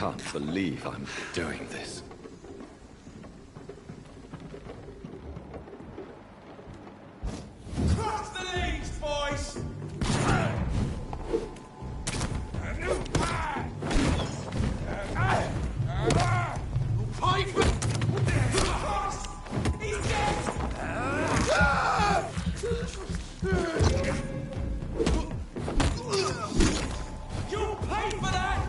can't believe I'm doing this. Cross the leads, boys! He's dead! You'll pay for that!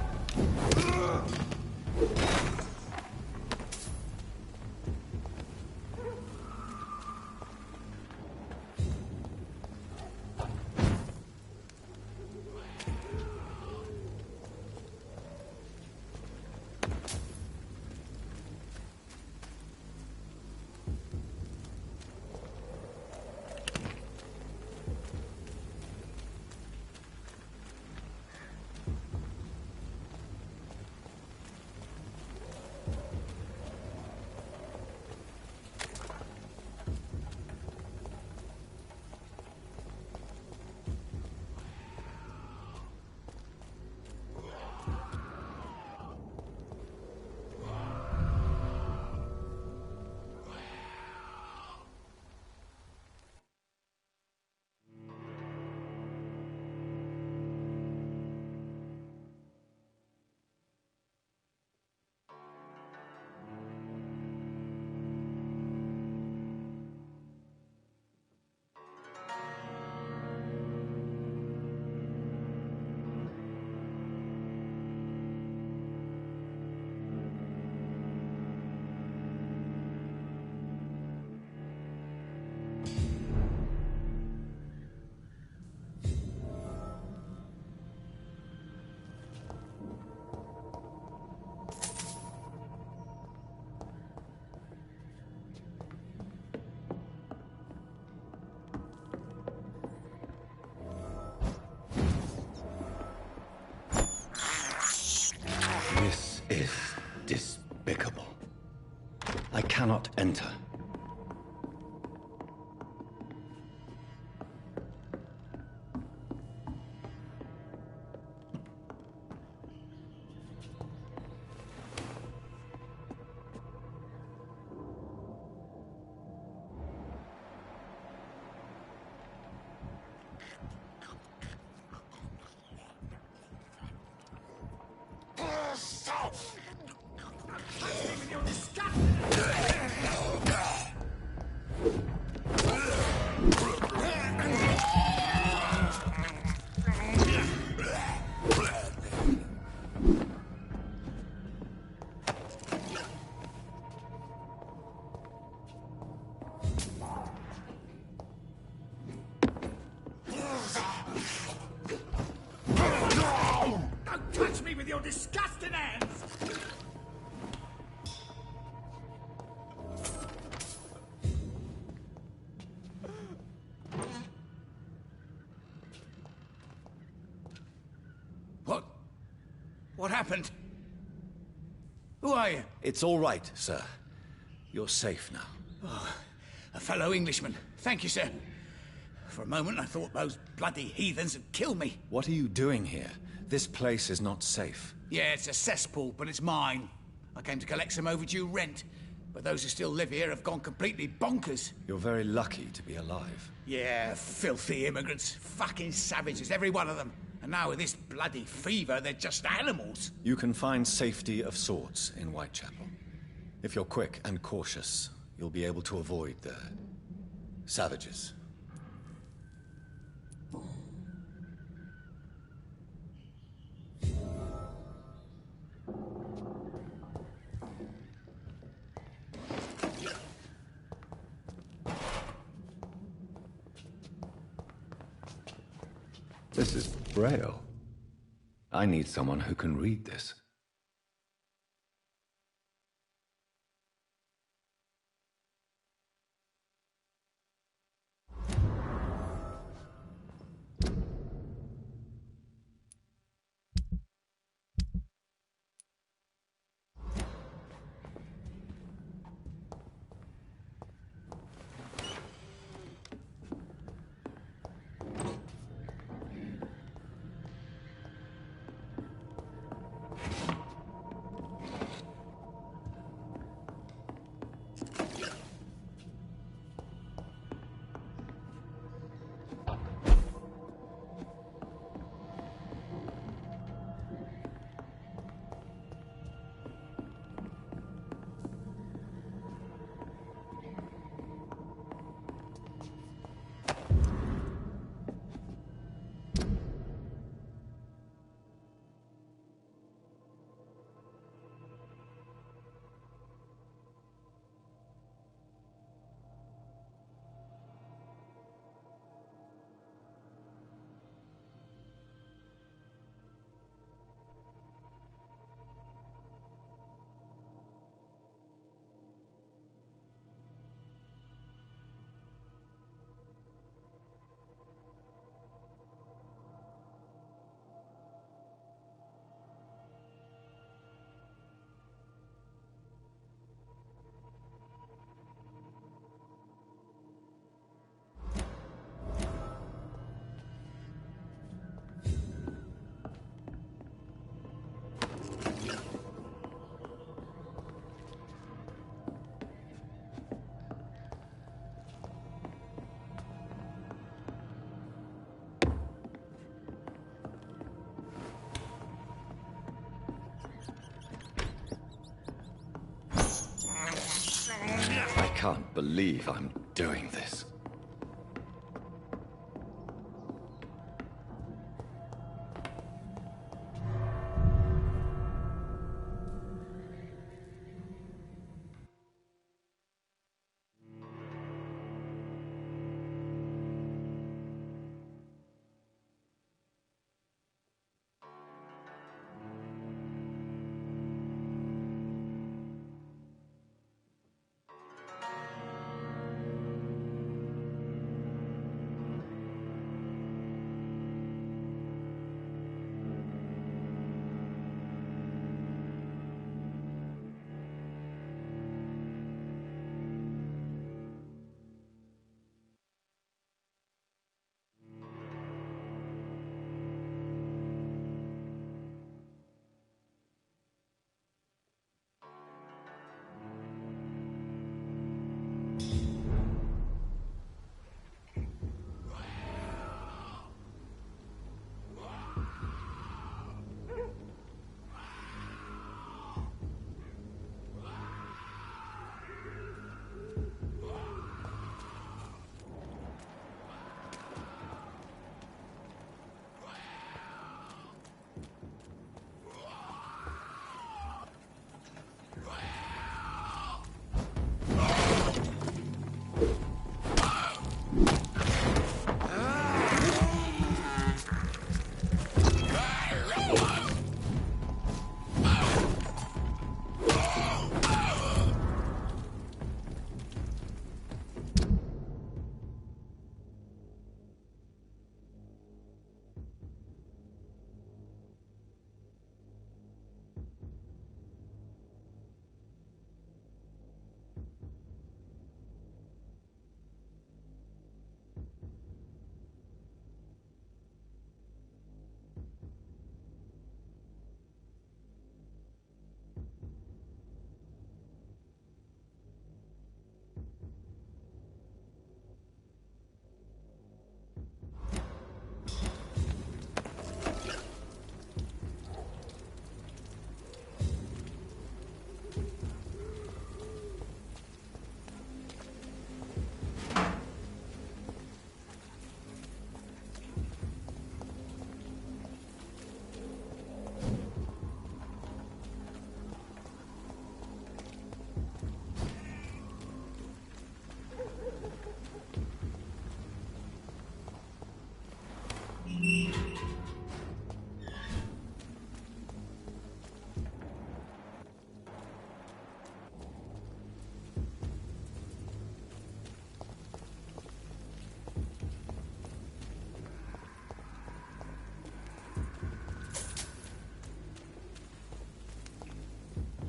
This is despicable. I cannot enter. Don't touch me with your disgusting hands! What happened? Who are you? It's all right, sir. You're safe now. Oh, a fellow Englishman. Thank you, sir. For a moment, I thought those bloody heathens had killed me. What are you doing here? This place is not safe. Yeah, it's a cesspool, but it's mine. I came to collect some overdue rent, but those who still live here have gone completely bonkers. You're very lucky to be alive. Yeah, filthy immigrants. Fucking savages, every one of them. And now with this bloody fever, they're just animals. You can find safety of sorts in Whitechapel. If you're quick and cautious, you'll be able to avoid the savages. This is Braille. I need someone who can read this. can't believe I'm doing this.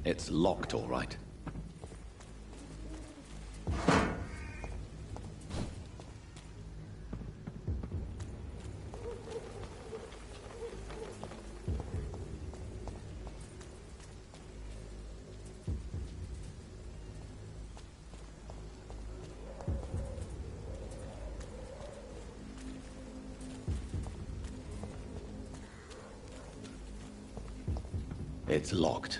It's locked, all right. It's locked.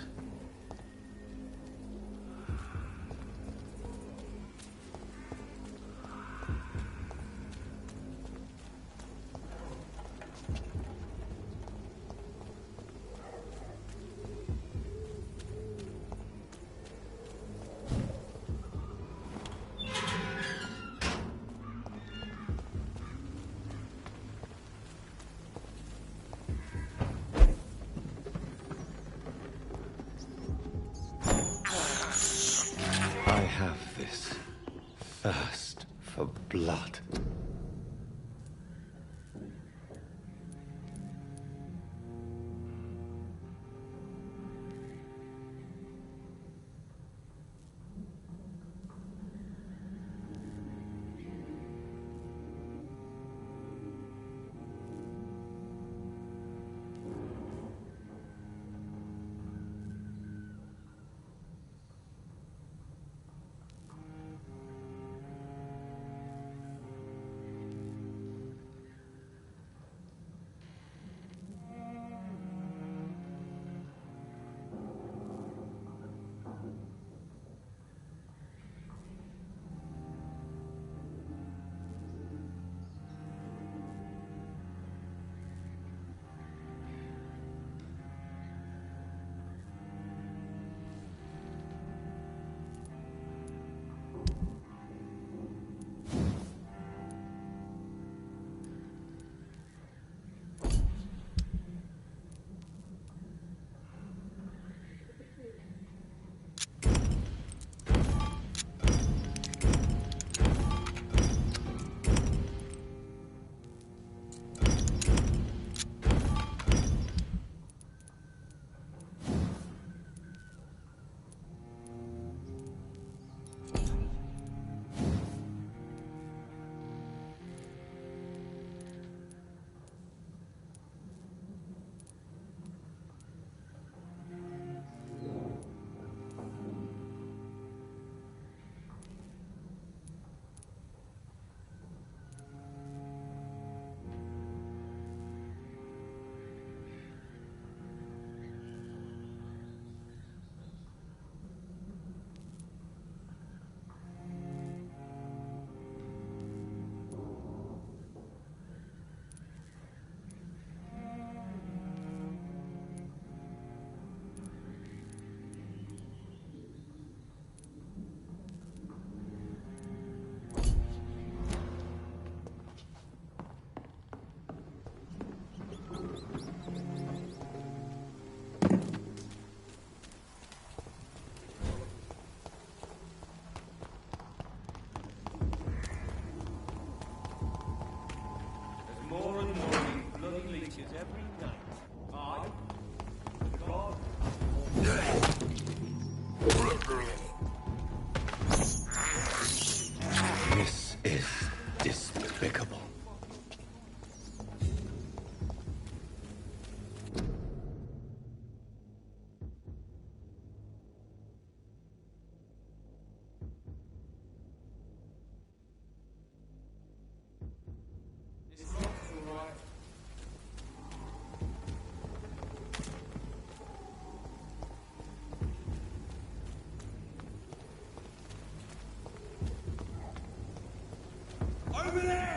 I have this thirst for blood. every night. I, the god, This is despicable. over there!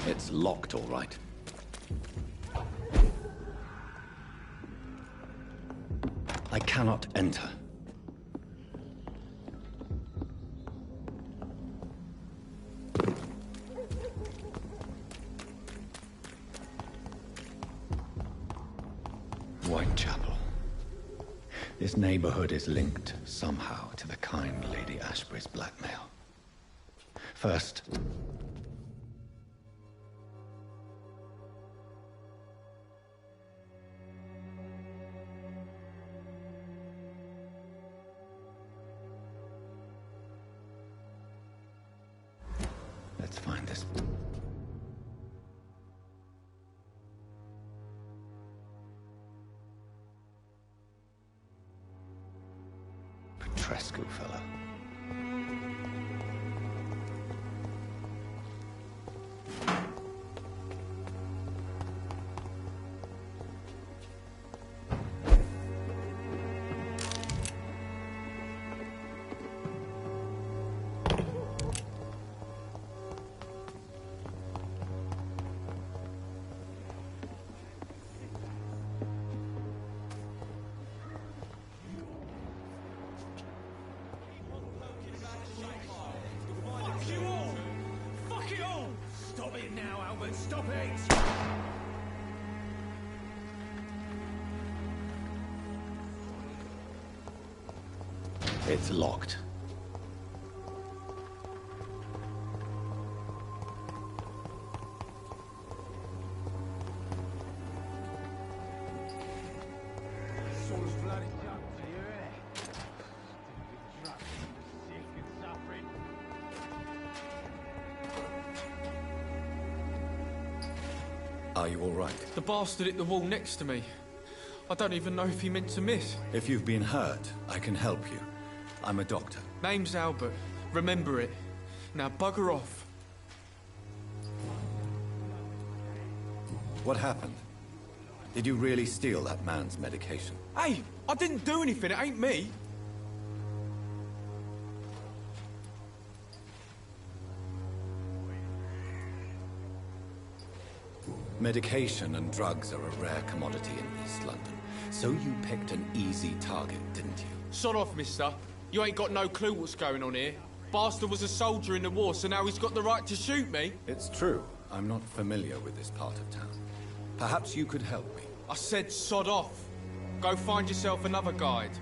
It's locked, all right. I cannot enter. Whitechapel. This neighborhood is linked somehow to the kind Lady Ashbury's blackmail. First, let's find this. Petrescu fella. Stop it! It's locked. Are you all right? The bastard hit the wall next to me. I don't even know if he meant to miss. If you've been hurt, I can help you. I'm a doctor. Name's Albert. Remember it. Now bugger off. What happened? Did you really steal that man's medication? Hey, I didn't do anything. It ain't me. Medication and drugs are a rare commodity in East London. So you picked an easy target, didn't you? Sod off, mister. You ain't got no clue what's going on here. Bastard was a soldier in the war, so now he's got the right to shoot me. It's true. I'm not familiar with this part of town. Perhaps you could help me. I said sod off. Go find yourself another guide.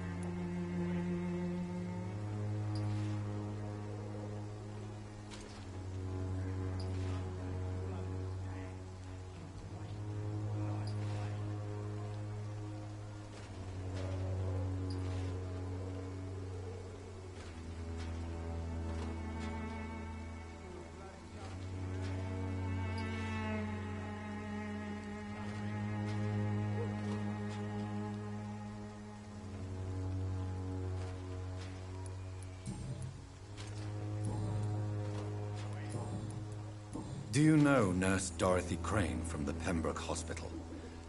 Do you know Nurse Dorothy Crane from the Pembroke Hospital?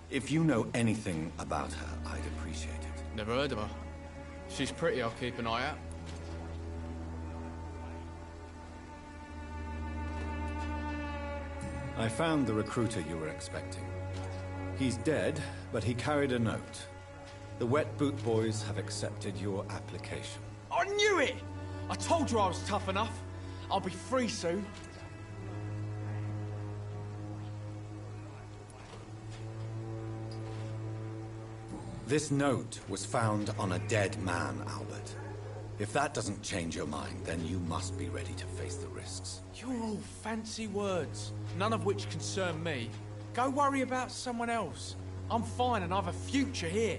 If you know anything about her, I'd appreciate it. Never heard of her. She's pretty, I'll keep an eye out. I found the recruiter you were expecting. He's dead, but he carried a note. The Wet Boot Boys have accepted your application. I knew it! I told you I was tough enough. I'll be free soon. This note was found on a dead man, Albert. If that doesn't change your mind, then you must be ready to face the risks. You're all fancy words, none of which concern me. Go worry about someone else. I'm fine and I have a future here.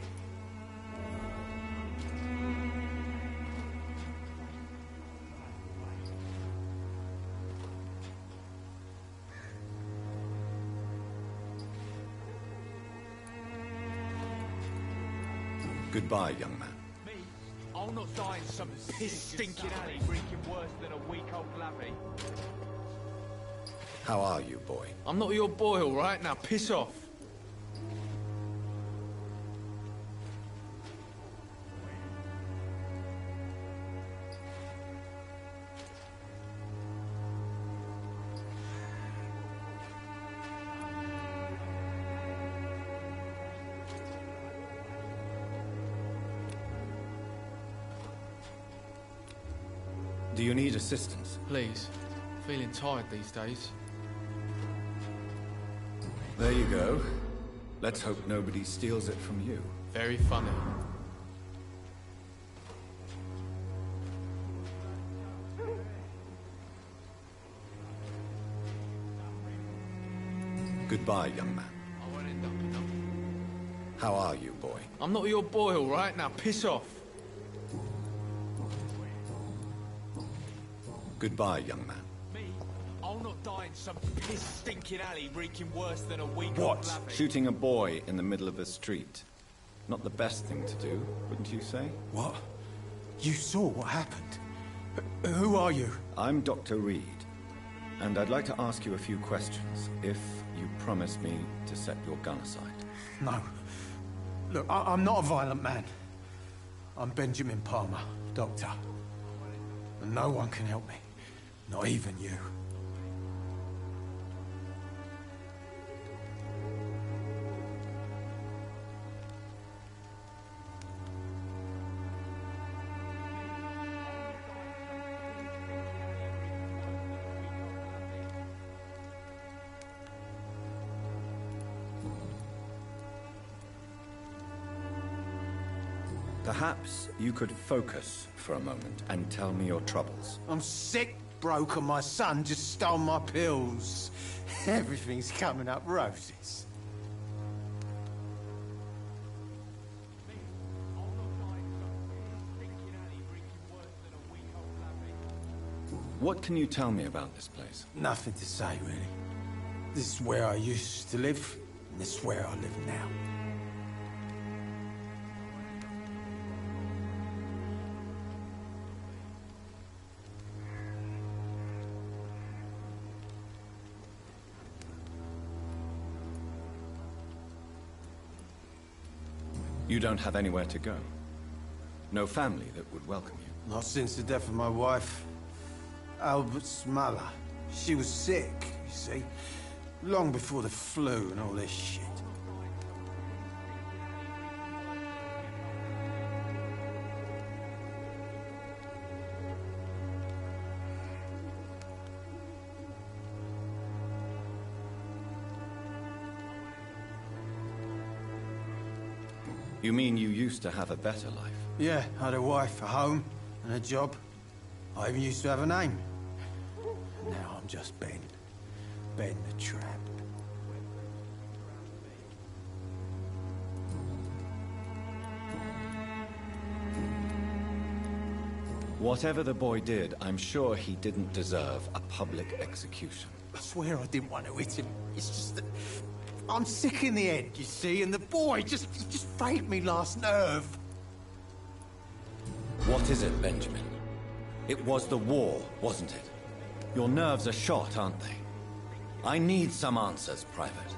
Goodbye, young man. Me? I'll not die in some piss-stinking alley reeking worse than a week-old lavvy. How are you, boy? I'm not your boy, all right? Now piss off. Do you need assistance? Please. Feeling tired these days. There you go. Let's hope nobody steals it from you. Very funny. Goodbye, young man. I won't end up enough. How are you, boy? I'm not your boy, all right? Now piss off. Goodbye, young man. Me? I'll not die in some piss-stinking alley reeking worse than a week-old What? lavvy. Shooting a boy in the middle of a street. Not the best thing to do, wouldn't you say? What? You saw what happened? Who are you? I'm Dr. Reed, and I'd like to ask you a few questions, if you promise me to set your gun aside. No. Look, I'm not a violent man. I'm Benjamin Palmer, doctor. And no one can help me. Not even you. Perhaps you could focus for a moment and tell me your troubles. I'm sick, broke, and my son just stole my pills. Everything's coming up roses. What can you tell me about this place? Nothing to say, really. This is where I used to live, and this is where I live now. You don't have anywhere to go. No family that would welcome you. Not since the death of my wife, Albert's mother. She was sick, you see. Long before the flu and all this shit. You mean you used to have a better life? Yeah, I had a wife, a home, and a job. I even used to have a name. Now I'm just Ben. Ben the Tramp. Whatever the boy did, I'm sure he didn't deserve a public execution. I swear I didn't want to hit him. It's just that I'm sick in the head, you see, and the boy just failed me last nerve. What is it, Benjamin? It was the war, wasn't it? Your nerves are shot, aren't they? I need some answers, Private.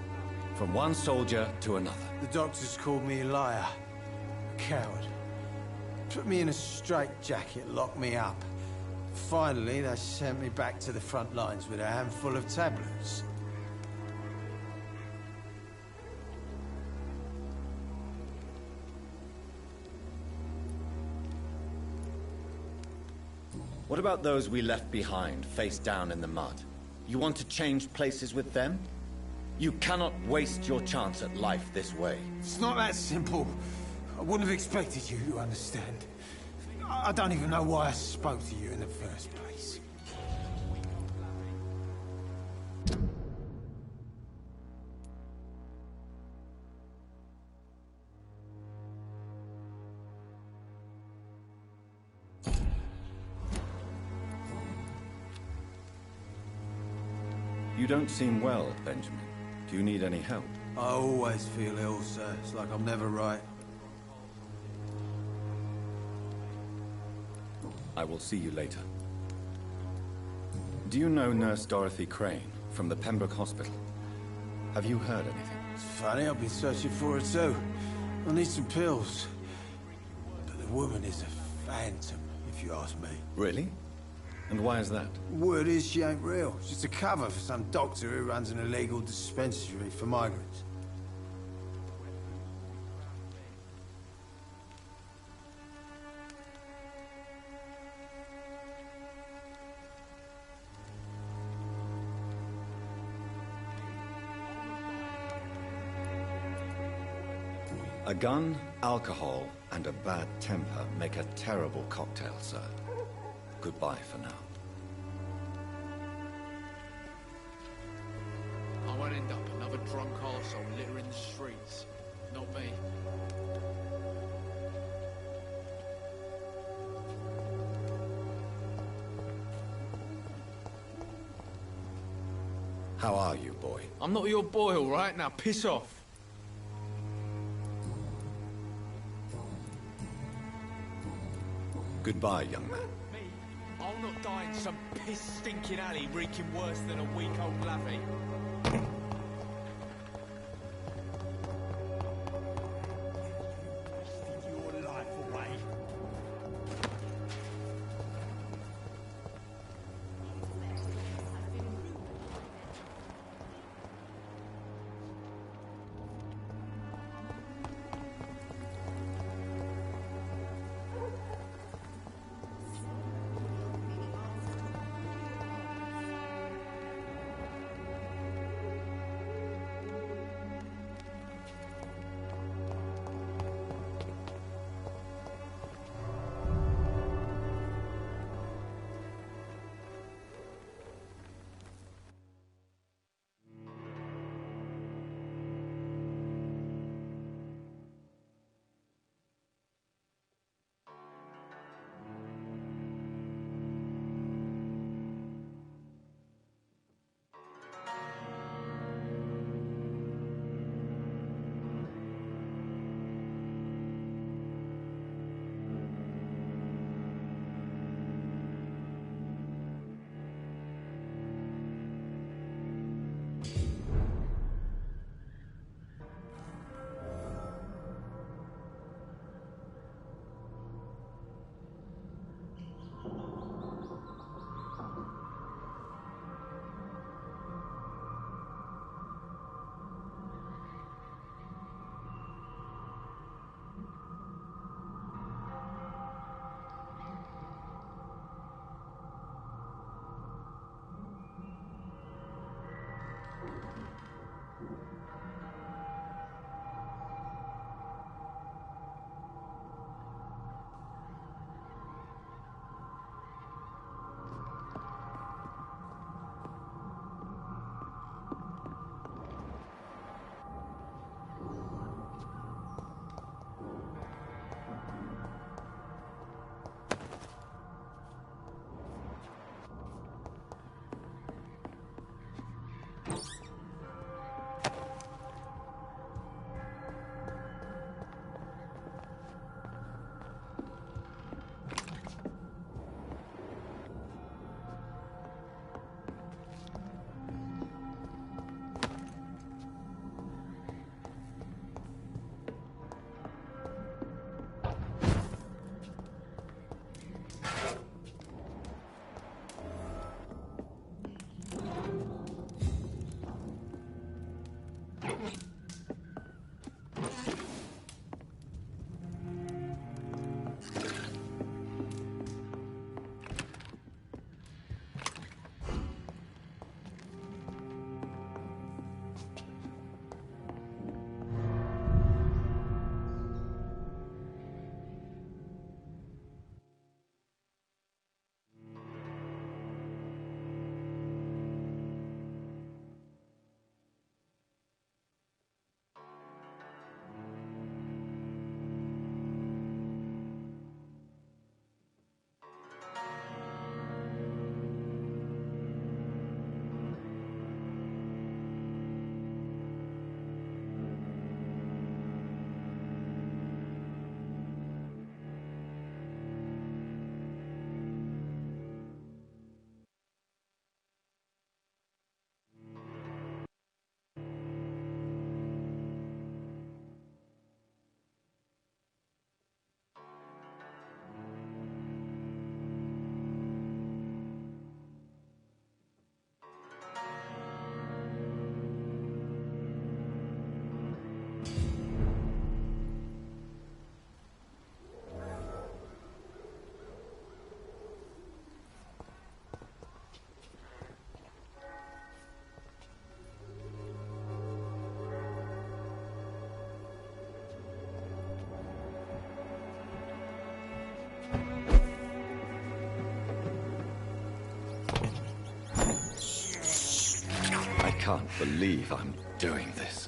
From one soldier to another. The doctors called me a liar, a coward. Put me in a straitjacket, locked me up. Finally, they sent me back to the front lines with a handful of tablets. What about those we left behind, face down in the mud? You want to change places with them? You cannot waste your chance at life this way. It's not that simple. I wouldn't have expected you to understand. I don't even know why I spoke to you in the first place. You don't seem well, Benjamin. Do you need any help? I always feel ill, sir. It's like I'm never right. I will see you later. Do you know Nurse Dorothy Crane from the Pembroke Hospital? Have you heard anything? It's funny, I've been searching for her too. I need some pills. But the woman is a phantom, if you ask me. Really? And why is that? Word is she ain't real. She's just a cover for some doctor who runs an illegal dispensary for migrants. A gun, alcohol, and a bad temper make a terrible cocktail, sir. Goodbye for now. I won't end up another drunk arsehole littering the streets. Not me. How are you, boy? I'm not your boy, all right? Now piss off. Goodbye, young man. Me? I'll not die in some piss-stinking alley reeking worse than a week-old lavvy. Your life away. can't believe I'm doing this.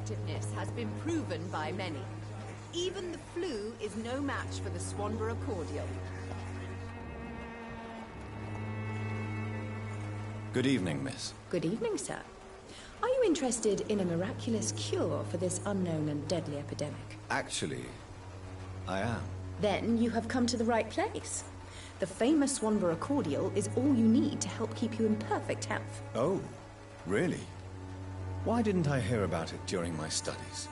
Effectiveness has been proven by many. Even the flu is no match for the Swanborough cordial. Good evening, miss. Good evening, sir. Are you interested in a miraculous cure for this unknown and deadly epidemic? Actually, I am. Then you have come to the right place. The famous Swanborough cordial is all you need to help keep you in perfect health. Oh, really? Why didn't I hear about it during my studies?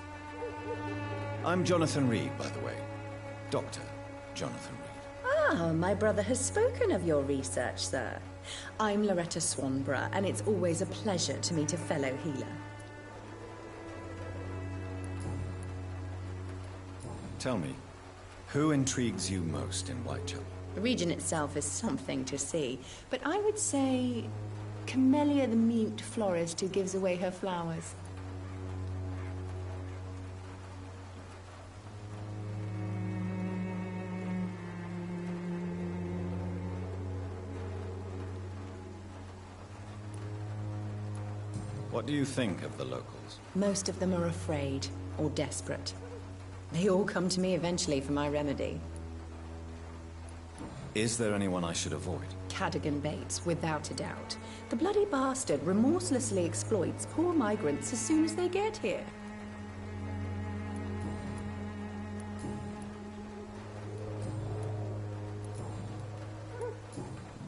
I'm Jonathan Reed, by the way. Dr. Jonathan Reed. Ah, my brother has spoken of your research, sir. I'm Loretta Swanborough, and it's always a pleasure to meet a fellow healer. Tell me, who intrigues you most in Whitechapel? The region itself is something to see, but I would say Camellia the mute florist who gives away her flowers. What do you think of the locals? Most of them are afraid or desperate. They all come to me eventually for my remedy. Is there anyone I should avoid? Cadogan Bates, without a doubt. The bloody bastard remorselessly exploits poor migrants as soon as they get here.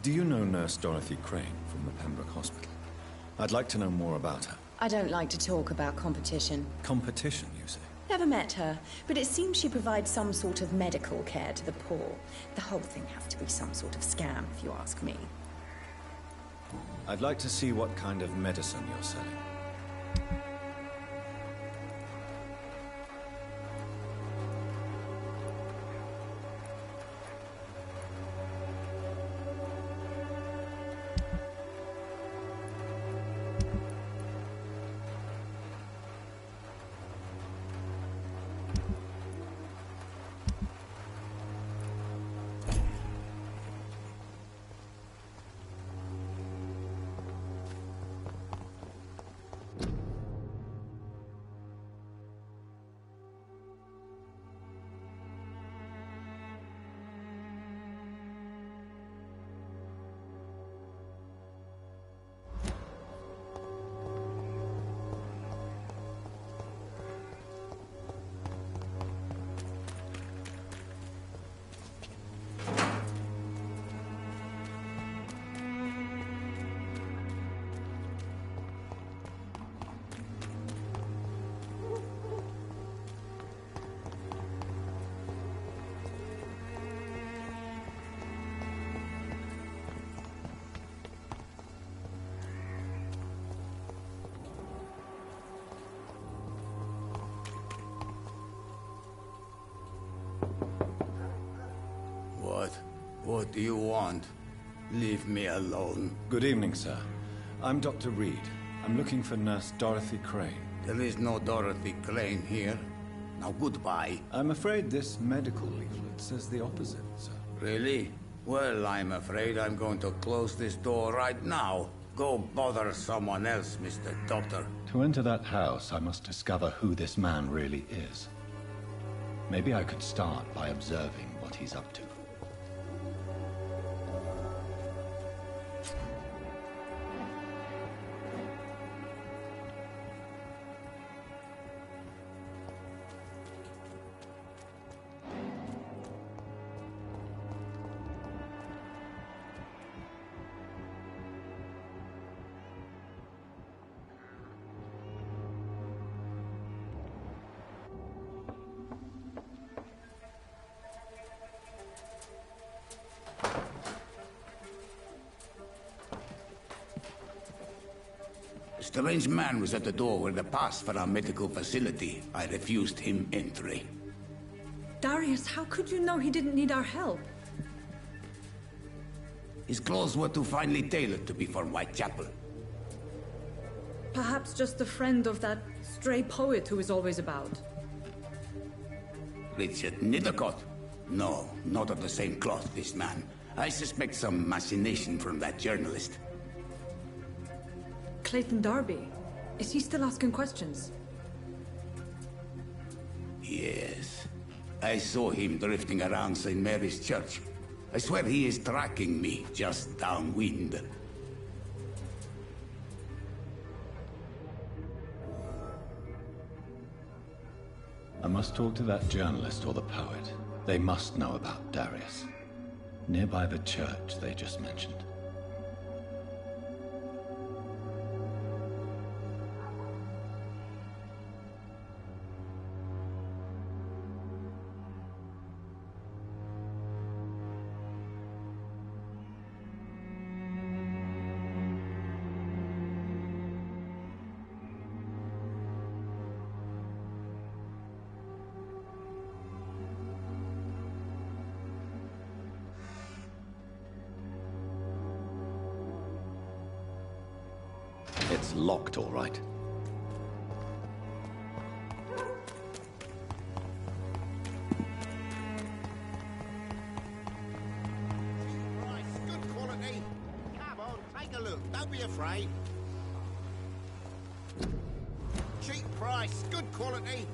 Do you know Nurse Dorothy Crane from the Pembroke Hospital? I'd like to know more about her. I don't like to talk about competition. Competition, you say? Never met her, but it seems she provides some sort of medical care to the poor. The whole thing has to be some sort of scam, if you ask me. I'd like to see what kind of medicine you're selling. What do you want? Leave me alone. Good evening, sir. I'm Dr. Reed. I'm looking for Nurse Dorothy Crane. There is no Dorothy Crane here. Now goodbye. I'm afraid this medical leaflet says the opposite, sir. Really? Well, I'm afraid I'm going to close this door right now. Go bother someone else, Mr. Doctor. To enter that house, I must discover who this man really is. Maybe I could start by observing what he's up to. A strange man was at the door with a pass for our medical facility. I refused him entry. Darius, how could you know he didn't need our help? His clothes were too finely tailored to be for Whitechapel. Perhaps just a friend of that stray poet who is always about. Richard Nethercott? No, not of the same cloth, this man. I suspect some machination from that journalist. Clayton Darby. Is he still asking questions? Yes. I saw him drifting around St. Mary's Church. I swear he is tracking me just downwind. must talk to that journalist or the poet. They must know about Darius. Nearby the church they just mentioned. It's locked, all right. Price, good quality. Come on, take a look. Don't be afraid. Cheap price, good quality.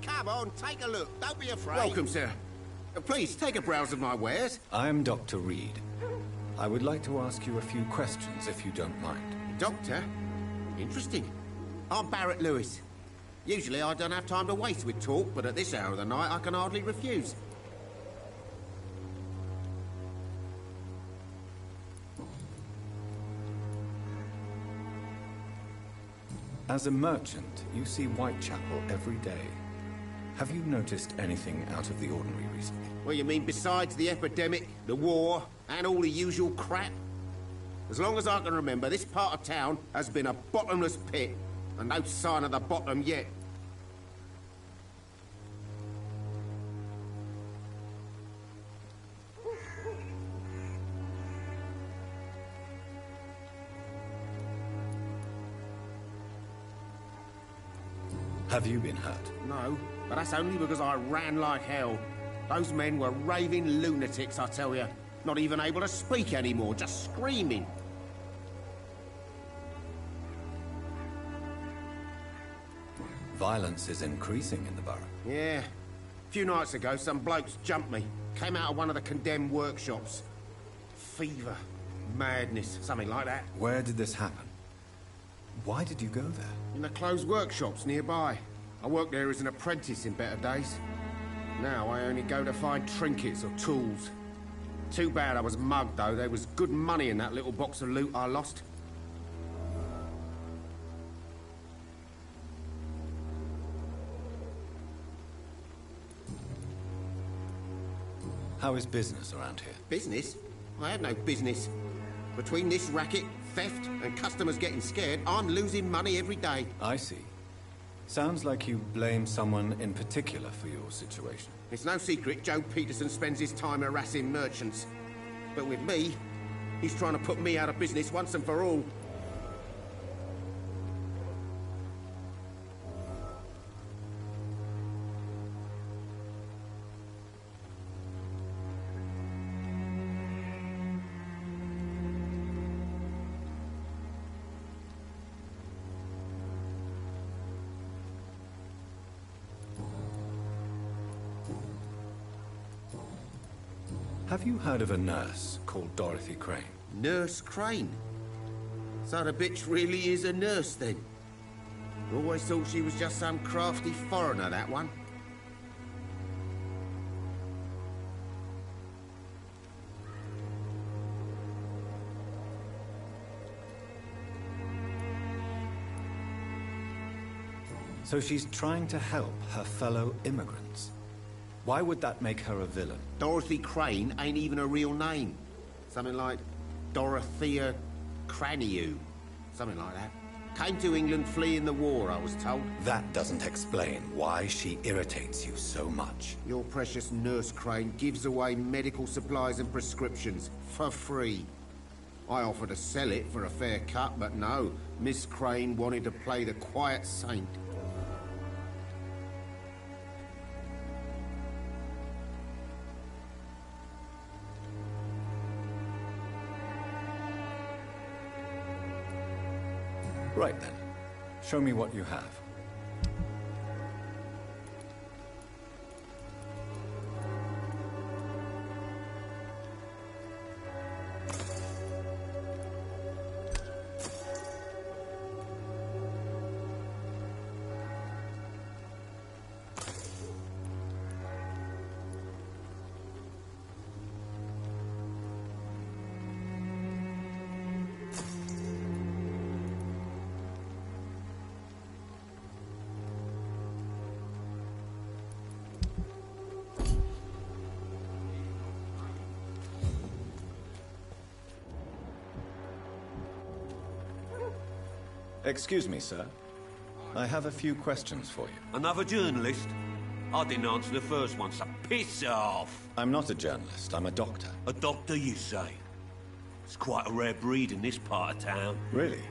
Come on, take a look. Don't be afraid. Welcome, sir. Please, take a browse of my wares. I'm Dr. Reed. I would like to ask you a few questions, if you don't mind. Doctor? Interesting. I'm Barrett Lewis. Usually I don't have time to waste with talk, but at this hour of the night I can hardly refuse. As a merchant, you see Whitechapel every day. Have you noticed anything out of the ordinary recently? Well, you mean besides the epidemic, the war, and all the usual crap? As long as I can remember, this part of town has been a bottomless pit, and no sign of the bottom yet. Have you been hurt? No, but that's only because I ran like hell. Those men were raving lunatics, I tell you. Not even able to speak anymore, just screaming. Violence is increasing in the borough. Yeah. A few nights ago, some blokes jumped me. Came out of one of the condemned workshops. Fever, madness, something like that. Where did this happen? Why did you go there? In the closed workshops nearby. I worked there as an apprentice in better days. Now I only go to find trinkets or tools. Too bad I was mugged, though. There was good money in that little box of loot I lost. How is business around here? Business? I have no business. Between this racket, theft, and customers getting scared, I'm losing money every day. I see. Sounds like you blame someone in particular for your situation. It's no secret Joe Peterson spends his time harassing merchants. But with me, he's trying to put me out of business once and for all. Have you heard of a nurse called Dorothy Crane? Nurse Crane? So the bitch really is a nurse, then? Always thought she was just some crafty foreigner, that one. So she's trying to help her fellow immigrants. Why would that make her a villain? Dorothy Crane ain't even a real name. Something like Dorothea Craniu. Something like that. Came to England fleeing the war, I was told. That doesn't explain why she irritates you so much. Your precious Nurse Crane gives away medical supplies and prescriptions for free. I offered to sell it for a fair cut, but no. Miss Crane wanted to play the quiet saint. Right then. Show me what you have. Excuse me, sir. I have a few questions for you. Another journalist? I didn't answer the first one, so piss off! I'm not a journalist, I'm a doctor. A doctor, you say? It's quite a rare breed in this part of town. Really?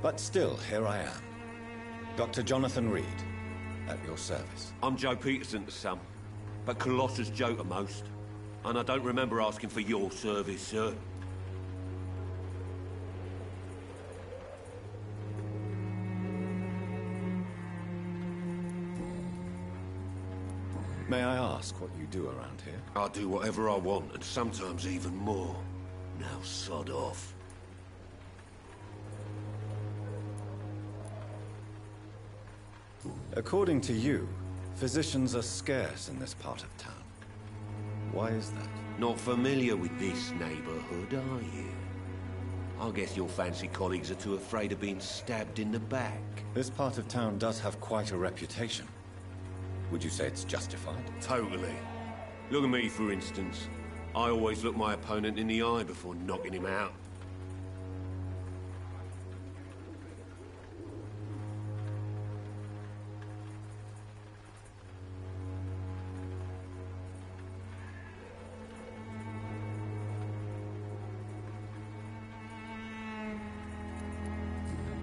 But still, here I am. Dr. Jonathan Reed, at your service. I'm Joe Peterson to some, but Colossus Joe to most. And I don't remember asking for your service, sir. May I ask what you do around here? I do whatever I want, and sometimes even more. Now sod off. According to you, physicians are scarce in this part of town. Why is that? Not familiar with this neighborhood, are you? I guess your fancy colleagues are too afraid of being stabbed in the back. This part of town does have quite a reputation. Would you say it's justified? Totally. Look at me, for instance. I always look my opponent in the eye before knocking him out.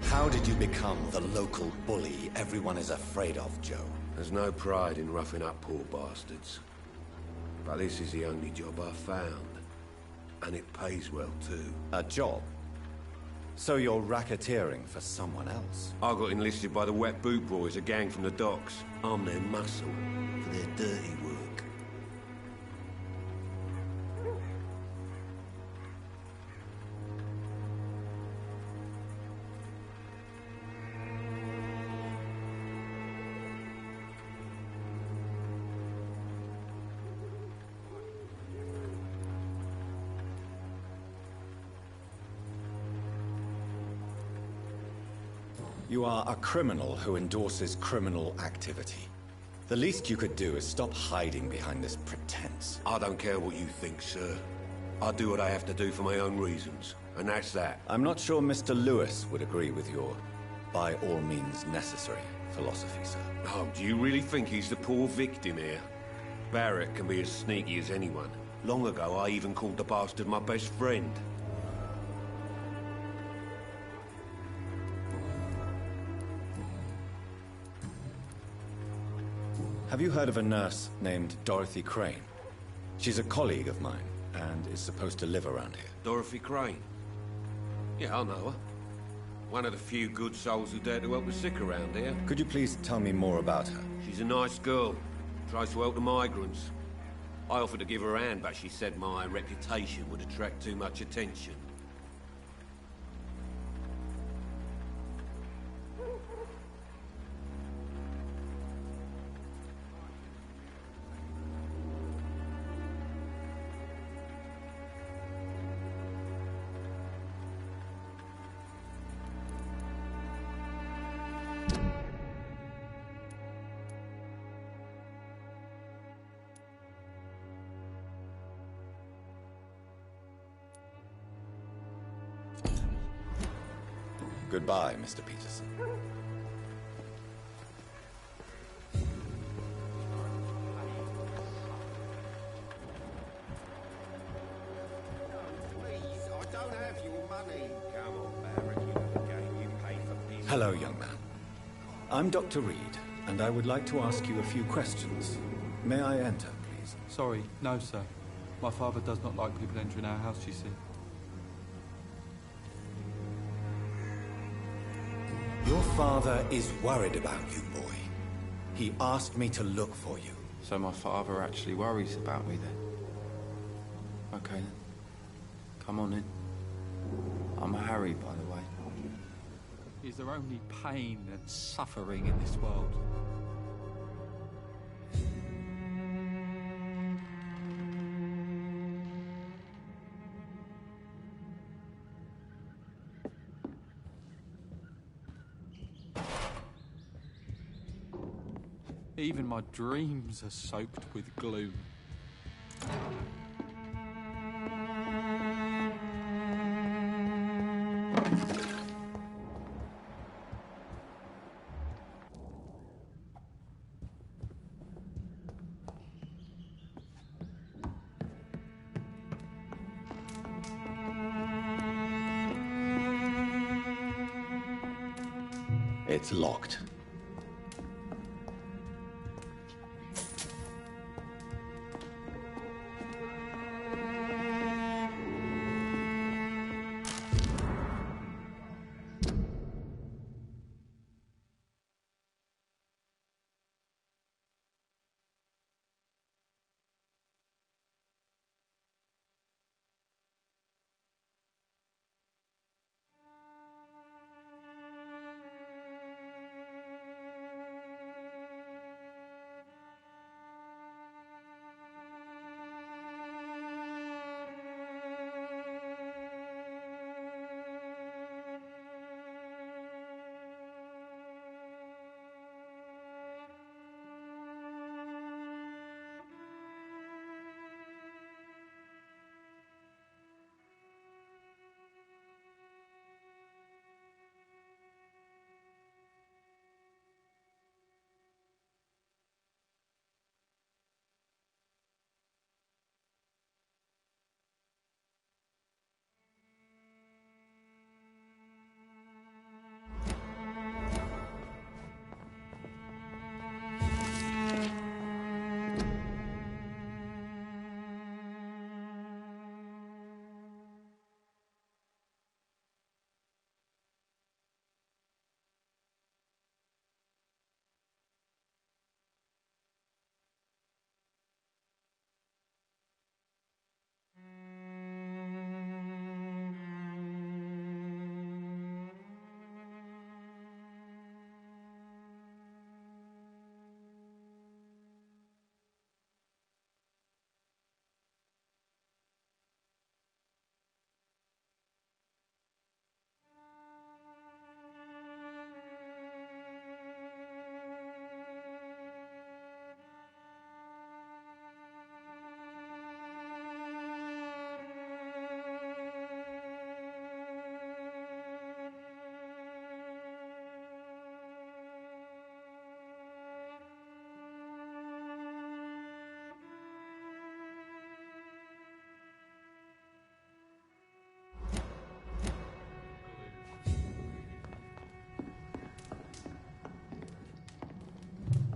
How did you become the local bully everyone is afraid of, Joe? There's no pride in roughing up poor bastards. But this is the only job I've found. And it pays well, too. A job? So you're racketeering for someone else? I got enlisted by the Wet Boot Boys, a gang from the docks. I'm their muscle for their dirty work. You are a criminal who endorses criminal activity. The least you could do is stop hiding behind this pretense. I don't care what you think, sir. I do what I have to do for my own reasons, and that's that. I'm not sure Mr. Lewis would agree with your by all means necessary philosophy, sir. Oh, do you really think he's the poor victim here? Barrett can be as sneaky as anyone. Long ago, I even called the bastard my best friend. Have you heard of a nurse named Dorothy Crane? She's a colleague of mine, and is supposed to live around here. Dorothy Crane? Yeah, I know her. One of the few good souls who dare to help the sick around here. Could you please tell me more about her? She's a nice girl. Tries to help the migrants. I offered to give her a hand, but she said my reputation would attract too much attention. Goodbye, Mr. Peterson. Hello, young man. I'm Dr. Reed, and I would like to ask you a few questions. May I enter, please? Sorry, no, sir. My father does not like people entering our house, you see. Your father is worried about you, boy. He asked me to look for you. So my father actually worries about me then? Okay then. Come on in. I'm Harry, by the way. Is there only pain and suffering in this world? Even my dreams are soaked with gloom. It's locked.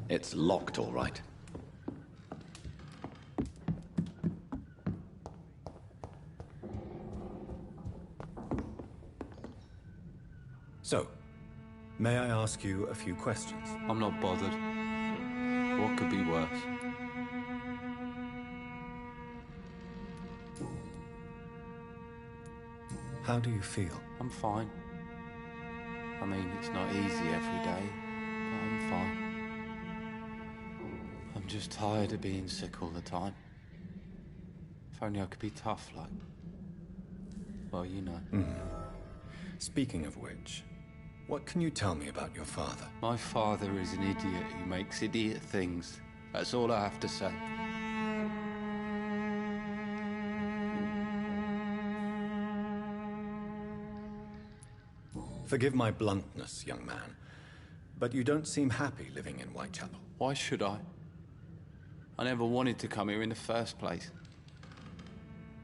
It's locked, all right. So, may I ask you a few questions? I'm not bothered. What could be worse? How do you feel? I'm fine. I mean, it's not easy every day, but I'm fine. I'm just tired of being sick all the time. If only I could be tough, like... well, you know. Speaking of which, what can you tell me about your father? My father is an idiot who makes idiot things. That's all I have to say. Forgive my bluntness, young man, but you don't seem happy living in Whitechapel. Why should I? I never wanted to come here in the first place.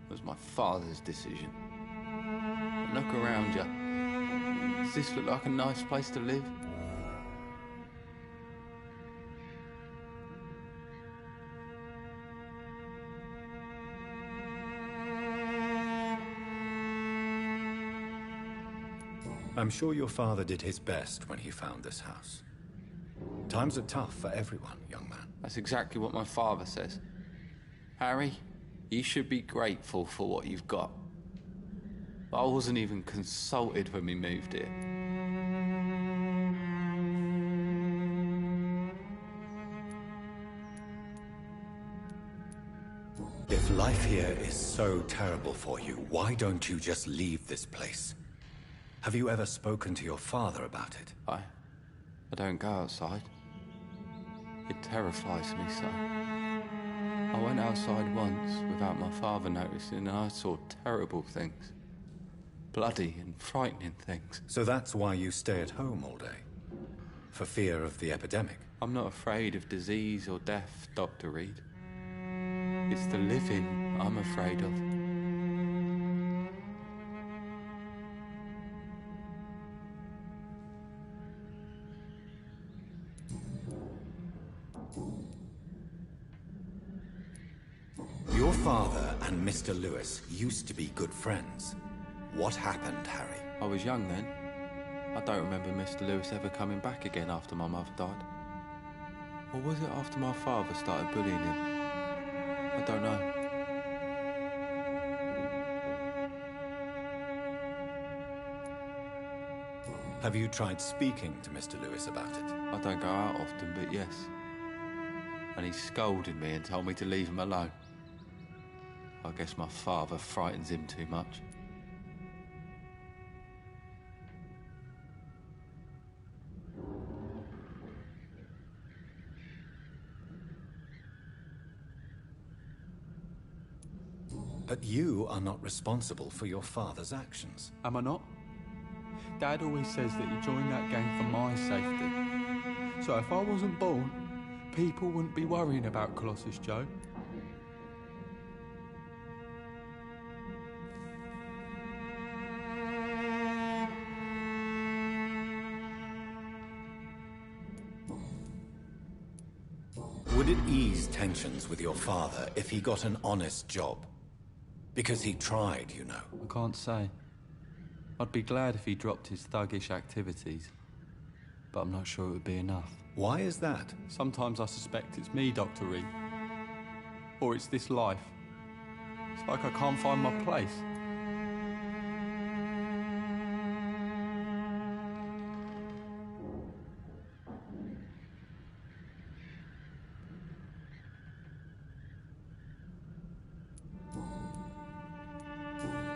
It was my father's decision. But look around you. Does this look like a nice place to live? I'm sure your father did his best when he found this house. Times are tough for everyone, young man. That's exactly what my father says. Harry, you should be grateful for what you've got. I wasn't even consulted when we moved here. If life here is so terrible for you, why don't you just leave this place? Have you ever spoken to your father about it? I don't go outside. It terrifies me so. I went outside once without my father noticing and I saw terrible things. Bloody and frightening things. So that's why you stay at home all day? For fear of the epidemic? I'm not afraid of disease or death, Dr. Reed. It's the living I'm afraid of. father and Mr. Lewis used to be good friends. What happened, Harry? I was young then. I don't remember Mr. Lewis ever coming back again after my mother died. Or was it after my father started bullying him? I don't know. Have you tried speaking to Mr. Lewis about it? I don't go out often, but yes. And he scolded me and told me to leave him alone. I guess my father frightens him too much. But you are not responsible for your father's actions. Am I not? Dad always says that he joined that gang for my safety. So if I wasn't born, people wouldn't be worrying about Colossus Joe. Would it ease tensions with your father if he got an honest job? Because he tried, you know. I can't say. I'd be glad if he dropped his thuggish activities. But I'm not sure it would be enough. Why is that? Sometimes I suspect it's me, Dr. Reed. Or it's this life. It's like I can't find my place.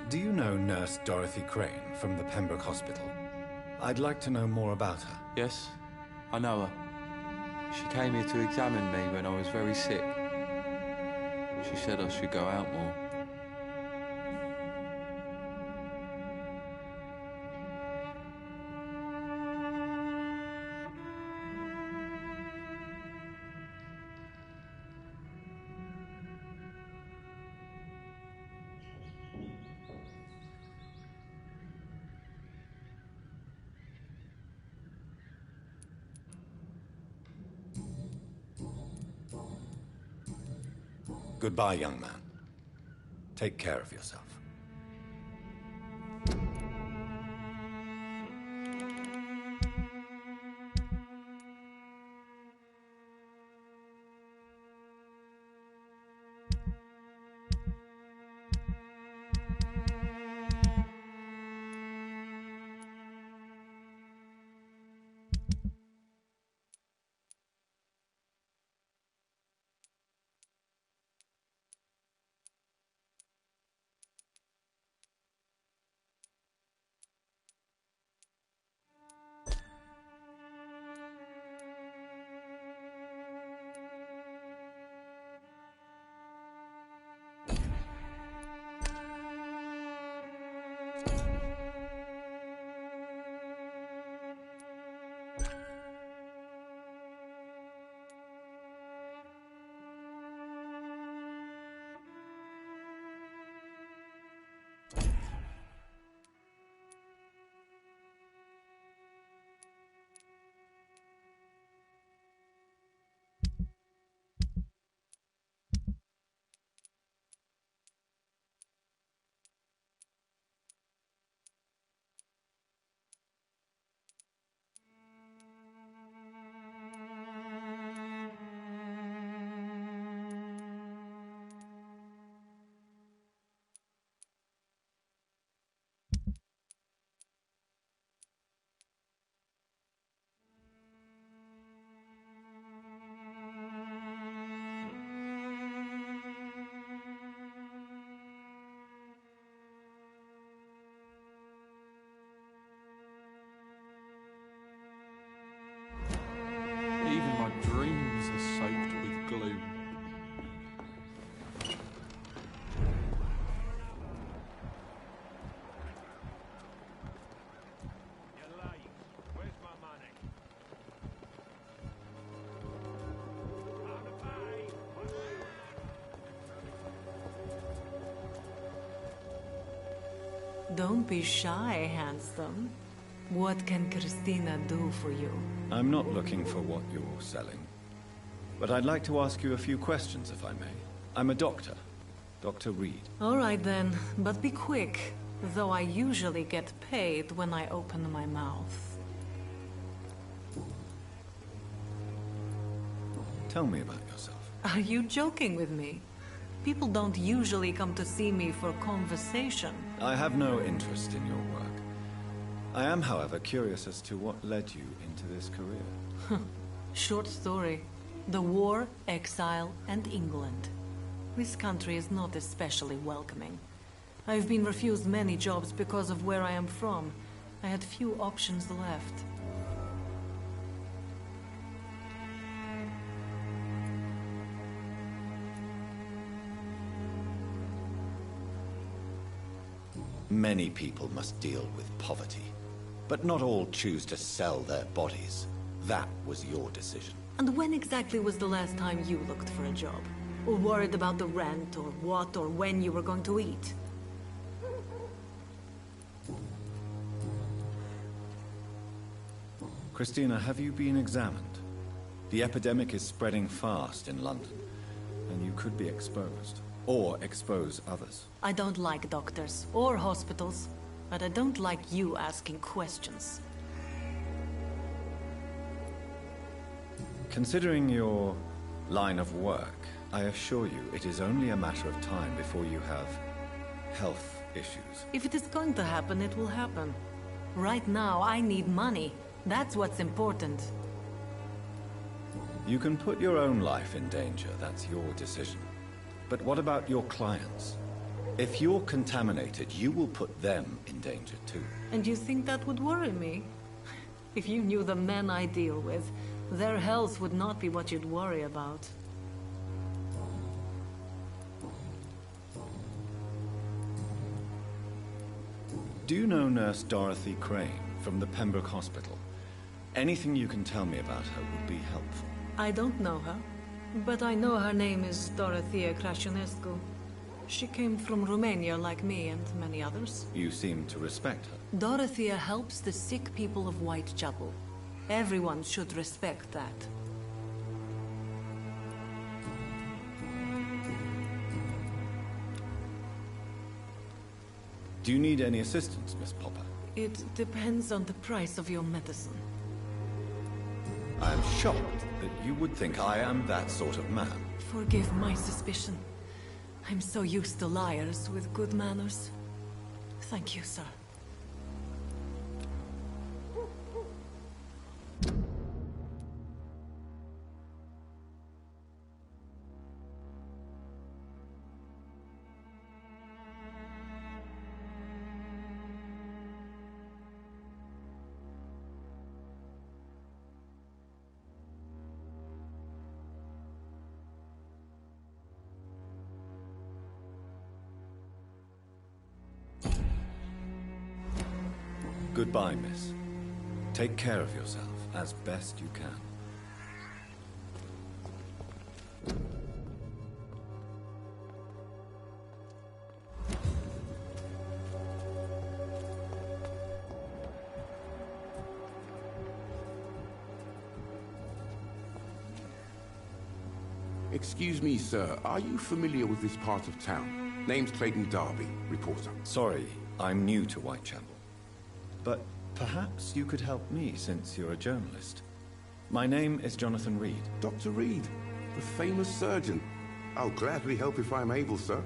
Do you know Nurse Dorothy Crane from the Pembroke Hospital? I'd like to know more about her. Yes, I know her. She came here to examine me when I was very sick. She said I should go out more. Goodbye, young man. Take care of yourself. Even my dreams are soaked with gloom. You're late. Where's my money? How to pay? Don't be shy, handsome. What can Christina do for you? I'm not looking for what you're selling. But I'd like to ask you a few questions, if I may. I'm a doctor, Dr. Reed. All right then, but be quick. Though I usually get paid when I open my mouth. Tell me about yourself. Are you joking with me? People don't usually come to see me for conversation. I have no interest in your work. I am, however, curious as to what led you into this career. Short story. The war, exile, and England. This country is not especially welcoming. I've been refused many jobs because of where I am from. I had few options left. Many people must deal with poverty, but not all choose to sell their bodies. That was your decision. And when exactly was the last time you looked for a job? Or worried about the rent, or what or when you were going to eat? Christina, have you been examined? The epidemic is spreading fast in London, and you could be exposed. Or expose others. I don't like doctors or hospitals, but I don't like you asking questions. Considering your line of work, I assure you it is only a matter of time before you have health issues. If it is going to happen, it will happen. Right now, I need money. That's what's important. You can put your own life in danger, that's your decision. But what about your clients? If you're contaminated, you will put them in danger too. And you think that would worry me? If you knew the men I deal with, their health would not be what you'd worry about. Do you know Nurse Dorothy Crane from the Pembroke Hospital? Anything you can tell me about her would be helpful. I don't know her, but I know her name is Dorothea Crăciunescu. She came from Romania like me and many others. You seem to respect her. Dorothea helps the sick people of Whitechapel. Everyone should respect that. Do you need any assistance, Miss Popper? It depends on the price of your medicine. I am shocked that you would think I am that sort of man. Forgive my suspicion. I'm so used to liars with good manners. Thank you, sir. Goodbye, miss. Take care of yourself as best you can. Excuse me, sir. Are you familiar with this part of town? Name's Clayton Darby, reporter. Sorry, I'm new to Whitechapel. But perhaps you could help me since you're a journalist. My name is Jonathan Reed. Dr. Reed, the famous surgeon. I'll gladly help if I'm able, sir.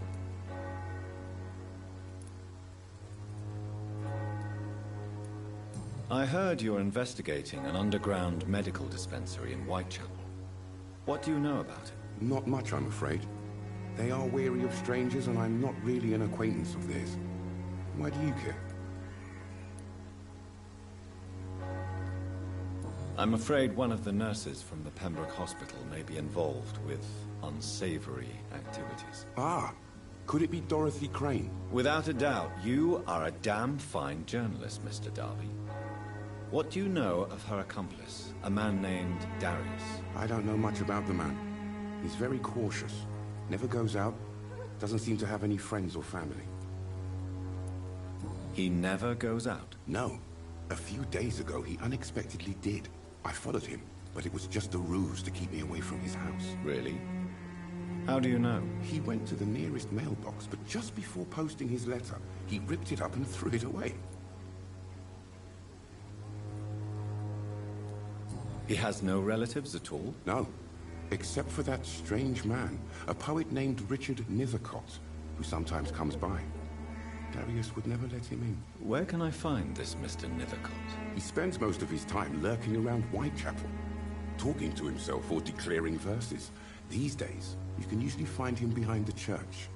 I heard you're investigating an underground medical dispensary in Whitechapel. What do you know about it? Not much, I'm afraid. They are wary of strangers, and I'm not really an acquaintance of theirs. Why do you care? I'm afraid one of the nurses from the Pembroke Hospital may be involved with unsavory activities. Ah, could it be Dorothy Crane? Without a doubt, you are a damn fine journalist, Mr. Darby. What do you know of her accomplice, a man named Darius? I don't know much about the man. He's very cautious. Never goes out. Doesn't seem to have any friends or family. He never goes out? No. A few days ago, he unexpectedly did. I followed him, but it was just a ruse to keep me away from his house. Really? How do you know? He went to the nearest mailbox, but just before posting his letter, he ripped it up and threw it away. He has no relatives at all? No, except for that strange man, a poet named Richard Nethercott, who sometimes comes by. Darius would never let him in. Where can I find this Mr. Nethercott? He spends most of his time lurking around Whitechapel, talking to himself or declaring verses. These days, you can usually find him behind the church.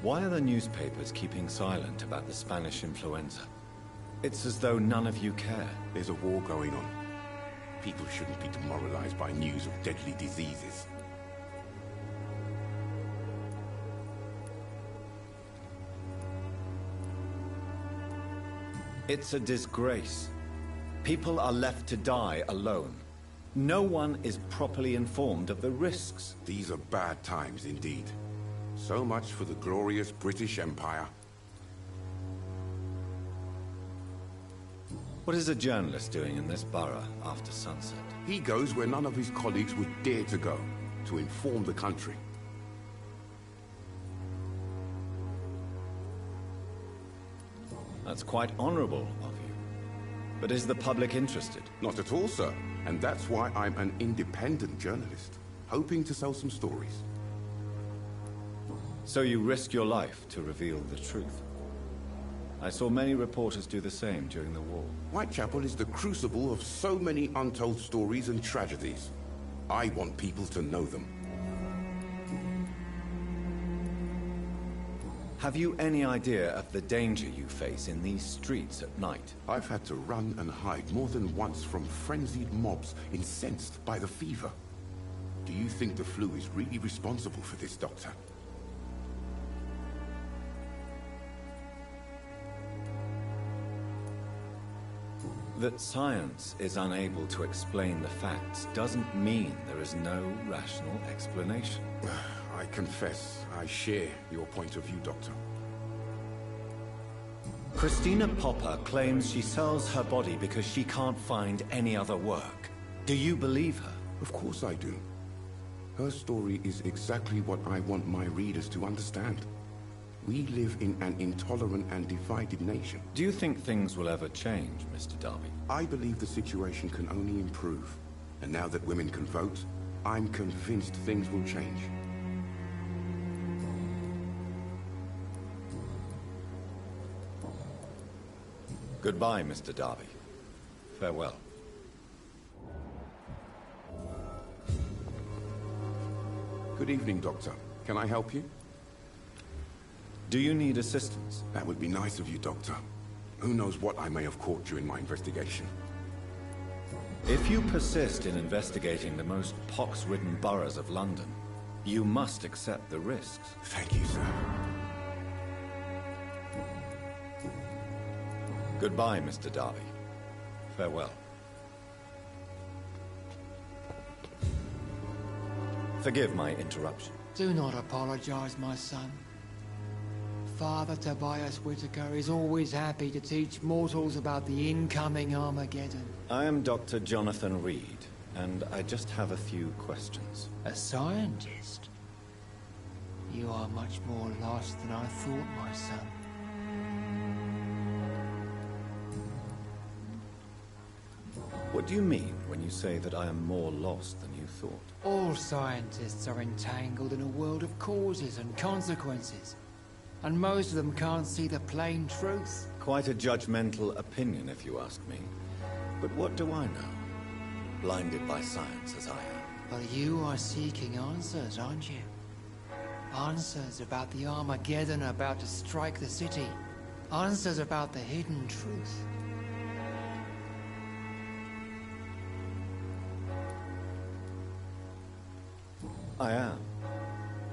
Why are the newspapers keeping silent about the Spanish influenza? It's as though none of you care. There's a war going on. People shouldn't be demoralized by news of deadly diseases. It's a disgrace. People are left to die alone. No one is properly informed of the risks. These are bad times indeed. So much for the glorious British Empire. What is a journalist doing in this borough after sunset? He goes where none of his colleagues would dare to go, to inform the country. That's quite honorable of you. But is the public interested? Not at all, sir. And that's why I'm an independent journalist, hoping to sell some stories. So you risk your life to reveal the truth? I saw many reporters do the same during the war. Whitechapel is the crucible of so many untold stories and tragedies. I want people to know them. Have you any idea of the danger you face in these streets at night? I've had to run and hide more than once from frenzied mobs incensed by the fever. Do you think the flu is really responsible for this, Doctor? That science is unable to explain the facts doesn't mean there is no rational explanation. I confess, I share your point of view, Doctor. Christina Popper claims she sells her body because she can't find any other work. Do you believe her? Of course I do. Her story is exactly what I want my readers to understand. We live in an intolerant and divided nation. Do you think things will ever change, Mr. Darby? I believe the situation can only improve. And now that women can vote, I'm convinced things will change. Goodbye, Mr. Darby. Farewell. Good evening, Doctor. Can I help you? Do you need assistance? That would be nice of you, Doctor. Who knows what I may have caught during my investigation. If you persist in investigating the most pox-ridden boroughs of London, you must accept the risks. Thank you, sir. Goodbye, Mr. Darby. Farewell. Forgive my interruption. Do not apologize, my son. Father Tobias Whitaker is always happy to teach mortals about the incoming Armageddon. I am Dr. Jonathan Reed, and I just have a few questions. A scientist? You are much more lost than I thought, my son. What do you mean when you say that I am more lost than you thought? All scientists are entangled in a world of causes and consequences. And most of them can't see the plain truth. Quite a judgmental opinion, if you ask me. But what do I know? Blinded by science as I am. But you are seeking answers, aren't you? Answers about the Armageddon about to strike the city. Answers about the hidden truth. I am.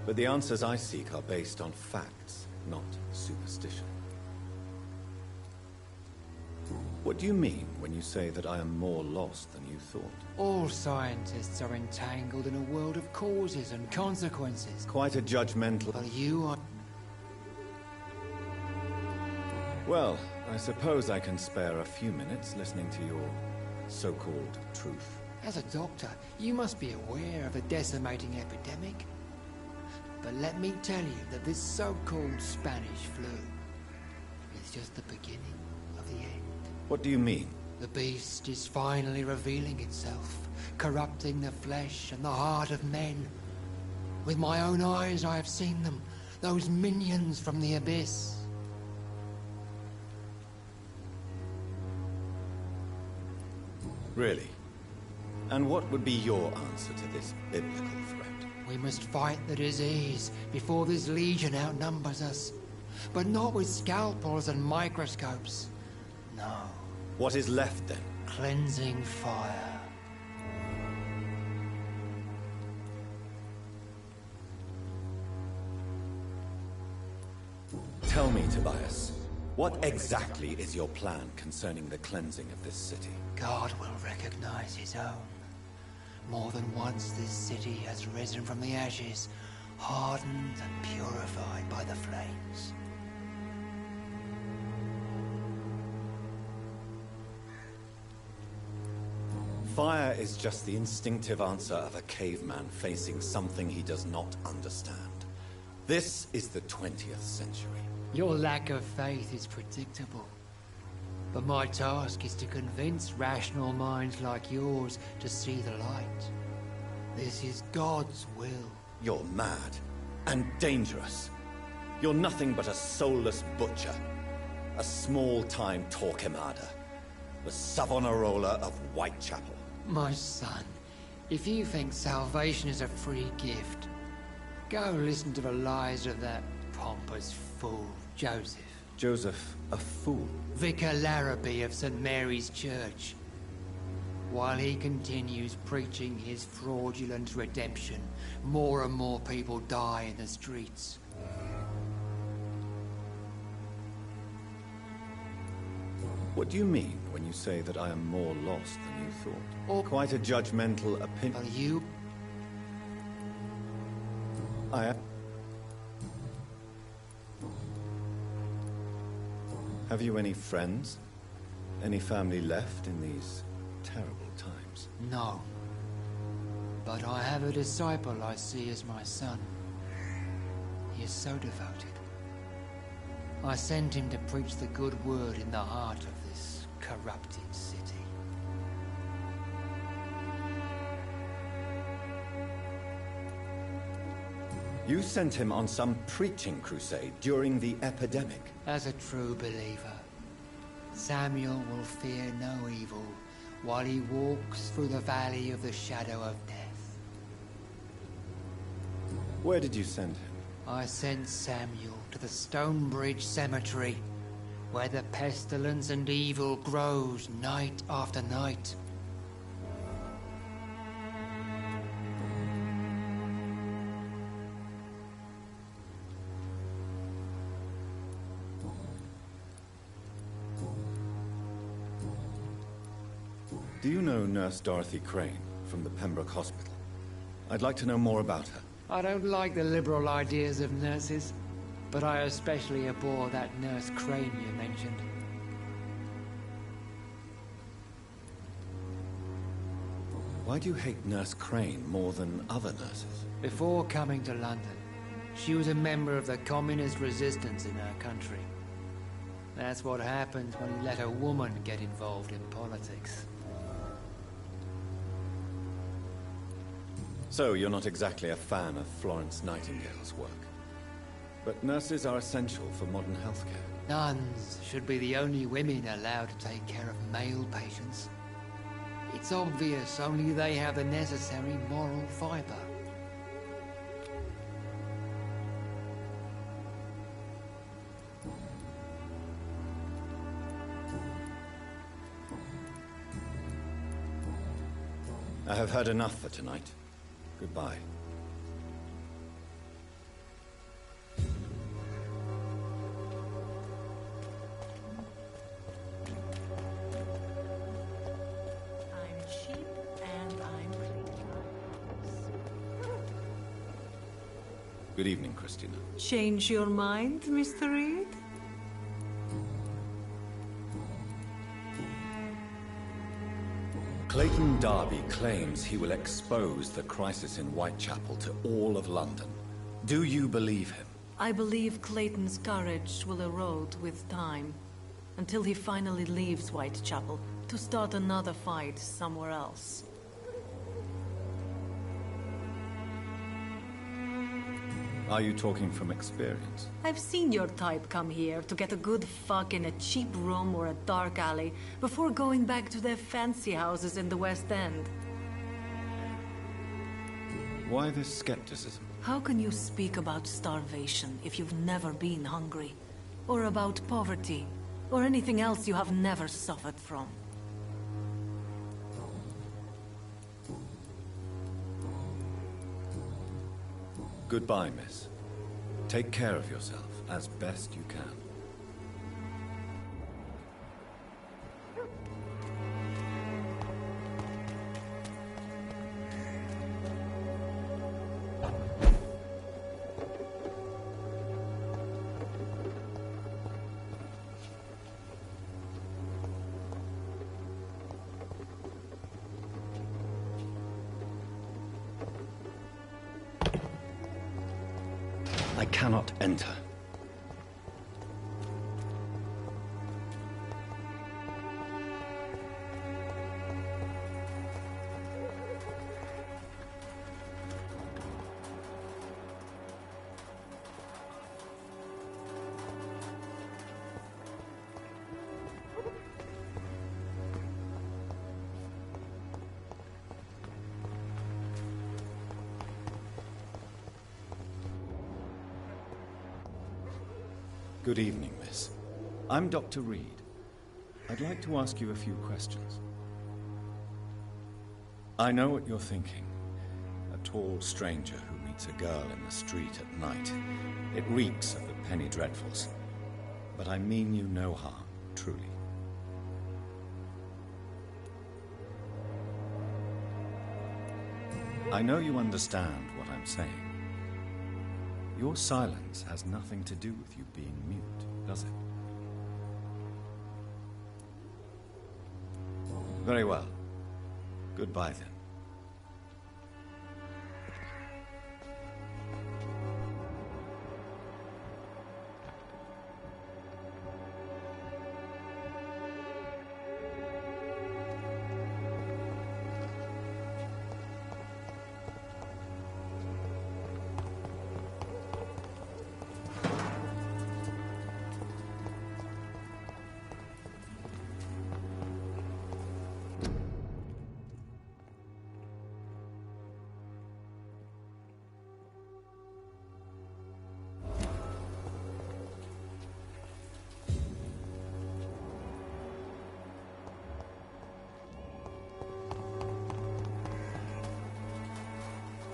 But the answers I seek are based on facts, not superstition. What do you mean when you say that I am more lost than you thought? All scientists are entangled in a world of causes and consequences. Quite a judgmental... But you are... Well, I suppose I can spare a few minutes listening to your so-called truth. As a doctor, you must be aware of the decimating epidemic. But let me tell you that this so-called Spanish flu is just the beginning of the end. What do you mean? The beast is finally revealing itself, corrupting the flesh and the heart of men. With my own eyes I have seen them, those minions from the abyss. Really? And what would be your answer to this biblical threat? We must fight the disease before this legion outnumbers us. But not with scalpels and microscopes. No. What is left then? Cleansing fire. Tell me, Tobias, what exactly is your plan concerning the cleansing of this city? God will recognize his own. More than once this city has risen from the ashes, hardened and purified by the flames. Fire is just the instinctive answer of a caveman facing something he does not understand. This is the 20th century. Your lack of faith is predictable. But my task is to convince rational minds like yours to see the light. This is God's will. You're mad and dangerous. You're nothing but a soulless butcher. A small-time Torquemada. The Savonarola of Whitechapel. My son, if you think salvation is a free gift, go listen to the lies of that pompous fool, Joseph. Joseph, a fool? Vicar Larrabee of St. Mary's Church. While he continues preaching his fraudulent redemption, more and more people die in the streets. What do you mean when you say that I am more lost than you thought? Quite a judgmental opinion. Are you? I am. Have you any friends? Any family left in these terrible times? No. But I have a disciple I see as my son. He is so devoted. I sent him to preach the good word in the heart of this corrupted city. You sent him on some preaching crusade during the epidemic. As a true believer, Samuel will fear no evil while he walks through the valley of the shadow of death. Where did you send him? I sent Samuel to the Stonebridge Cemetery, where the pestilence and evil grows night after night. Do you know Nurse Dorothy Crane from the Pembroke Hospital? I'd like to know more about her. I don't like the liberal ideas of nurses, but I especially abhor that Nurse Crane you mentioned. Why do you hate Nurse Crane more than other nurses? Before coming to London, she was a member of the communist resistance in her country. That's what happens when you let a woman get involved in politics. So you're not exactly a fan of Florence Nightingale's work. But nurses are essential for modern healthcare. Nuns should be the only women allowed to take care of male patients. It's obvious only they have the necessary moral fiber. I have heard enough for tonight. Goodbye. I'm cheap and I'm clean. Good evening, Christina. Change your mind, Mr. Reed? Clayton Darby claims he will expose the crisis in Whitechapel to all of London. Do you believe him? I believe Clayton's courage will erode with time, until he finally leaves Whitechapel to start another fight somewhere else. Are you talking from experience? I've seen your type come here to get a good fuck in a cheap room or a dark alley before going back to their fancy houses in the West End. Why this skepticism? How can you speak about starvation if you've never been hungry? Or about poverty? Or anything else you have never suffered from? Goodbye, miss. Take care of yourself as best you can. I cannot enter. Good evening, miss. I'm Dr. Reed. I'd like to ask you a few questions. I know what you're thinking. A tall stranger who meets a girl in the street at night. It reeks of the penny dreadfuls. But I mean you no harm, truly. I know you understand what I'm saying. Your silence has nothing to do with you being mute, does it? Very well. Goodbye, then.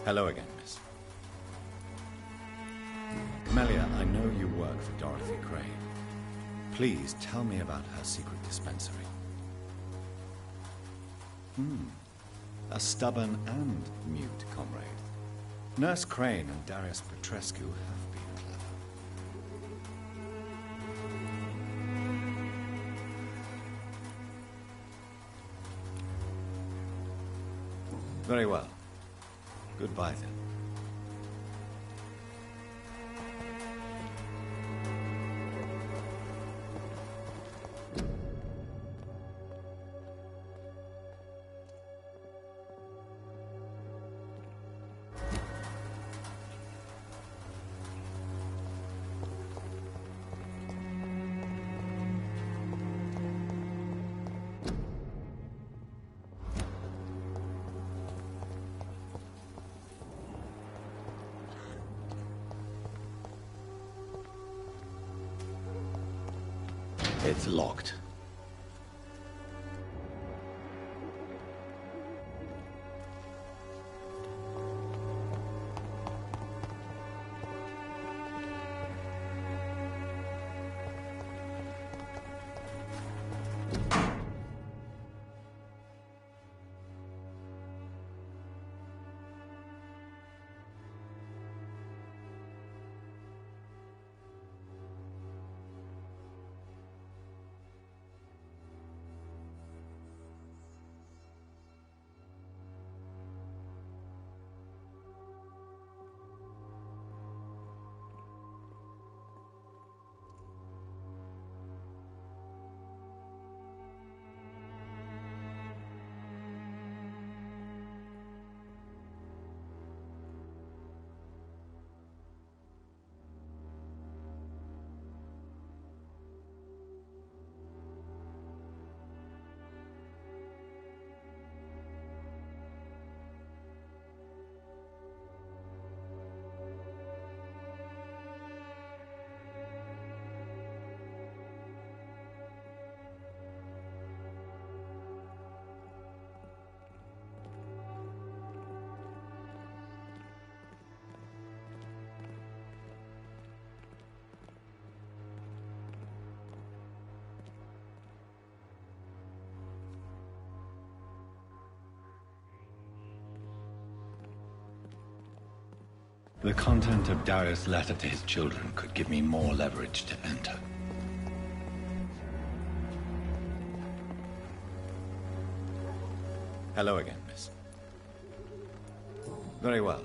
Hello again, miss. Melia, I know you work for Dorothy Crane. Please tell me about her secret dispensary. A stubborn and mute comrade. Nurse Crane and Darius Petrescu have been clever. Very well. Goodbye, then. It's locked. The content of Darius' letter to his children could give me more leverage to enter. Hello again, miss. Very well.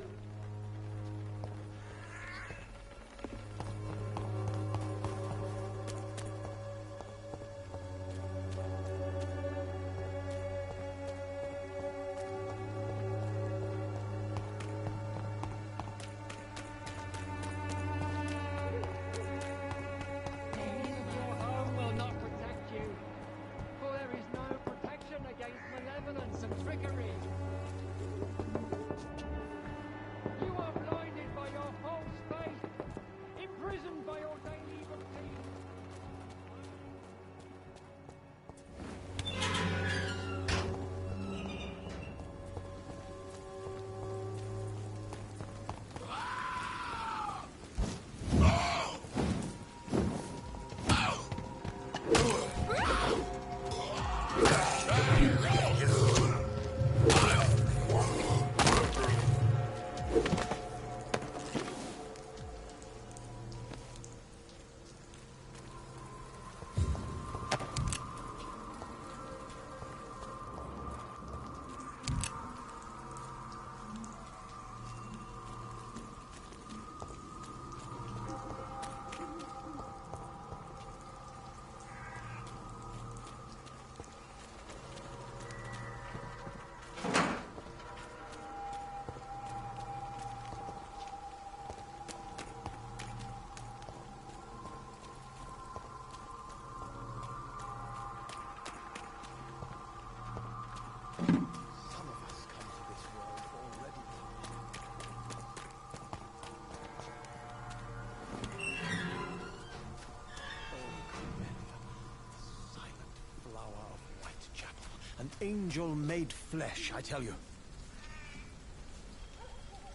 An angel made flesh, I tell you.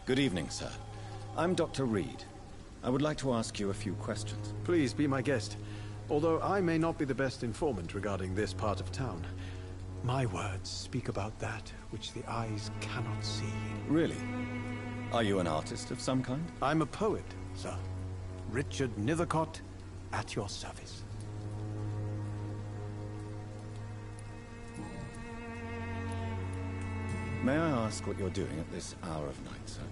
Good evening, sir. I'm Dr. Reed. I would like to ask you a few questions. Please be my guest. Although I may not be the best informant regarding this part of town, my words speak about that which the eyes cannot see. Really? Are you an artist of some kind? I'm a poet, sir. Richard Nethercott, at your service. May I ask what you're doing at this hour of night, sir?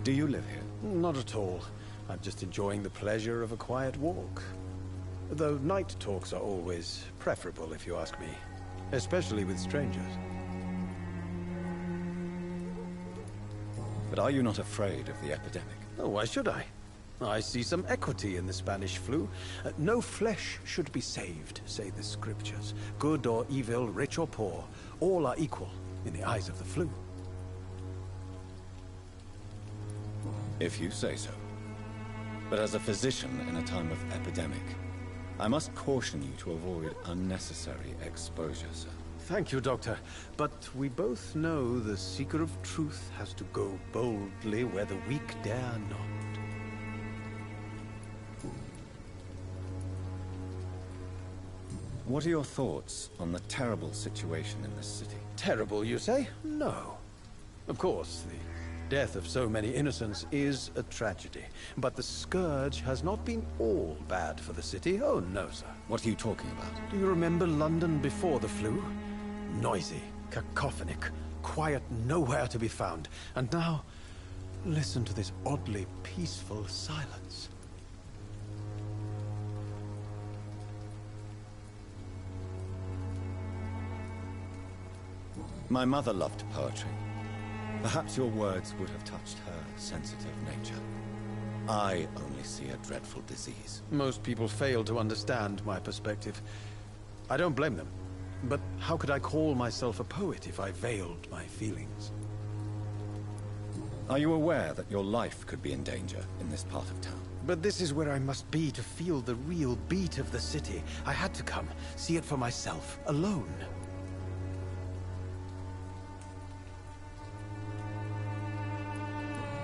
Do you live here? Not at all. I'm just enjoying the pleasure of a quiet walk. Though night talks are always preferable, if you ask me. Especially with strangers. But are you not afraid of the epidemic? Oh, why should I? I see some equity in the Spanish flu. No flesh should be saved, say the scriptures. Good or evil, rich or poor, all are equal in the eyes of the flu. If you say so. But as a physician in a time of epidemic, I must caution you to avoid unnecessary exposure, sir. Thank you, Doctor. But we both know the seeker of truth has to go boldly where the weak dare not. What are your thoughts on the terrible situation in this city? Terrible, you say? No. Of course, the death of so many innocents is a tragedy. But the scourge has not been all bad for the city. Oh, no, sir. What are you talking about? Do you remember London before the flu? Noisy, cacophonic, quiet nowhere to be found. And now, listen to this oddly peaceful silence. My mother loved poetry. Perhaps your words would have touched her sensitive nature. I only see a dreadful disease. Most people fail to understand my perspective. I don't blame them. But how could I call myself a poet if I veiled my feelings? Are you aware that your life could be in danger in this part of town? But this is where I must be to feel the real beat of the city. I had to come, see it for myself, alone.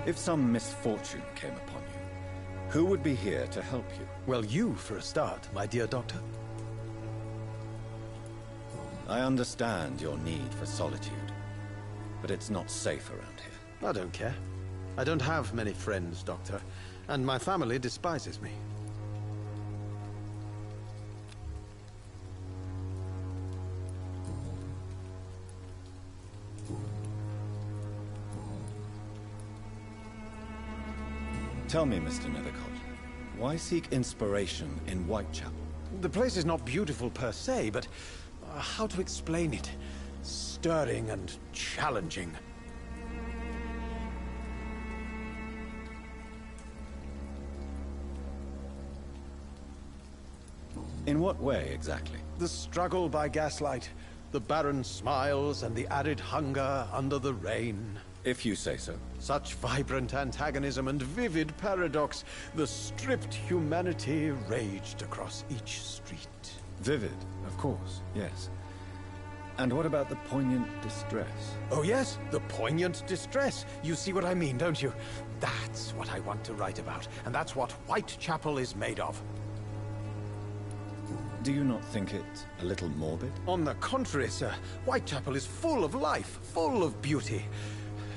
If some misfortune came upon you, who would be here to help you? Well, you for a start, my dear doctor. I understand your need for solitude, but it's not safe around here. I don't care. I don't have many friends, Doctor, and my family despises me. Tell me, Mr. Nethercott, why seek inspiration in Whitechapel? The place is not beautiful per se, but how to explain it? Stirring and challenging. In what way, exactly? The struggle by gaslight, the barren smiles and the added hunger under the rain. If you say so. Such vibrant antagonism and vivid paradox. The stripped humanity raged across each street. Vivid, of course, yes. And what about the poignant distress? Oh yes, the poignant distress. You see what I mean, don't you? That's what I want to write about, and that's what Whitechapel is made of. Do you not think it a little morbid? On the contrary, sir. Whitechapel is full of life, full of beauty.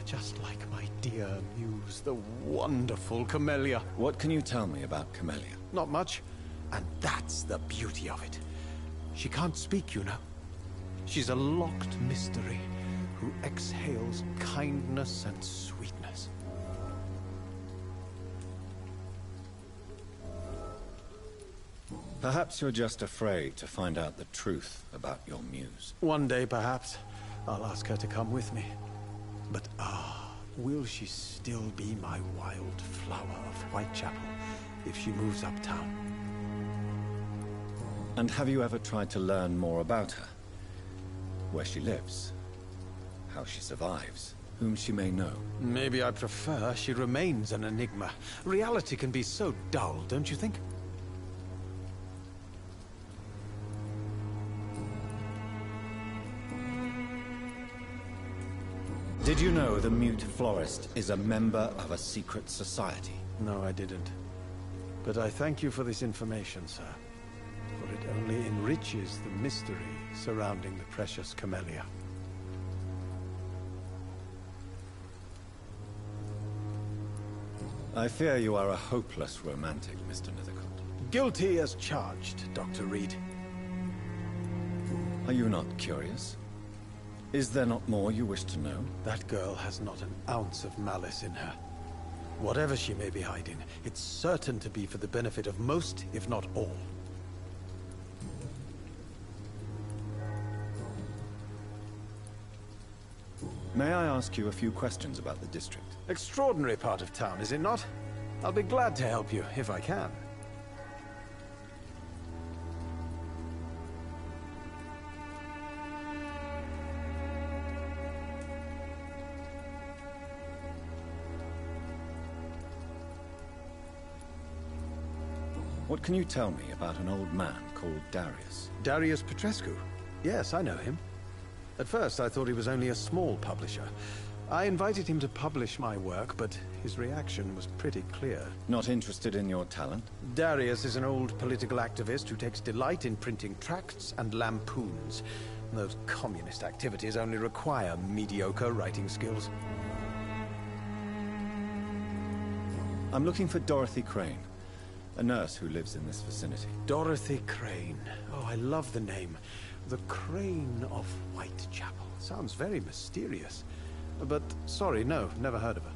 Just like my dear muse, the wonderful Camellia. What can you tell me about Camellia? Not much. And that's the beauty of it. She can't speak, you know. She's a locked mystery who exhales kindness and sweetness. Perhaps you're just afraid to find out the truth about your muse. One day, perhaps, I'll ask her to come with me. But will she still be my wild flower of Whitechapel if she moves uptown? And have you ever tried to learn more about her? Where she lives? How she survives? Whom she may know? Maybe I prefer she remains an enigma. Reality can be so dull, don't you think? Did you know the mute florist is a member of a secret society? No, I didn't. But I thank you for this information, sir. For it only enriches the mystery surrounding the precious Camellia. I fear you are a hopeless romantic, Mr. Nethercott. Guilty as charged, Dr. Reed. Are you not curious? Is there not more you wish to know? That girl has not an ounce of malice in her. Whatever she may be hiding, it's certain to be for the benefit of most, if not all. May I ask you a few questions about the district? Extraordinary part of town, is it not? I'll be glad to help you, if I can. What can you tell me about an old man called Darius? Darius Petrescu? Yes, I know him. At first, I thought he was only a small publisher. I invited him to publish my work, but his reaction was pretty clear. Not interested in your talent? Darius is an old political activist who takes delight in printing tracts and lampoons. Those communist activities only require mediocre writing skills. I'm looking for Dorothy Crane, a nurse who lives in this vicinity. Dorothy Crane. Oh, I love the name. The Crane of Whitechapel. Sounds very mysterious. But, sorry, no, never heard of her.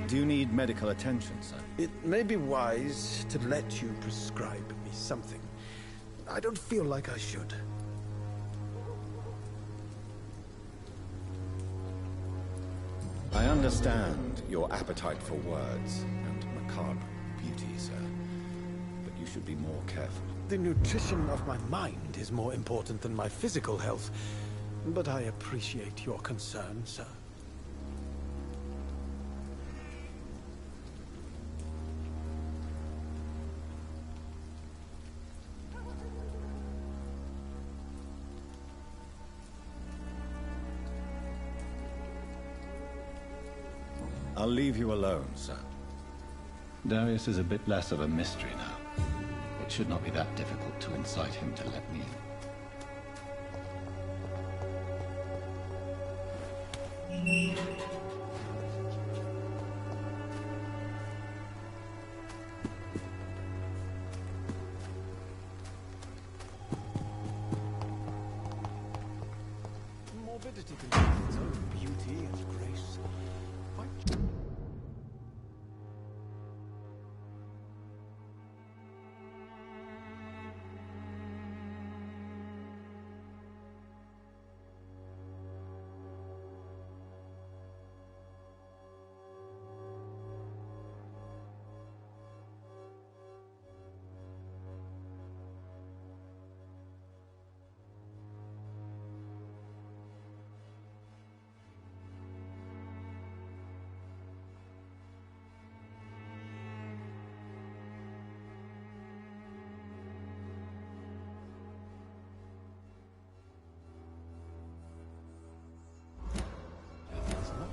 Do you need medical attention, sir? It may be wise to let you prescribe me something. I don't feel like I should. I understand your appetite for words and macabre beauty, sir. But you should be more careful. The nutrition of my mind is more important than my physical health. But I appreciate your concern, sir. I'll leave you alone, sir. Darius is a bit less of a mystery now. should not be that difficult to incite him to let me in. Morbidity contains its own beauty and grace.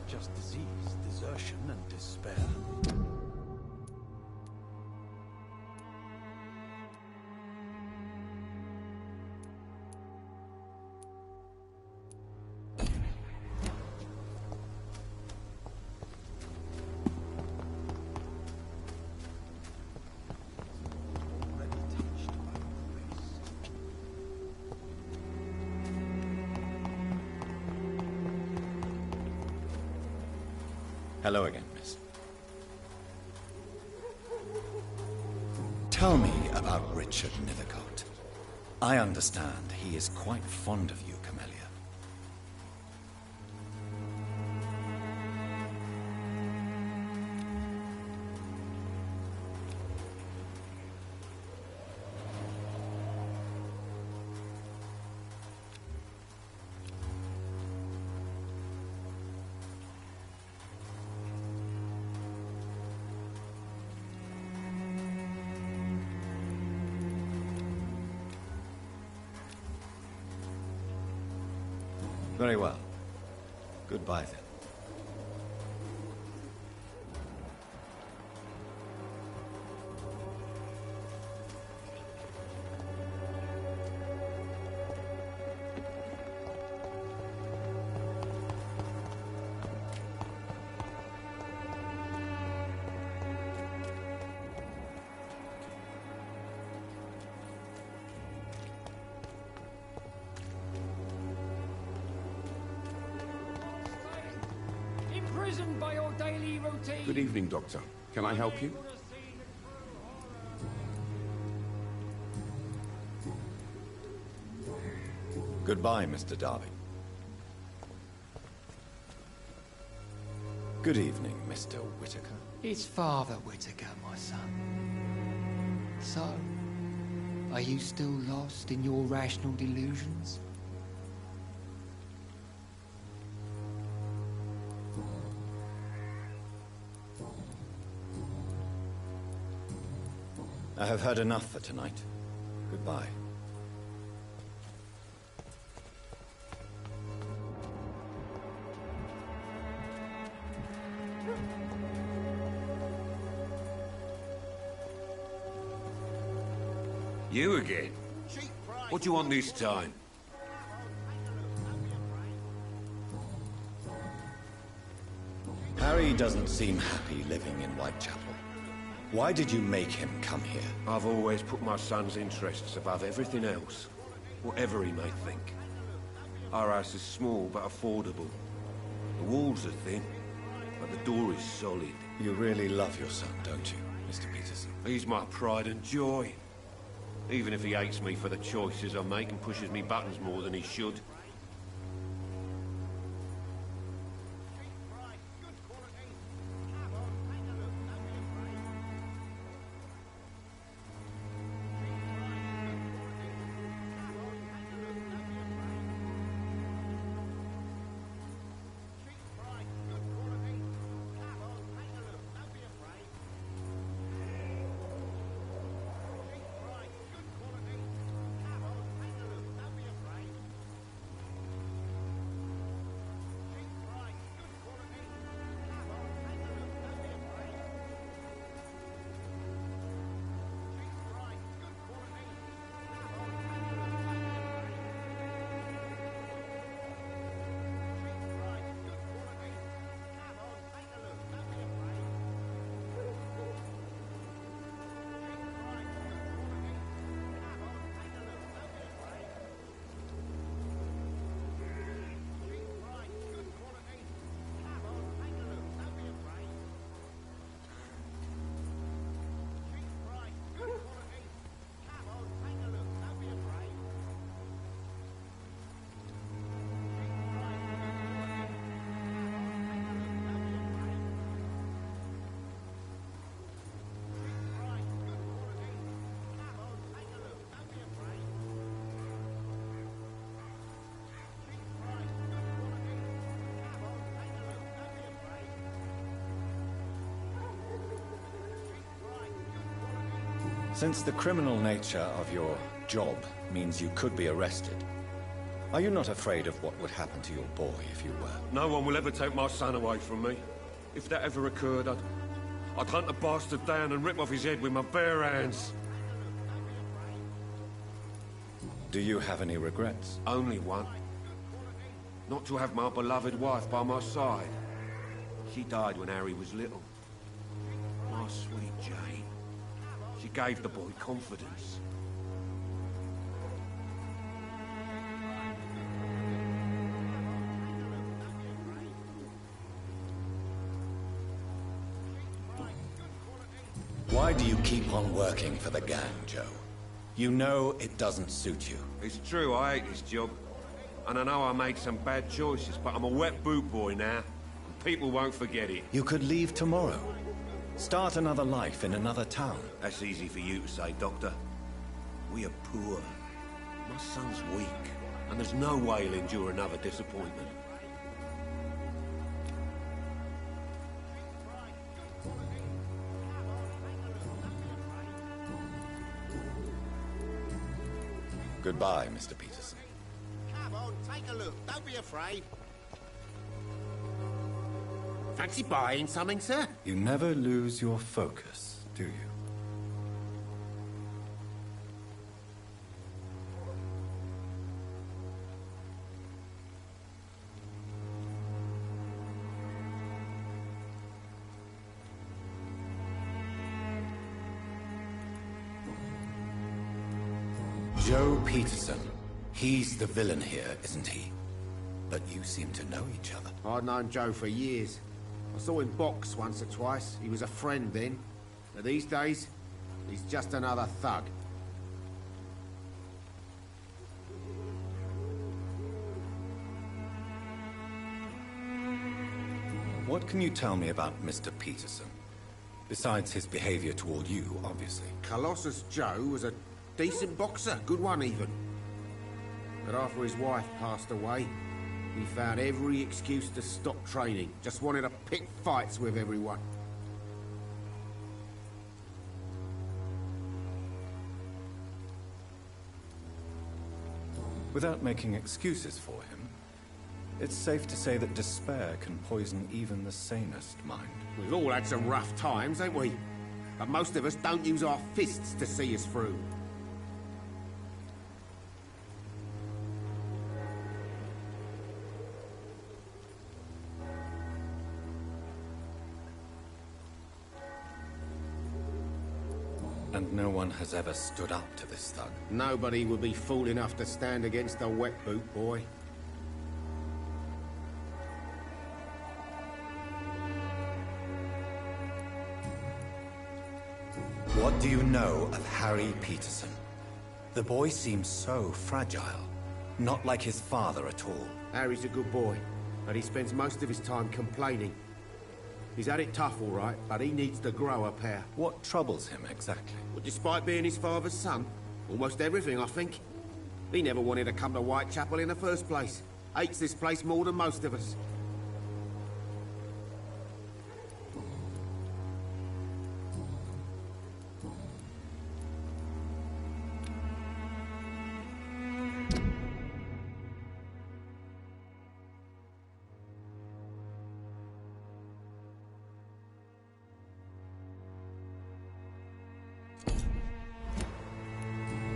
Just disease, desertion, and despair. Hello again, miss. Tell me about Richard Nethercote. I understand he is quite fond of you, Camellia. Very well. Goodbye, then. Imprisoned by your daily routine. Good evening, Doctor. Can I help you? Goodbye, Mr. Darby. Good evening, Mr. Whitaker. It's Father Whitaker, my son. So, are you still lost in your rational delusions? I have heard enough for tonight. Goodbye. You again? What do you want this time? Harry doesn't seem happy living in Whitechapel. Why did you make him come here? I've always put my son's interests above everything else, whatever he may think. Our house is small but affordable. The walls are thin, but the door is solid. You really love your son, don't you, Mr. Peterson? He's my pride and joy. Even if he hates me for the choices I make and pushes me buttons more than he should. Since the criminal nature of your job means you could be arrested, are you not afraid of what would happen to your boy if you were? No one will ever take my son away from me. If that ever occurred, I'd hunt the bastard down and rip off his head with my bare hands. Do you have any regrets? Only one. Not to have my beloved wife by my side. She died when Harry was little. My sweet Jane. She gave the boy confidence. Why do you keep on working for the gang, Joe? You know it doesn't suit you. It's true, I hate this job. And I know I made some bad choices, but I'm a wet boot boy now. And people won't forget it. You could leave tomorrow. Start another life in another town. That's easy for you to say, Doctor. We are poor. My son's weak. And there's no way he'll endure another disappointment. Goodbye, Mr. Peterson. Come on, take a look. Don't be afraid. Fancy buying something, sir? You never lose your focus, do you? Joe Peterson. He's the villain here, isn't he? But you seem to know each other. I'd known Joe for years. I saw him box once or twice. He was a friend then. But these days, he's just another thug. What can you tell me about Mr. Peterson? Besides his behavior toward you, obviously. Colossus Joe was a decent boxer, good one even. But after his wife passed away, he found every excuse to stop training. Just wanted to pick fights with everyone. Without making excuses for him, it's safe to say that despair can poison even the sanest mind. We've all had some rough times, ain't we? But most of us don't use our fists to see us through. And no one has ever stood up to this thug. Nobody would be fool enough to stand against a wet boot boy. What do you know of Harry Peterson? The boy seems so fragile. Not like his father at all. Harry's a good boy, but he spends most of his time complaining. He's had it tough, all right, but he needs to grow a pair. What troubles him, exactly? Well, despite being his father's son, almost everything, I think. He never wanted to come to Whitechapel in the first place. Hates this place more than most of us.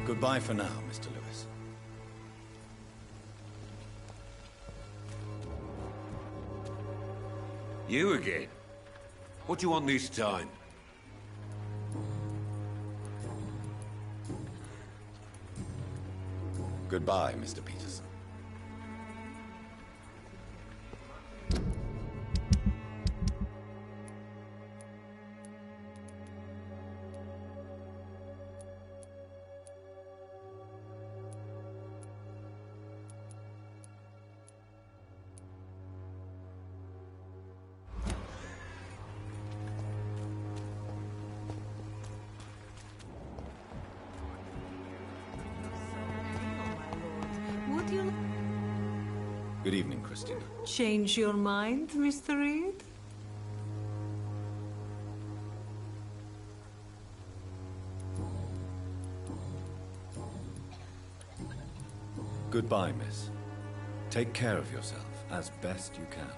Goodbye for now, Mr. Lewis. You again? What do you want this time? Goodbye, Mr. Peterson. Good evening, Christina. Change your mind, Mr. Reed? Goodbye, miss. Take care of yourself as best you can.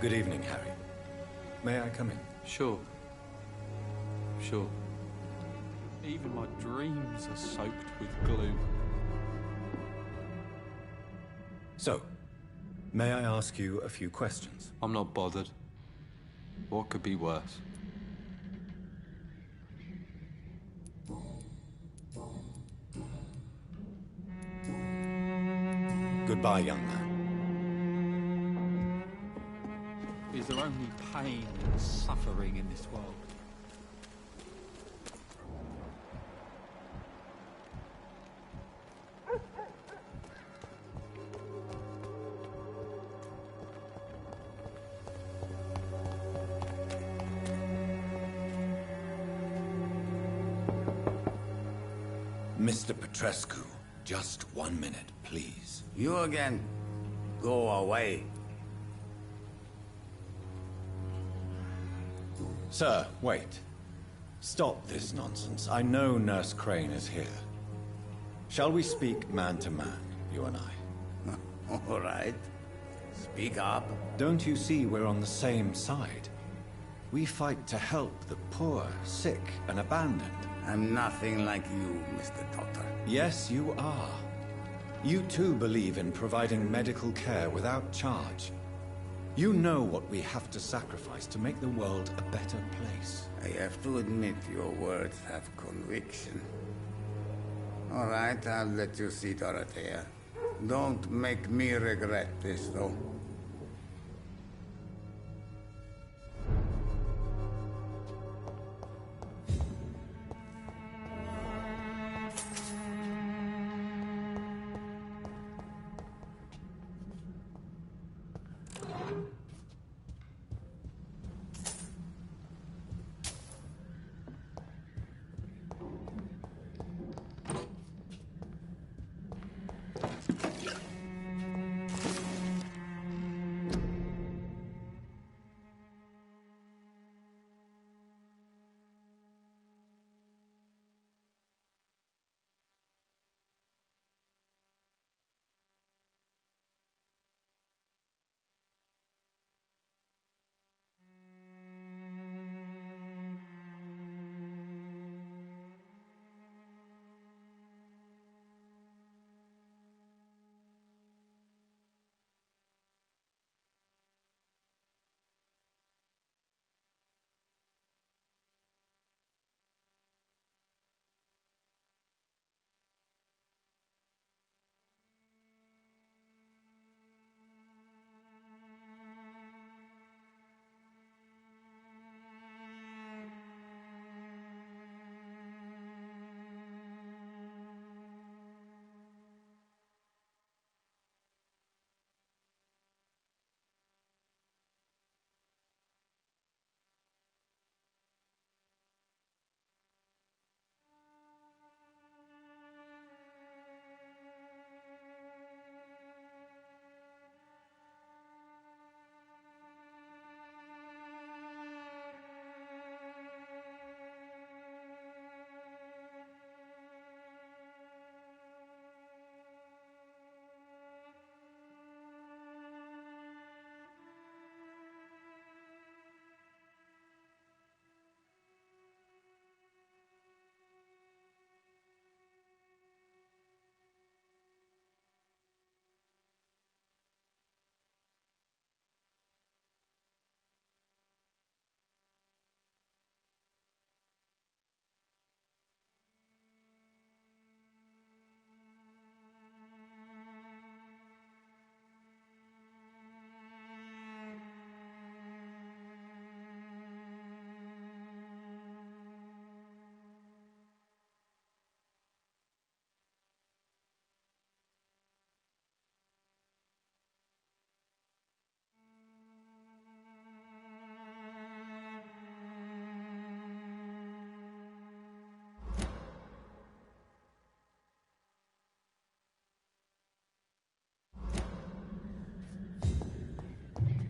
Good evening, Harry. May I come in? Sure. Sure. Even my dreams are soaked with glue. So, may I ask you a few questions? I'm not bothered. What could be worse? Goodbye, young man. Is there only pain and suffering in this world? Mr. Petrescu, just 1 minute, please. You again. Go away. Sir, wait. Stop this nonsense. I know Nurse Crane is here. Shall we speak man to man, you and I? All right. Speak up. Don't you see we're on the same side? We fight to help the poor, sick, and abandoned. I'm nothing like you, Mr. Doctor. Yes, you are. You too believe in providing medical care without charge. You know what we have to sacrifice to make the world a better place. I have to admit your words have conviction. All right, I'll let you see Dorothea. Don't make me regret this, though.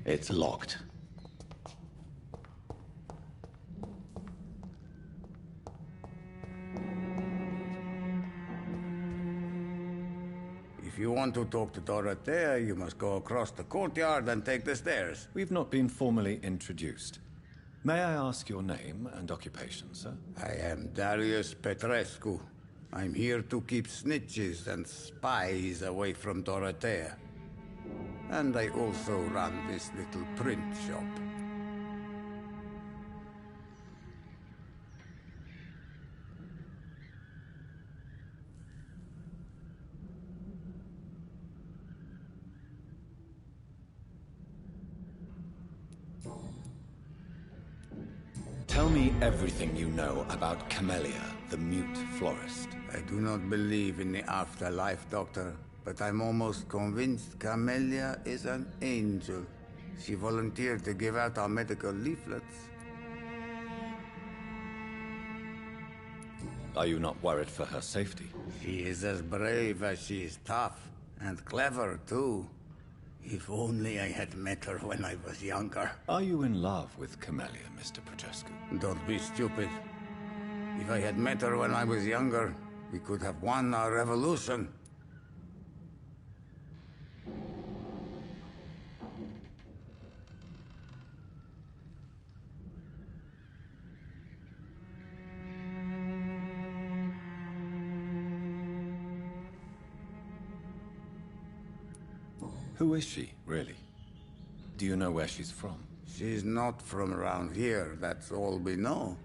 It's locked. If you want to talk to Dorothea, you must go across the courtyard and take the stairs. We've not been formally introduced. May I ask your name and occupation, sir? I am Darius Petrescu. I'm here to keep snitches and spies away from Dorothea. And I also run this little print shop. Tell me everything you know about Camellia, the mute florist. I do not believe in the afterlife, Doctor, but I'm almost convinced Camellia is an angel. She volunteered to give out our medical leaflets. Are you not worried for her safety? She is as brave as she is tough, and clever, too. If only I had met her when I was younger. Are you in love with Camellia, Mr. Petrescu? Don't be stupid. If I had met her when I was younger, we could have won our revolution. Who is she, really? Do you know where she's from? She's not from around here, that's all we know.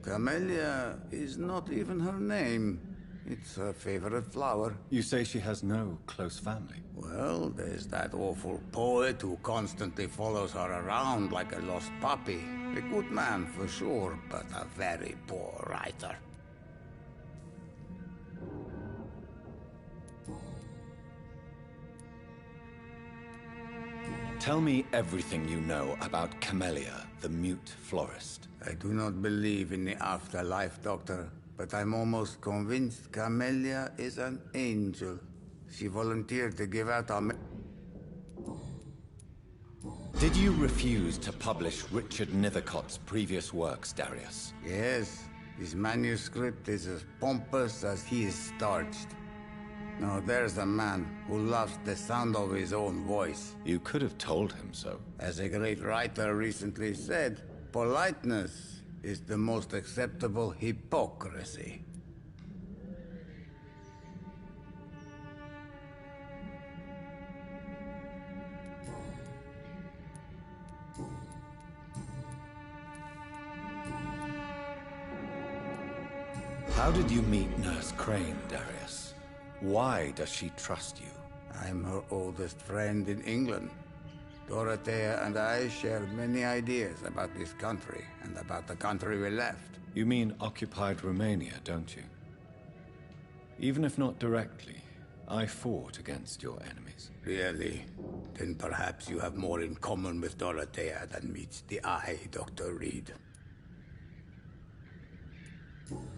Camellia is not even her name. It's her favorite flower. You say she has no close family? Well, there's that awful poet who constantly follows her around like a lost puppy. A good man for sure, but a very poor writer. Tell me everything you know about Camellia, the mute florist. I do not believe in the afterlife, Doctor, but I'm almost convinced Camellia is an angel. She volunteered to give out our... Did you refuse to publish Richard Nethercott's previous works, Darius? Yes. His manuscript is as pompous as he is starched. Now there's a man who loves the sound of his own voice. You could have told him so. As a great writer recently said, politeness is the most acceptable hypocrisy. How did you meet Nurse Crane, Darius? Why does she trust you? I'm her oldest friend in England. Dorothea and I share many ideas about this country and about the country we left. You mean occupied Romania, don't you? Even if not directly, I fought against your enemies. Really? Then perhaps you have more in common with Dorothea than meets the eye, Dr. Reed.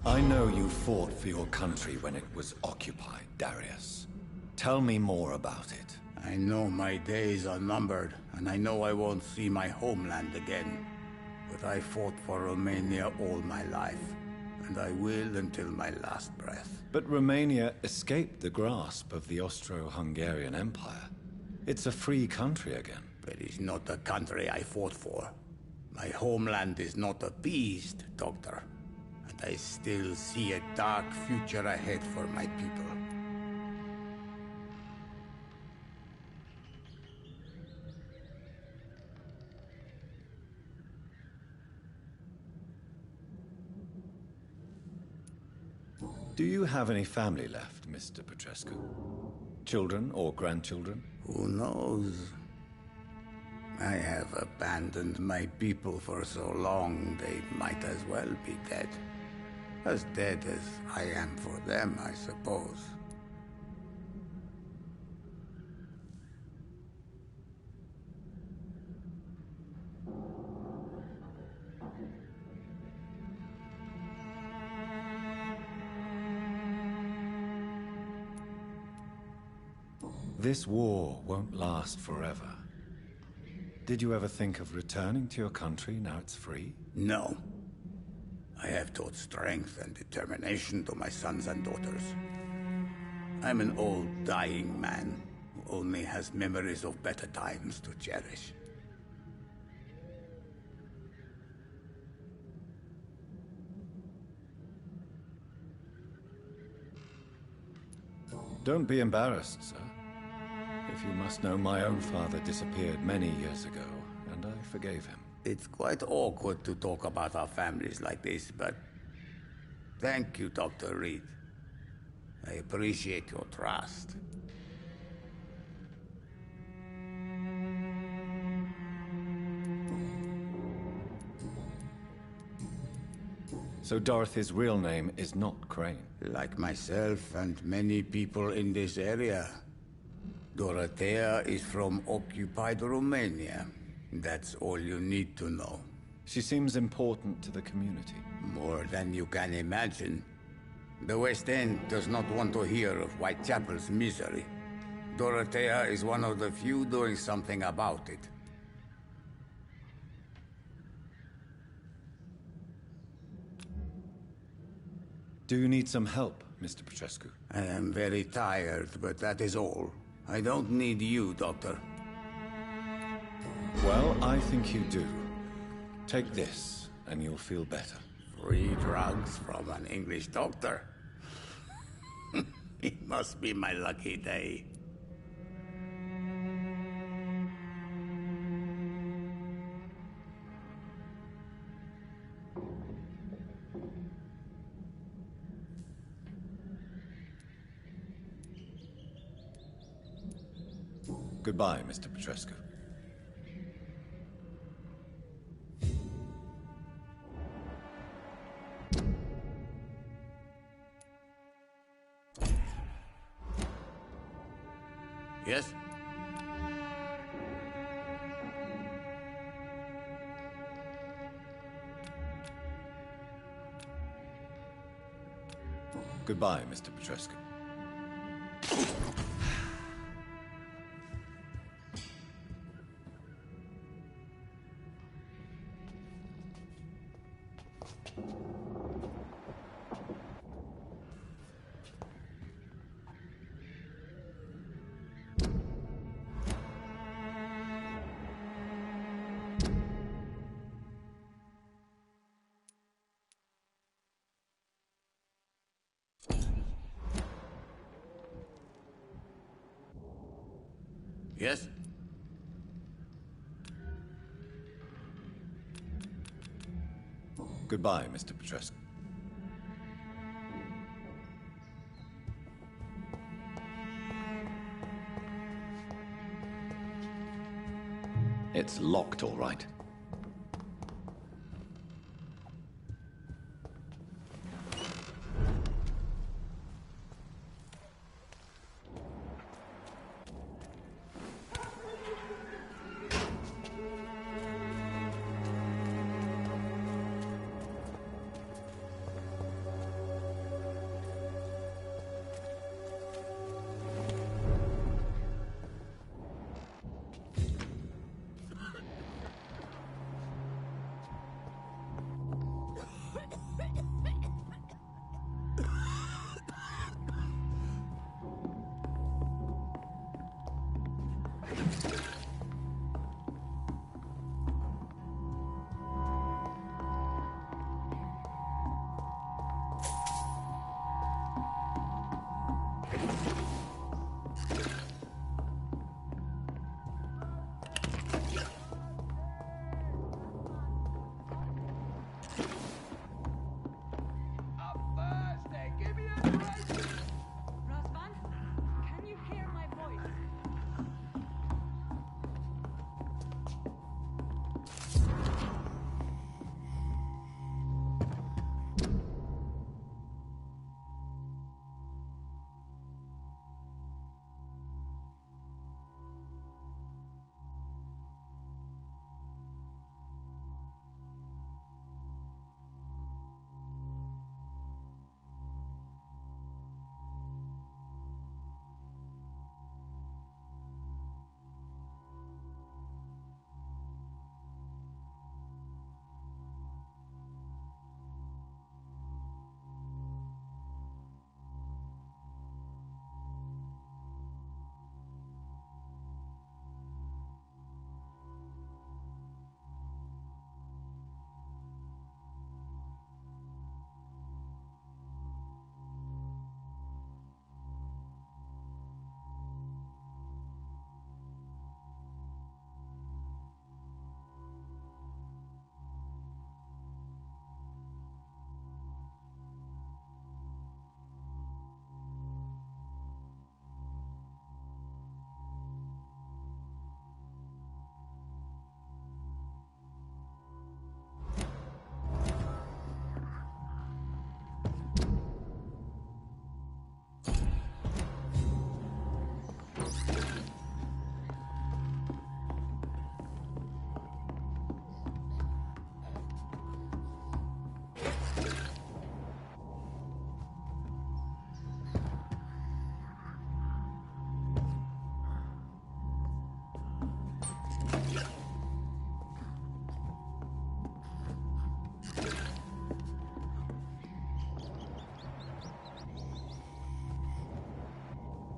I know you fought for your country when it was occupied, Darius. Tell me more about it. I know my days are numbered, and I know I won't see my homeland again. But I fought for Romania all my life, and I will until my last breath. But Romania escaped the grasp of the Austro-Hungarian Empire. It's a free country again. But it's not the country I fought for. My homeland is not appeased, Doctor. And I still see a dark future ahead for my people. Do you have any family left, Mr. Petrescu? Children or grandchildren? Who knows? I have abandoned my people for so long, they might as well be dead. As dead as I am for them, I suppose. This war won't last forever. Did you ever think of returning to your country now it's free? No. I have taught strength and determination to my sons and daughters. I'm an old, dying man who only has memories of better times to cherish. Don't be embarrassed, sir. If you must know, my own father disappeared many years ago, and I forgave him. It's quite awkward to talk about our families like this, but thank you, Dr. Reed. I appreciate your trust. So Dorothy's real name is not Crane? Like myself and many people in this area, Dorothea is from occupied Romania. That's all you need to know. She seems important to the community. More than you can imagine. The West End does not want to hear of Whitechapel's misery. Dorothea is one of the few doing something about it. Do you need some help, Mr. Petrescu? I am very tired, but that is all. I don't need you, Doctor. Well, I think you do. Take this, and you'll feel better. Free drugs from an English doctor? It must be my lucky day. Goodbye, Mr. Petrescu. Yes? Goodbye, Mr. Petrescu. Yes? Goodbye, Mr. Petrescu. It's locked, all right.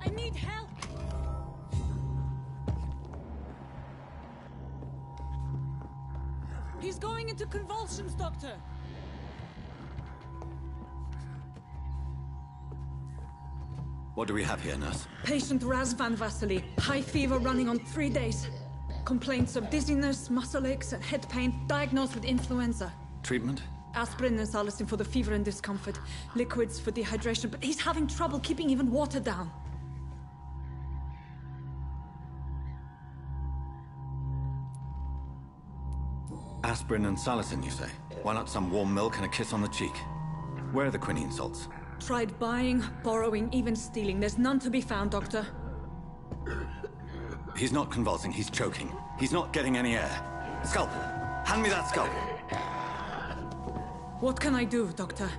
I need help! He's going into convulsions, Doctor! What do we have here, nurse? Patient Razvan Vasily. High fever running on 3 days. Complaints of dizziness, muscle aches, and head pain. Diagnosed with influenza. Treatment? Aspirin and salicin for the fever and discomfort. Liquids for dehydration, but he's having trouble keeping even water down. Aspirin and salicin, you say? Why not some warm milk and a kiss on the cheek? Where are the quinine salts? Tried buying, borrowing, even stealing. There's none to be found, Doctor. He's not convulsing, he's choking. He's not getting any air. Scalpel! Hand me that scalpel! What can I do, Doctor?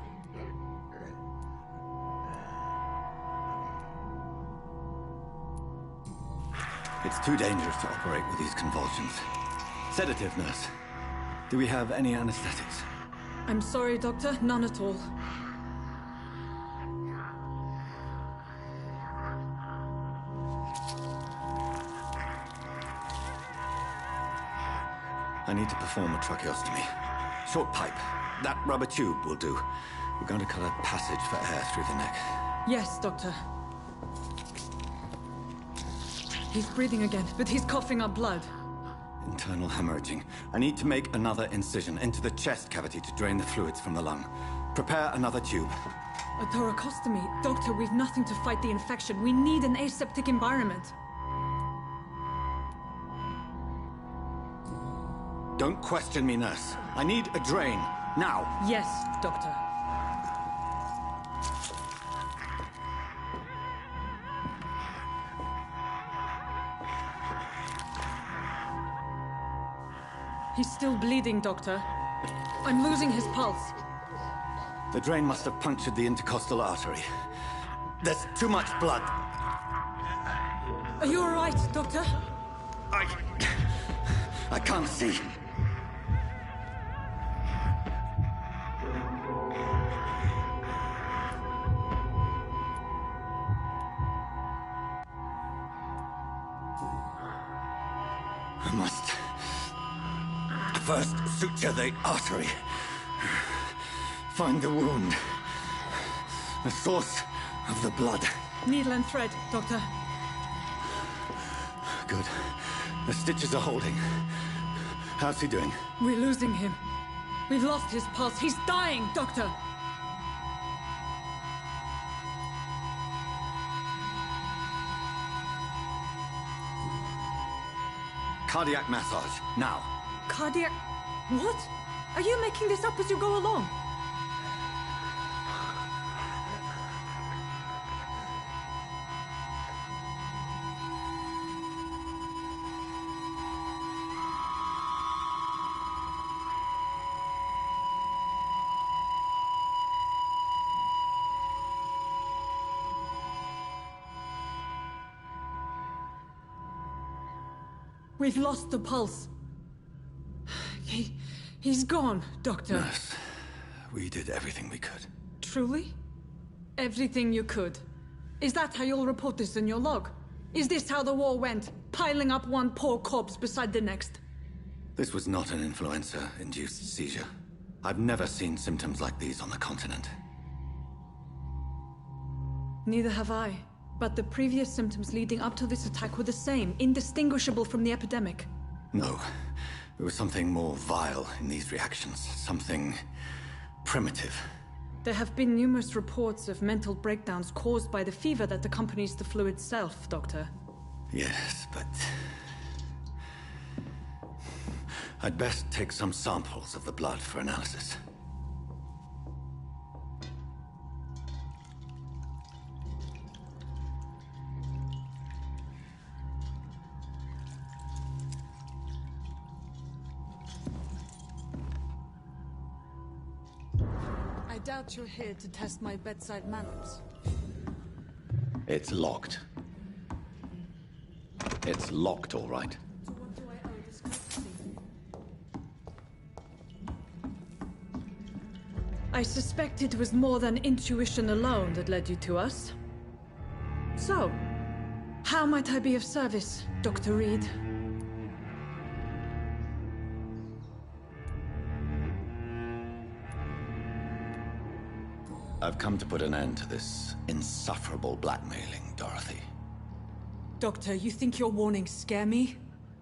It's too dangerous to operate with these convulsions. Sedative, nurse. Do we have any anesthetics? I'm sorry, Doctor. None at all. I need to perform a tracheostomy. Short pipe. That rubber tube will do. We're going to cut a passage for air through the neck. Yes, Doctor. He's breathing again, but he's coughing up blood. Internal hemorrhaging. I need to make another incision into the chest cavity to drain the fluids from the lung. Prepare another tube. A thoracostomy. Doctor, we've nothing to fight the infection. We need an aseptic environment. Don't question me, nurse. I need a drain. Now. Yes, Doctor. He's still bleeding, Doctor. I'm losing his pulse. The drain must have punctured the intercostal artery. There's too much blood. Are you all right, Doctor? I can't see. I must first suture the artery. Find the wound. The source of the blood. Needle and thread, Doctor. Good. The stitches are holding. How's he doing? We're losing him. We've lost his pulse. He's dying, Doctor! Cardiac massage, now. Cardiac... What? Are you making this up as you go along? We've lost the pulse. He's gone, Doctor. Nurse, we did everything we could. Truly? Everything you could? Is that how you'll report this in your log? Is this how the war went? Piling up one poor corpse beside the next? This was not an influenza-induced seizure. I've never seen symptoms like these on the continent. Neither have I. But the previous symptoms leading up to this attack were the same, indistinguishable from the epidemic. No. There was something more vile in these reactions. Something primitive. There have been numerous reports of mental breakdowns caused by the fever that accompanies the flu itself, Doctor. Yes, but... I'd best take some samples of the blood for analysis. I doubt you're here to test my bedside manners. It's locked. It's locked, all right. To what do I owe this courtesy? I suspect it was more than intuition alone that led you to us. So, How might I be of service, Dr. Reed? I've come to put an end to this insufferable blackmailing, Dorothy. Doctor, you think your warnings scare me?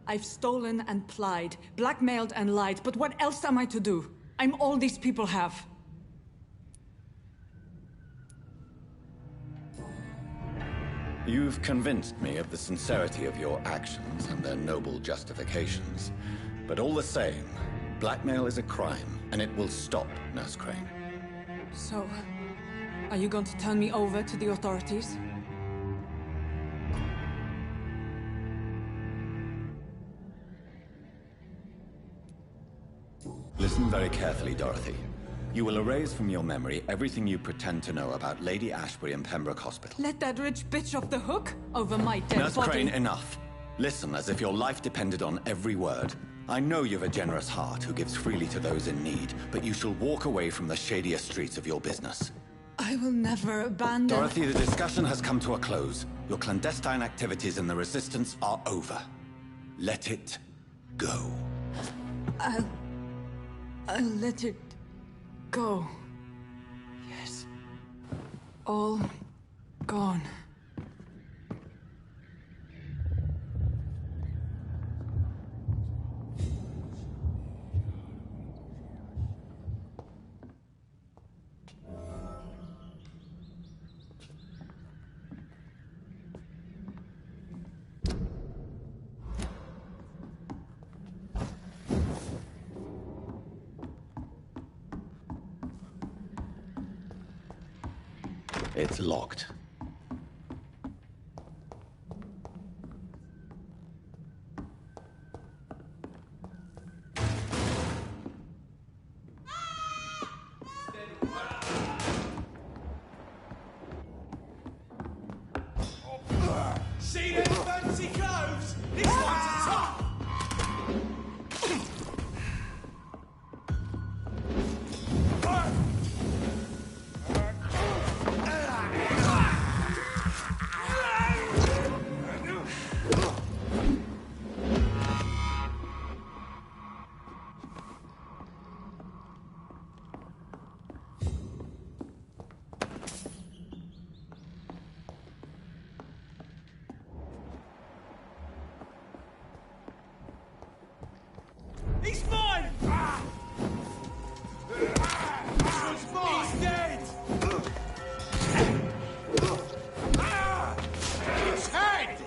I've stolen and plied, blackmailed and lied, but what else am I to do? I'm all these people have. You've convinced me of the sincerity of your actions and their noble justifications. But all the same, blackmail is a crime, and it will stop, Nurse Crane. So, are you going to turn me over to the authorities? Listen very carefully, Dorothy. You will erase from your memory everything you pretend to know about Lady Ashbury and Pembroke Hospital. Let that rich bitch off the hook over my dead Nurse body. Crane, enough. Listen as if your life depended on every word. I know you've a generous heart who gives freely to those in need, but you shall walk away from the shadier streets of your business. I will never abandon... Dorothy, the discussion has come to a close. Your clandestine activities in the Resistance are over. Let it go. I'll let it go. Yes. All gone. It's locked. See them fancy clothes? This one's a top! He's mine! He's mine! He's dead! His head!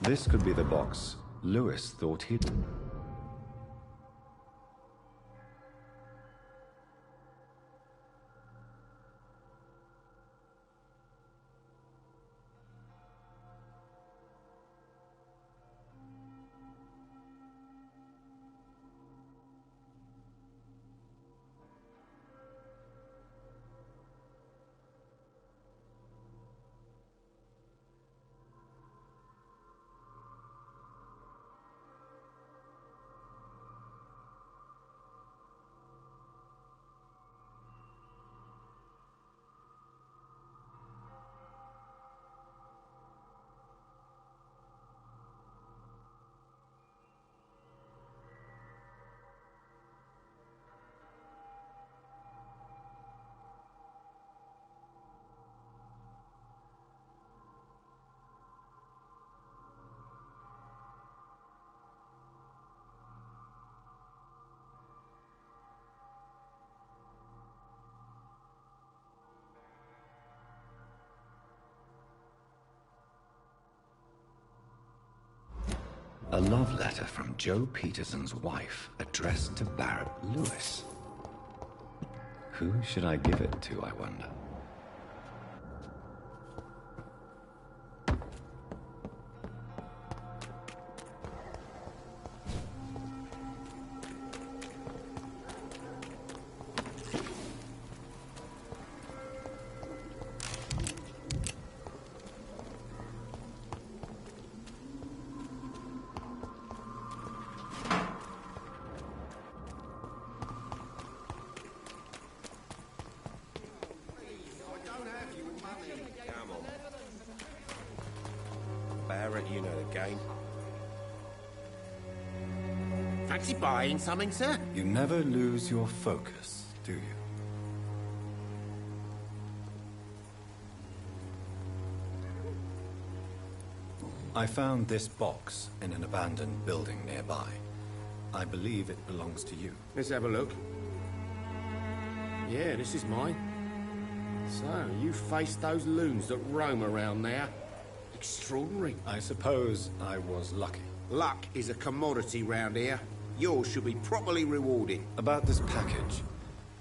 This could be the box Lewis thought he'd... A love letter from Joe Peterson's wife, addressed to Barrett Lewis. Who should I give it to, I wonder? Barrett, you know the game. Fancy buying something, sir? You never lose your focus, do you? I found this box in an abandoned building nearby. I believe it belongs to you. Let's have a look. Yeah, this is mine. So, you faced those loons that roam around there. Extraordinary. I suppose I was lucky. Luck is a commodity round here. Yours should be properly rewarded. About this package,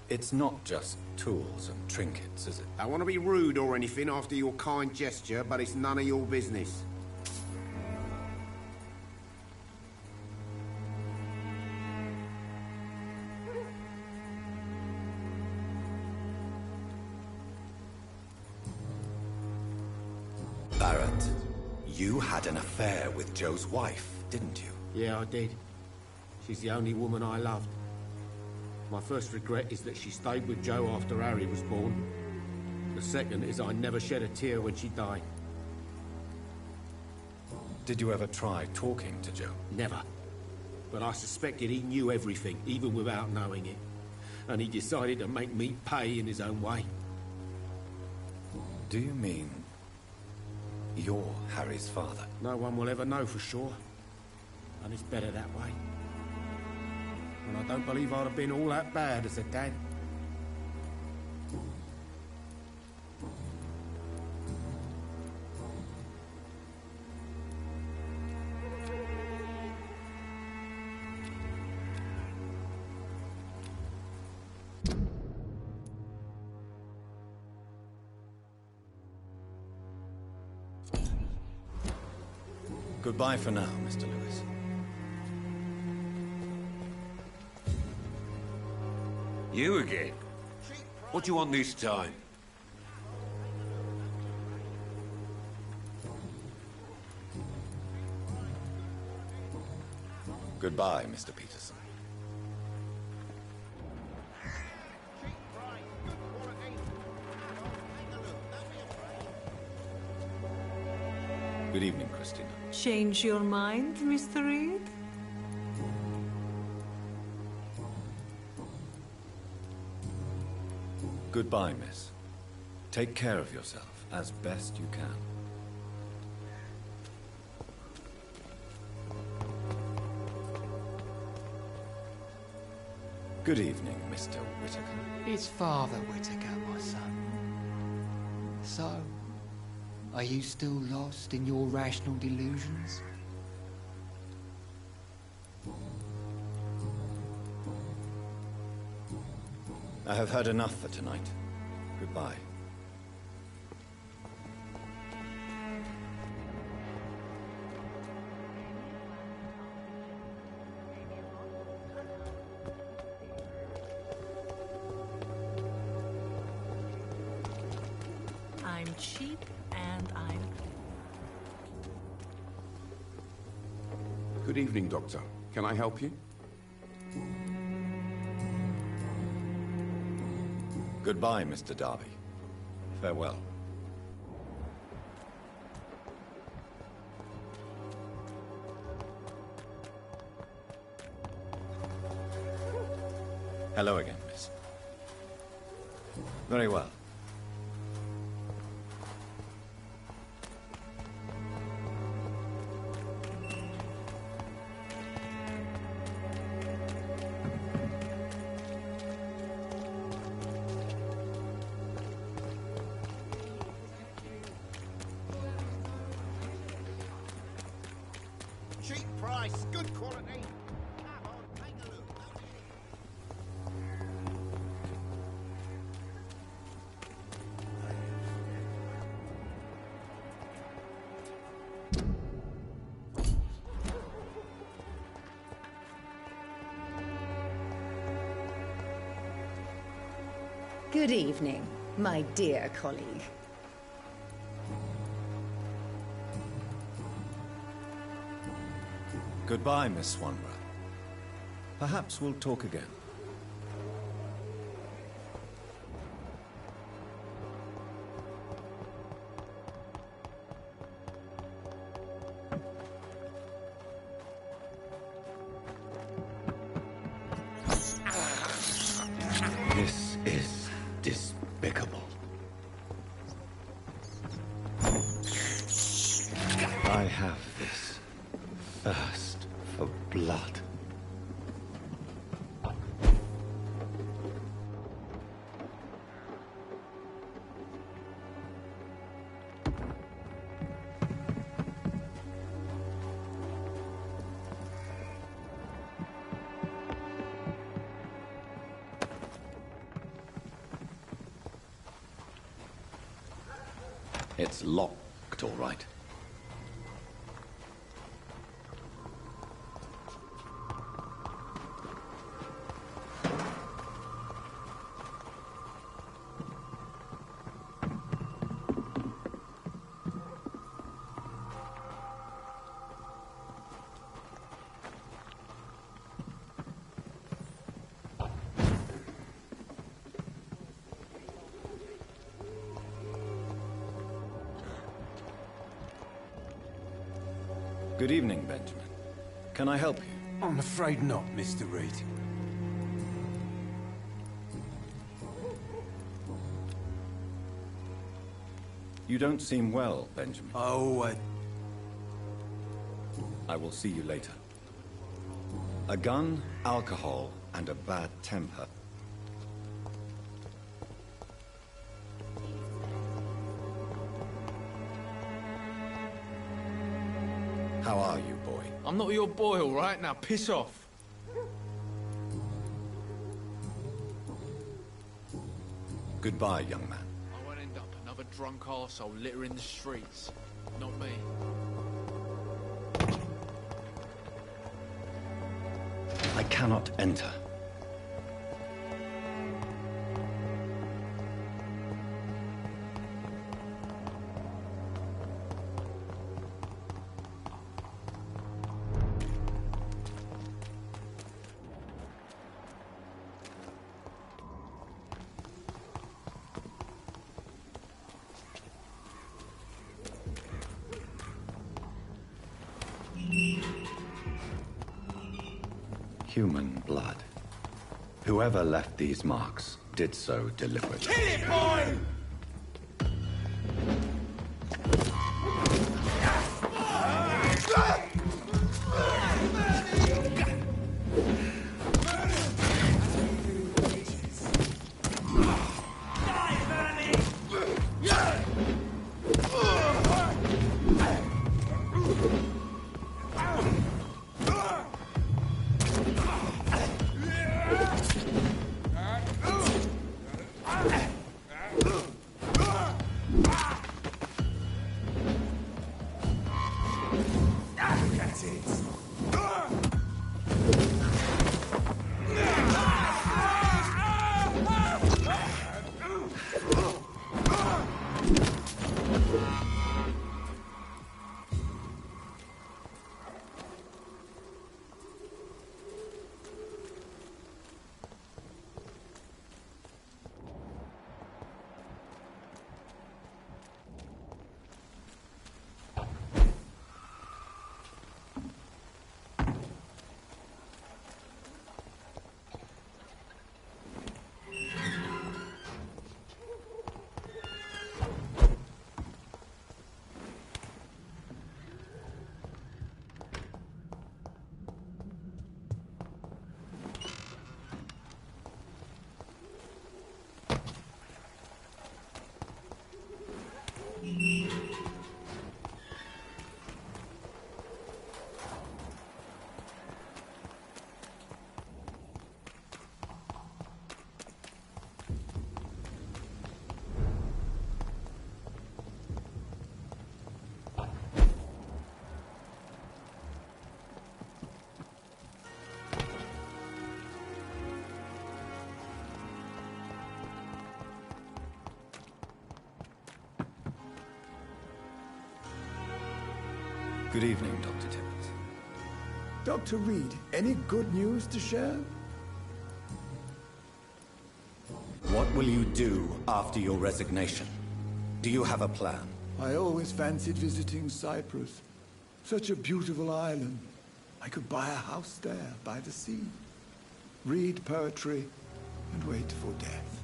it's not just tools and trinkets, is it? I want to be rude or anything after your kind gesture, but it's none of your business. Barrett, you had an affair with Joe's wife, didn't you? Yeah, I did. She's the only woman I loved. My first regret is that she stayed with Joe after Harry was born. The second is I never shed a tear when she died. Did you ever try talking to Joe? Never. But I suspected he knew everything, even without knowing it. And he decided to make me pay in his own way. Do you mean you're Harry's father? No one will ever know for sure. And it's better that way. And I don't believe I'd have been all that bad as a dad. Goodbye for now, Mr. Lewis. You again? What do you want this time? Goodbye, Mr. Peterson. Good evening, Christina. Change your mind, Mr. Reed? Goodbye, miss. Take care of yourself as best you can. Good evening, Mr. Whittaker. It's Father Whittaker, my son. So, are you still lost in your rational delusions? I have heard enough for tonight. Goodbye. I'm cheap and I'm... Good evening, Doctor. Can I help you? Goodbye, Mr. Darby. Farewell. Hello again, miss. Very well. Cheap price, good quality. Come on, take a look. Good evening, my dear colleague. Goodbye, Miss Swanborough. Perhaps we'll talk again. This is despicable. I have this thirst for blood. It's locked, all right. Good evening, Benjamin. Can I help you? I'm afraid not, Mr. Reed. You don't seem well, Benjamin. Oh, I will see you later. A gun, alcohol, and a bad temper. How are you, boy? I'm not your boy, all right? Now piss off. Goodbye, young man. I won't end up another drunk arsehole littering the streets. Not me. I cannot enter. Human blood. Whoever left these marks did so deliberately. Kill it, boy! Good evening, Dr. Tippett. Dr. Reed, any good news to share? What will you do after your resignation? Do you have a plan? I always fancied visiting Cyprus. Such a beautiful island. I could buy a house there, by the sea. Read poetry and wait for death.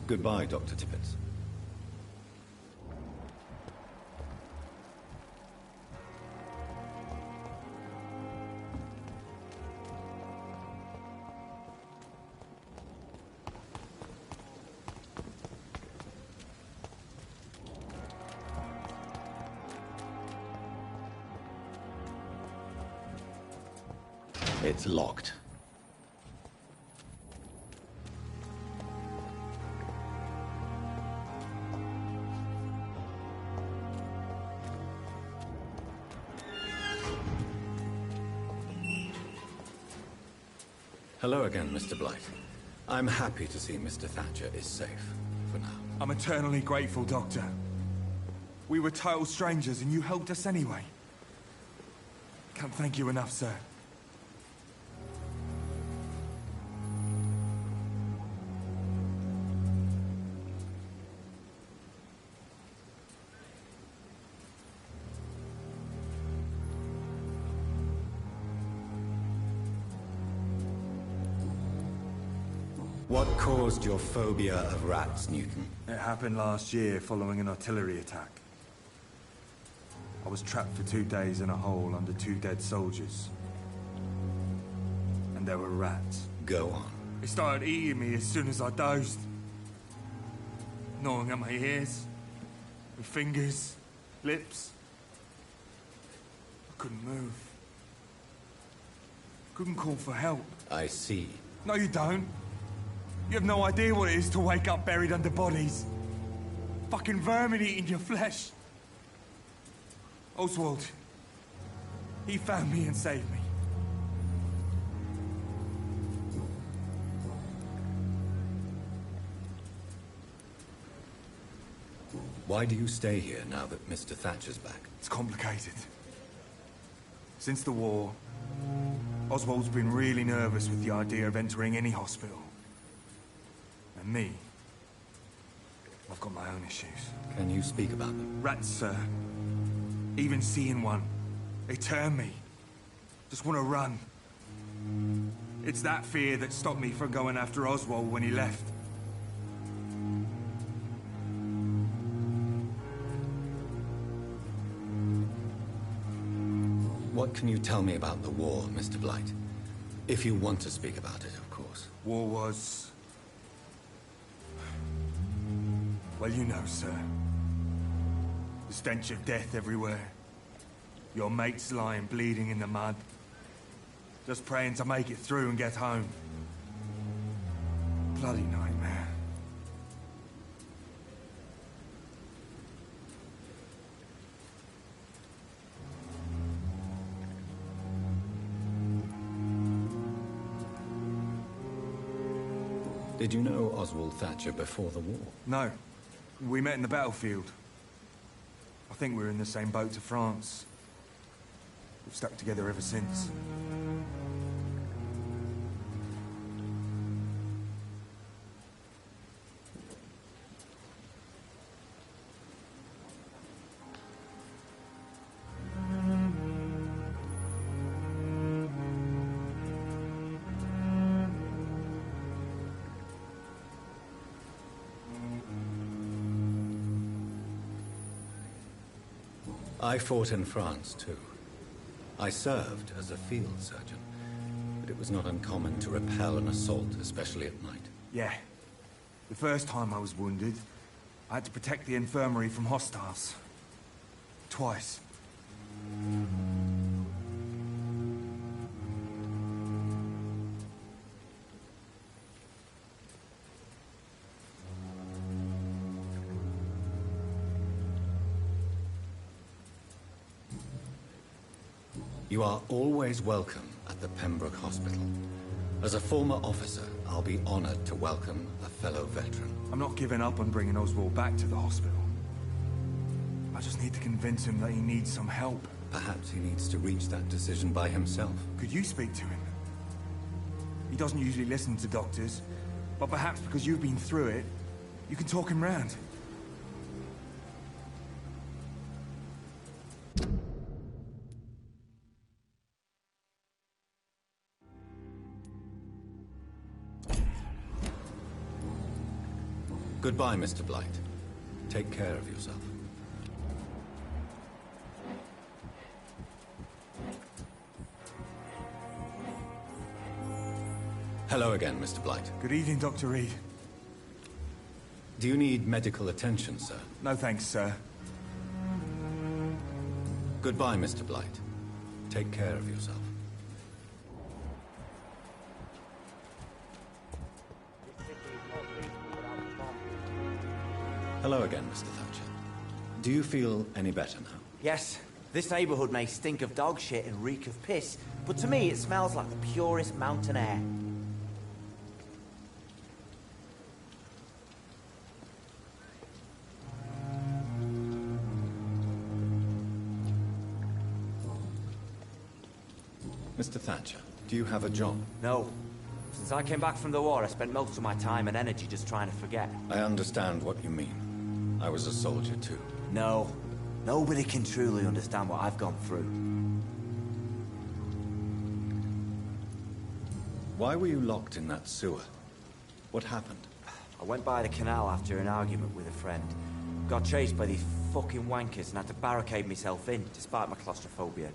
Goodbye, Dr. Tippett. It's locked. Hello again, Mr. Blight. I'm happy to see Mr. Thatcher is safe, for now. I'm eternally grateful, Doctor. We were total strangers, and you helped us anyway. Can't thank you enough, sir. What caused your phobia of rats, Newton? It happened last year following an artillery attack. I was trapped for 2 days in a hole under 2 dead soldiers. And there were rats. Go on. They started eating me as soon as I dozed. Gnawing at my ears, with fingers, lips. I couldn't move. Couldn't call for help. I see. No, you don't. You have no idea what it is to wake up buried under bodies. Fucking vermin eating your flesh. Oswald. He found me and saved me. Why do you stay here now that Mr. Thatcher's back? It's complicated. Since the war, Oswald's been really nervous with the idea of entering any hospital. And me, I've got my own issues. Can you speak about them? Rats, sir. Even seeing one, they turn me. Just want to run. It's that fear that stopped me from going after Oswald when he left. What can you tell me about the war, Mr. Blight? If you want to speak about it, of course. War was... well, you know, sir. The stench of death everywhere. Your mates lying bleeding in the mud. Just praying to make it through and get home. Bloody nightmare. Did you know Oswald Thatcher before the war? No. We met in the battlefield. I think we're in the same boat to France. We've stuck together ever since. I fought in France, too. I served as a field surgeon, but it was not uncommon to repel an assault, especially at night. Yeah. The first time I was wounded, I had to protect the infirmary from hostiles. Twice. You are always welcome at the Pembroke Hospital. As a former officer, I'll be honored to welcome a fellow veteran. I'm not giving up on bringing Oswald back to the hospital. I just need to convince him that he needs some help. Perhaps he needs to reach that decision by himself. Could you speak to him? He doesn't usually listen to doctors, but perhaps because you've been through it, you can talk him round. Goodbye, Mr. Blight. Take care of yourself. Hello again, Mr. Blight. Good evening, Dr. Reed. Do you need medical attention, sir? No thanks, sir. Goodbye, Mr. Blight. Take care of yourself. Hello again, Mr. Thatcher. Do you feel any better now? Yes. This neighborhood may stink of dog shit and reek of piss, but to me it smells like the purest mountain air. Mr. Thatcher, do you have a job? No. Since I came back from the war, I spent most of my time and energy just trying to forget. I understand what you mean. I was a soldier too. No. Nobody can truly understand what I've gone through. Why were you locked in that sewer? What happened? I went by the canal after an argument with a friend. Got chased by these fucking wankers and had to barricade myself in, despite my claustrophobia.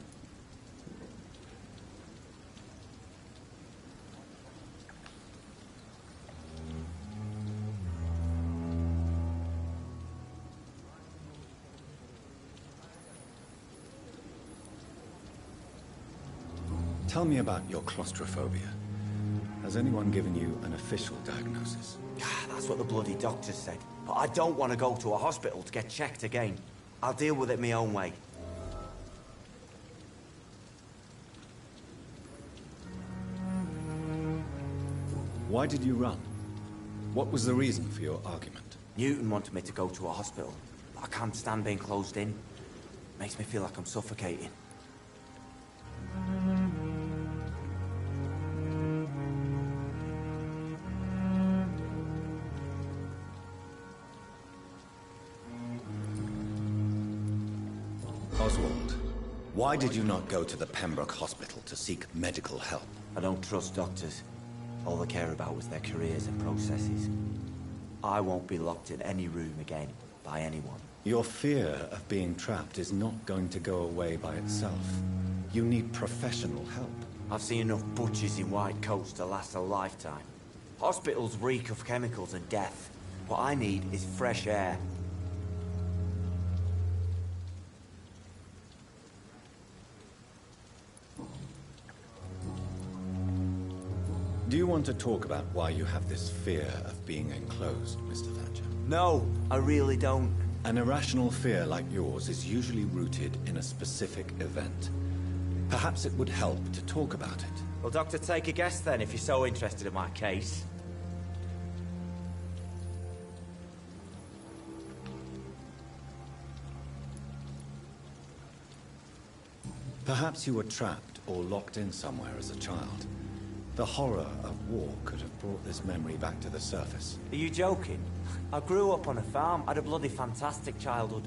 Tell me about your claustrophobia. Has anyone given you an official diagnosis? That's what the bloody doctor said. But I don't want to go to a hospital to get checked again. I'll deal with it my own way. Why did you run? What was the reason for your argument? Newton wanted me to go to a hospital. But I can't stand being closed in. Makes me feel like I'm suffocating. Oswald, why did you not go to the Pembroke Hospital to seek medical help? I don't trust doctors. All they care about was their careers and processes. I won't be locked in any room again by anyone. Your fear of being trapped is not going to go away by itself. You need professional help. I've seen enough butchers in white coats to last a lifetime. Hospitals reek of chemicals and death. What I need is fresh air. Do you want to talk about why you have this fear of being enclosed, Mr. Thatcher? No, I really don't. An irrational fear like yours is usually rooted in a specific event. Perhaps it would help to talk about it. Well, Doctor, take a guess then, if you're so interested in my case. Perhaps you were trapped or locked in somewhere as a child. The horror of war could have brought this memory back to the surface. Are you joking? I grew up on a farm. I had a bloody fantastic childhood.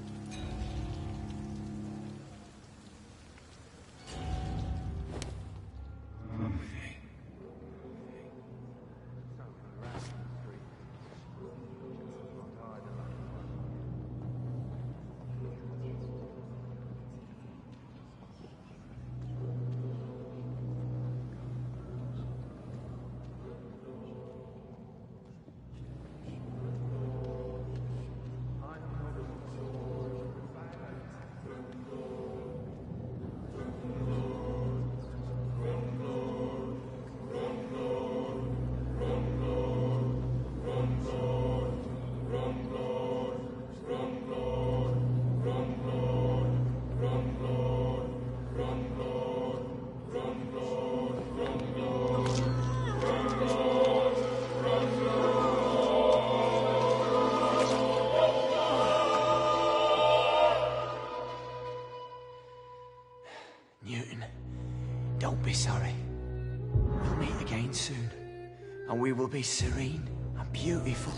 end soon, and we will be serene and beautiful.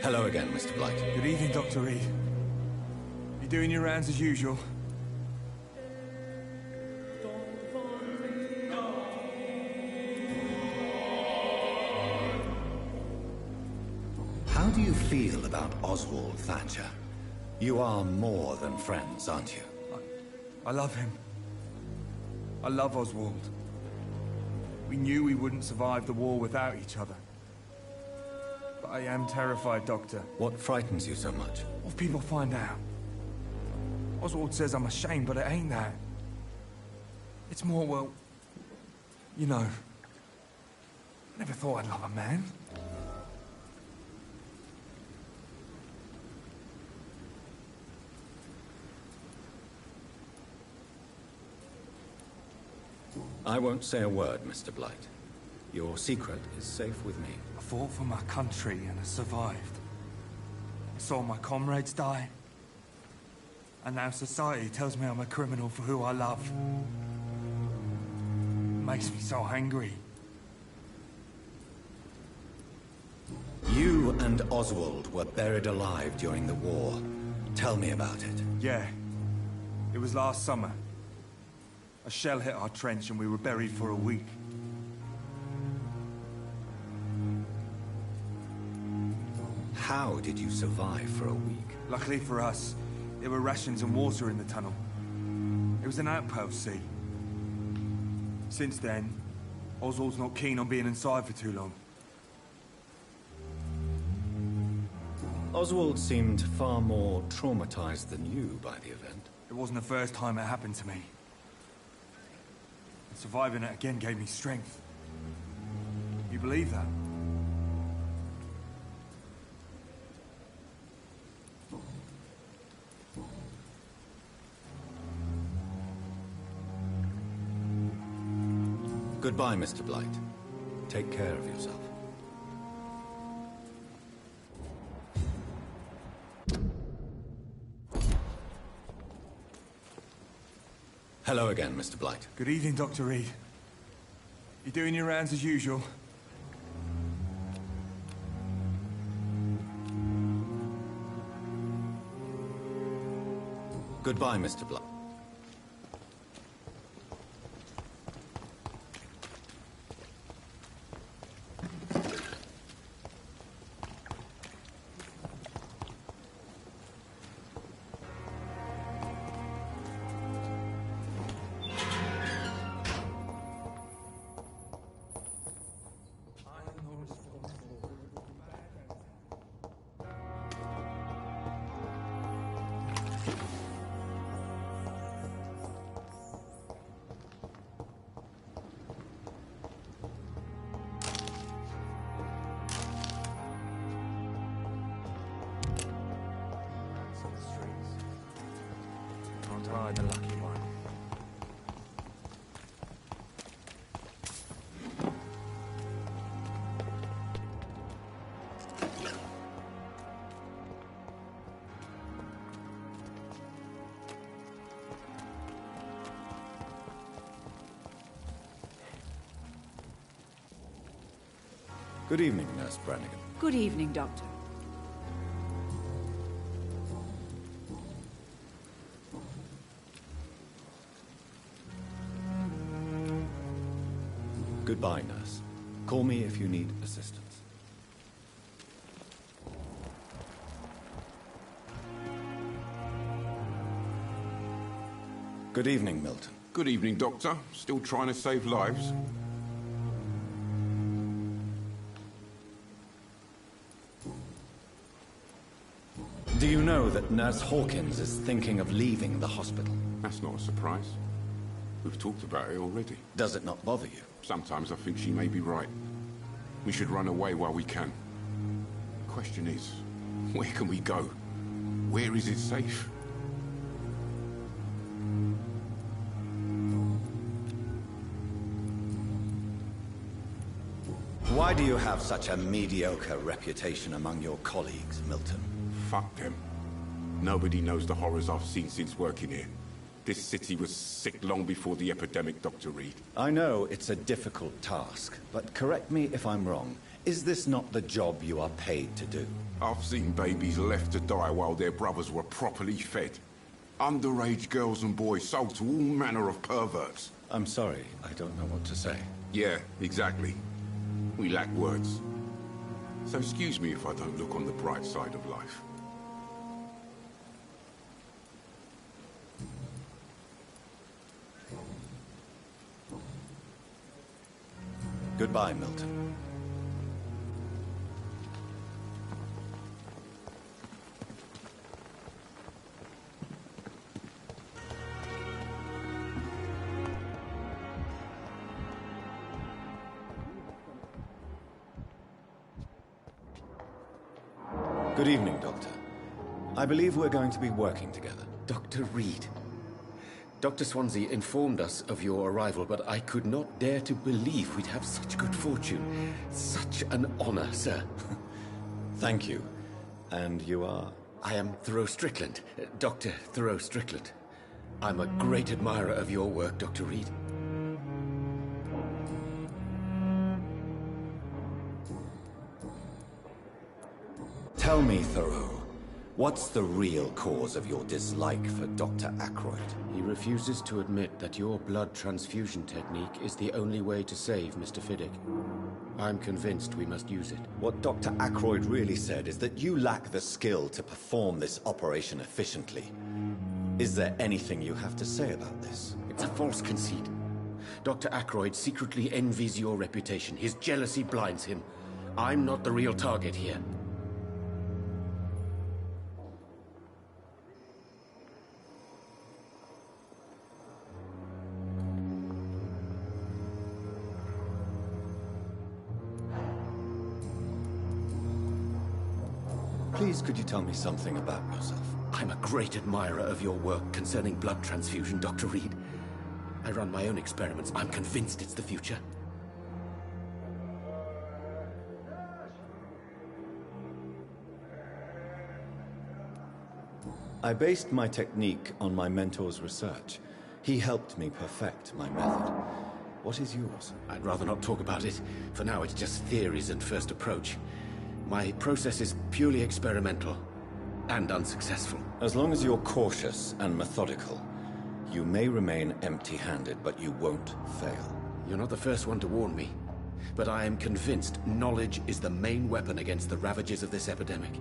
Hello again, Mr. Blight. Good evening, Dr. Reed. You doing your rounds as usual? How do you feel about Oswald Thatcher? You are more than friends, aren't you? I love him. I love Oswald. We knew we wouldn't survive the war without each other. But I am terrified, Doctor. What frightens you so much? What if people find out? Oswald says I'm ashamed, but it ain't that. It's more, well, you know, I never thought I'd love a man. I won't say a word, Mr. Blight. Your secret is safe with me. I fought for my country and I survived. I saw my comrades die. And now society tells me I'm a criminal for who I love. It makes me so angry. You and Oswald were buried alive during the war. Tell me about it. Yeah. It was last summer. A shell hit our trench and we were buried for a week. How did you survive for a week? Luckily for us, there were rations and water in the tunnel. It was an outpost, see. Since then, Oswald's not keen on being inside for too long. Oswald seemed far more traumatized than you by the event. It wasn't the first time it happened to me. And surviving it again gave me strength. You believe that? Goodbye, Mr. Blight. Take care of yourself. Hello again, Mr. Blight. Good evening, Dr. Reed. You doing your rounds as usual? Goodbye, Mr. Blight. The lucky one. Good evening, Nurse Brannigan. Good evening, Doctor. Goodbye, nurse. Call me if you need assistance. Good evening, Milton. Good evening, Doctor. Still trying to save lives? Do you know that Nurse Hawkins is thinking of leaving the hospital? That's not a surprise. We've talked about it already. Does it not bother you? Sometimes I think she may be right. We should run away while we can. The question is, where can we go? Where is it safe? Why Why do you have such a mediocre reputation among your colleagues, Milton? Fuck them. Nobody knows the horrors I've seen since working here. This city was sick long before the epidemic, Dr. Reed. I know it's a difficult task, but correct me if I'm wrong. Is this not the job you are paid to do? I've seen babies left to die while their brothers were properly fed. Underage girls and boys sold to all manner of perverts. I'm sorry, I don't know what to say. Yeah, exactly. We lack words. So excuse me if I don't look on the bright side of life. Goodbye, Milton. Good evening, Doctor. I believe we're going to be working together. Dr. Reed. Dr. Swansea informed us of your arrival, but I could not dare to believe we'd have such good fortune. Such an honor, sir. Thank you. And you are? I am Thoreau Strickland, Dr. Thoreau Strickland. I'm a great admirer of your work, Dr. Reed. Tell me, Thoreau, what's the real cause of your dislike for Dr. Ackroyd? He refuses to admit that your blood transfusion technique is the only way to save Mr. Fiddick. I'm convinced we must use it. What Dr. Ackroyd really said is that you lack the skill to perform this operation efficiently. Is there anything you have to say about this? It's a false conceit. Dr. Ackroyd secretly envies your reputation. His jealousy blinds him. I'm not the real target here. Please, could you tell me something about yourself? I'm a great admirer of your work concerning blood transfusion, Dr. Reed. I run my own experiments. I'm convinced it's the future. I based my technique on my mentor's research. He helped me perfect my method. What is yours? I'd rather not talk about it. For now, it's just theories and first approach. My process is purely experimental and unsuccessful. As long as you're cautious and methodical, you may remain empty-handed, but you won't fail. You're not the first one to warn me, but I am convinced knowledge is the main weapon against the ravages of this epidemic.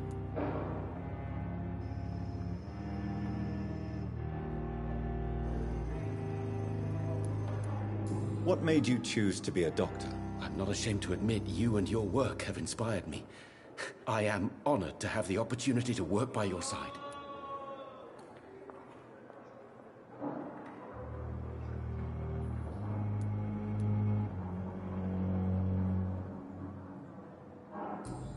What made you choose to be a doctor? I'm not ashamed to admit you and your work have inspired me. I am honored to have the opportunity to work by your side.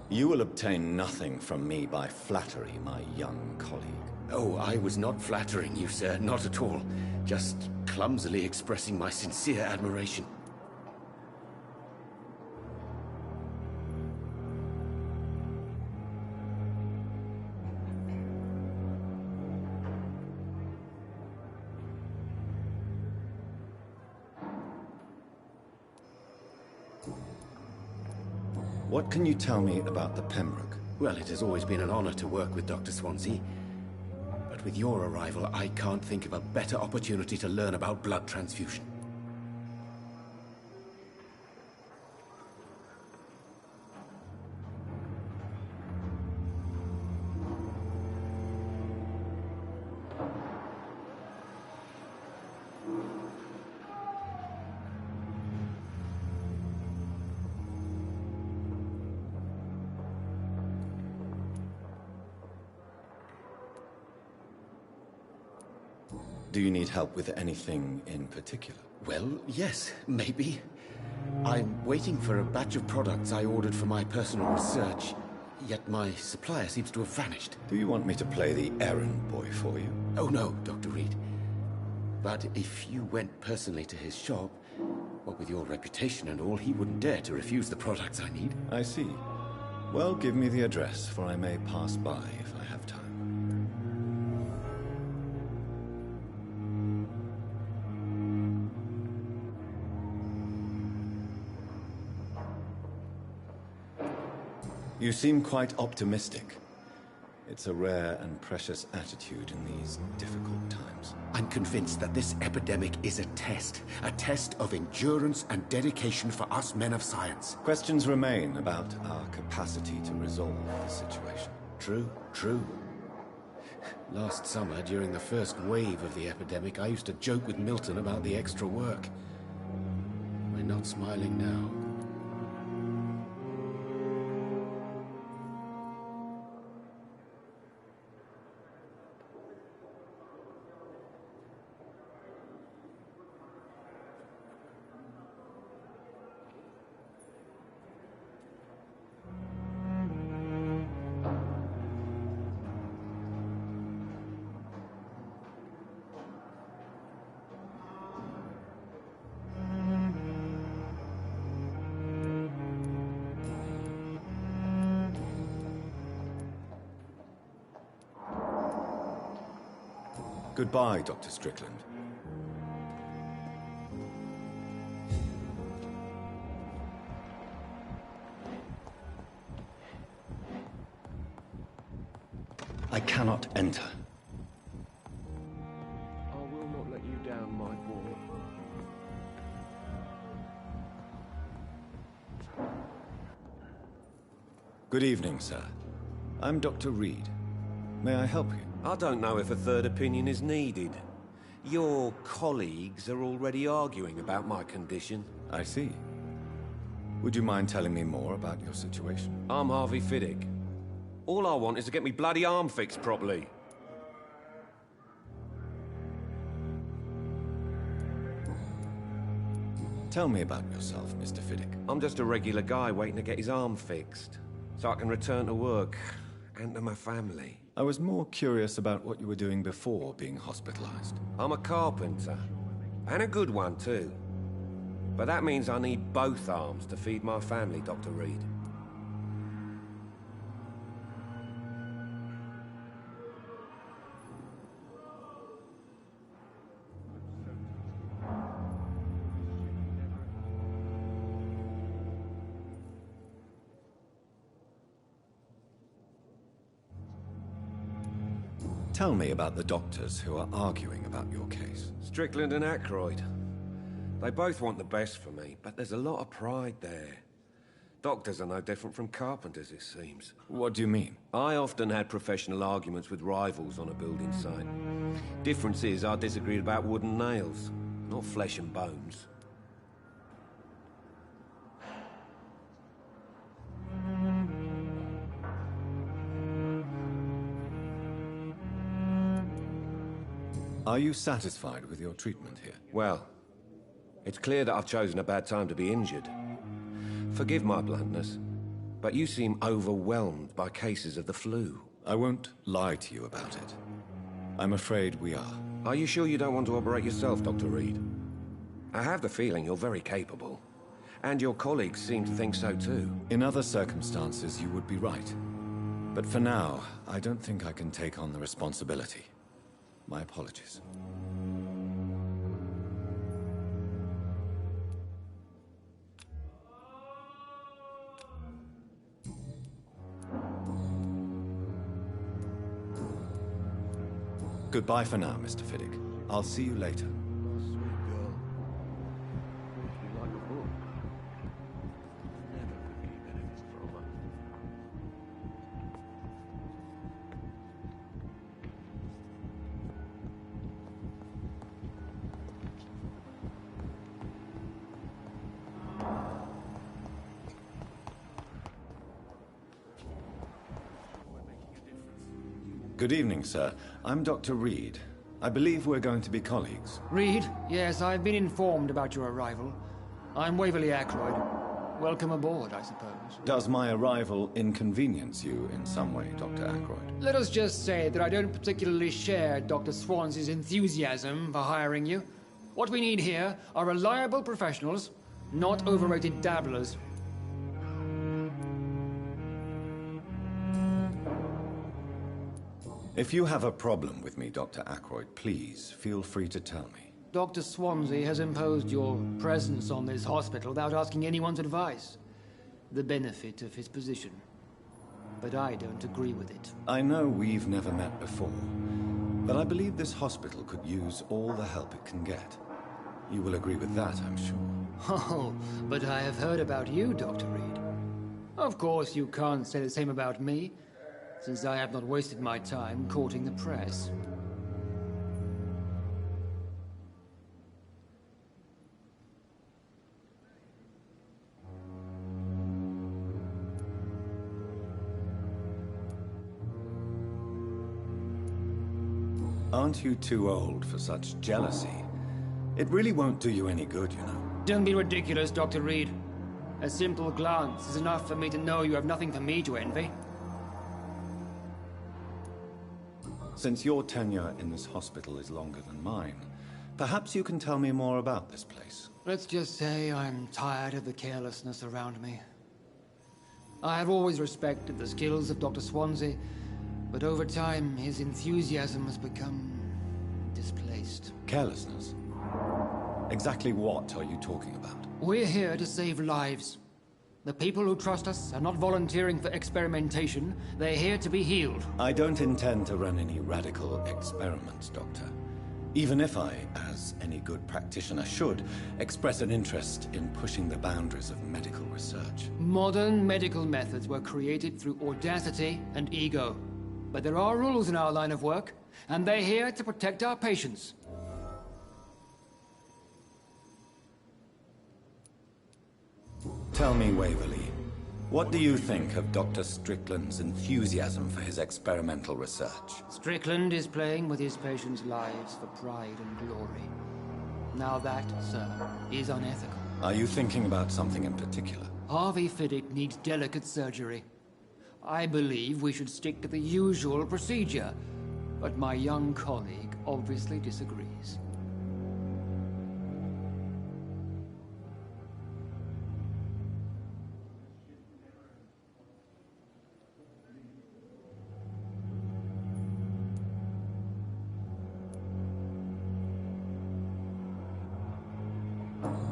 You will obtain nothing from me by flattery, my young colleague. Oh, I was not flattering you, sir. Not at all. Just clumsily expressing my sincere admiration. What can you tell me about the Pembroke? Well, it has always been an honor to work with Dr. Swansea. But with your arrival, I can't think of a better opportunity to learn about blood transfusion. Do you need help with anything in particular? Well, yes, maybe. I'm waiting for a batch of products I ordered for my personal research, yet my supplier seems to have vanished. Do you want me to play the errand boy for you? Oh no, Dr. Reed. But if you went personally to his shop, What with your reputation and all, he wouldn't dare to refuse the products I need. I see. Well, give me the address, for I may pass by if I have time. You seem quite optimistic. It's a rare and precious attitude in these difficult times. I'm convinced that this epidemic is a test of endurance and dedication for us men of science. Questions remain about our capacity to resolve the situation. True. Last summer, during the first wave of the epidemic, I used to joke with Milton about the extra work. We're not smiling now. Goodbye, Dr. Strickland. I cannot enter. I will not let you down, my boy. Good evening, sir. I'm Dr. Reed. May I help you? I don't know if a third opinion is needed. Your colleagues are already arguing about my condition. I see. Would you mind telling me more about your situation? I'm Harvey Fiddick. All I want is to get me bloody arm fixed properly. Tell me about yourself, Mr. Fiddick. I'm just a regular guy waiting to get his arm fixed, so I can return to work and to my family. I was more curious about what you were doing before being hospitalized. I'm a carpenter, and a good one too. But that means I need both arms to feed my family, Dr. Reed. Tell me about the doctors who are arguing about your case. Strickland and Aykroyd. They both want the best for me, but there's a lot of pride there. Doctors are no different from carpenters, it seems. What do you mean? I often had professional arguments with rivals on a building site. Difference is I disagreed about wooden nails, not flesh and bones. Are you satisfied with your treatment here? Well, it's clear that I've chosen a bad time to be injured. Forgive my bluntness, but you seem overwhelmed by cases of the flu. I won't lie to you about it. I'm afraid we are. Are you sure you don't want to operate yourself, Dr. Reed? I have the feeling you're very capable. And your colleagues seem to think so too. In other circumstances, you would be right. But for now, I don't think I can take on the responsibility. My apologies. Goodbye for now, Mr. Fiddick. I'll see you later. Good evening, sir. I'm Dr. Reed. I believe we're going to be colleagues. Reed? Yes, I've been informed about your arrival. I'm Waverly Aykroyd. Welcome aboard, I suppose. Does my arrival inconvenience you in some way, Dr. Aykroyd? Let us just say that I don't particularly share Dr. Swansey's enthusiasm for hiring you. What we need here are reliable professionals not overrated dabblers. If you have a problem with me, Dr. Ackroyd, please feel free to tell me. Dr. Swansea has imposed your presence on this hospital without asking anyone's advice. The benefit of his position. But I don't agree with it. I know we've never met before, but I believe this hospital could use all the help it can get. You will agree with that, I'm sure. Oh, but I have heard about you, Dr. Reed. Of course, you can't say the same about me, since I have not wasted my time courting the press. Aren't you too old for such jealousy? It really won't do you any good, you know. Don't be ridiculous, Dr. Reed. A simple glance is enough for me to know you have nothing for me to envy. Since your tenure in this hospital is longer than mine, perhaps you can tell me more about this place. Let's just say I'm tired of the carelessness around me. I have always respected the skills of Dr. Swansea, but over time, his enthusiasm has become displaced. Carelessness? Exactly what are you talking about? We're here to save lives. The people who trust us are not volunteering for experimentation. They're here to be healed. I don't intend to run any radical experiments, Doctor. Even if I, as any good practitioner should, express an interest in pushing the boundaries of medical research. Modern medical methods were created through audacity and ego. But there are rules in our line of work, and they're here to protect our patients. Tell me, Waverly, what do you think of Dr. Strickland's enthusiasm for his experimental research? Strickland is playing with his patients' lives for pride and glory. Now that, sir, is unethical. Are you thinking about something in particular? Harvey Fiddick needs delicate surgery. I believe we should stick to the usual procedure, but my young colleague obviously disagrees.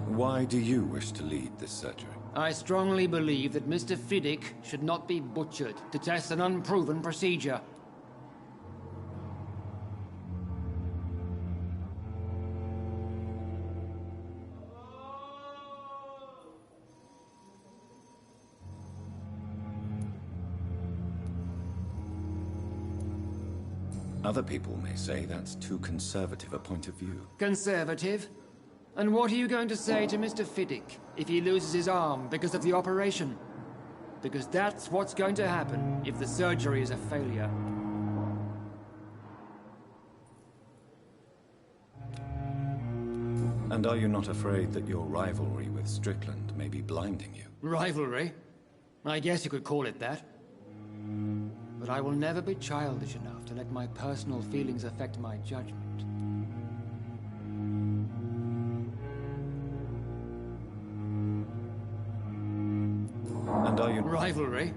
Why do you wish to lead this surgery? I strongly believe that Mr. Fiddick should not be butchered to test an unproven procedure. Other people may say that's too conservative a point of view. Conservative? And what are you going to say to Mr. Fiddick if he loses his arm because of the operation? Because that's what's going to happen if the surgery is a failure. And are you not afraid that your rivalry with Strickland may be blinding you? Rivalry? I guess you could call it that. But I will never be childish enough to let my personal feelings affect my judgment. And are you... Rivalry?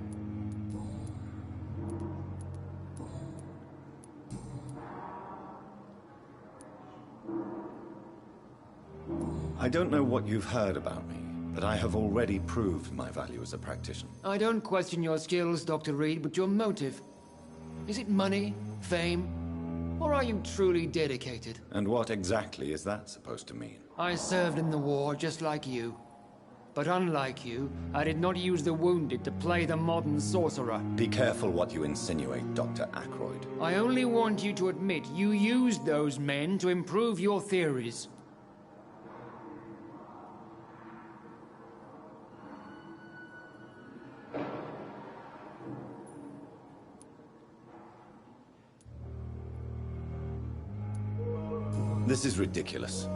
I don't know what you've heard about me, but I have already proved my value as a practitioner. I don't question your skills, Dr. Reed, but your motive. Is it money, fame, or are you truly dedicated? And what exactly is that supposed to mean? I served in the war just like you. But unlike you, I did not use the wounded to play the modern sorcerer. Be careful what you insinuate, Dr. Ackroyd. I only want you to admit you used those men to improve your theories. This is ridiculous.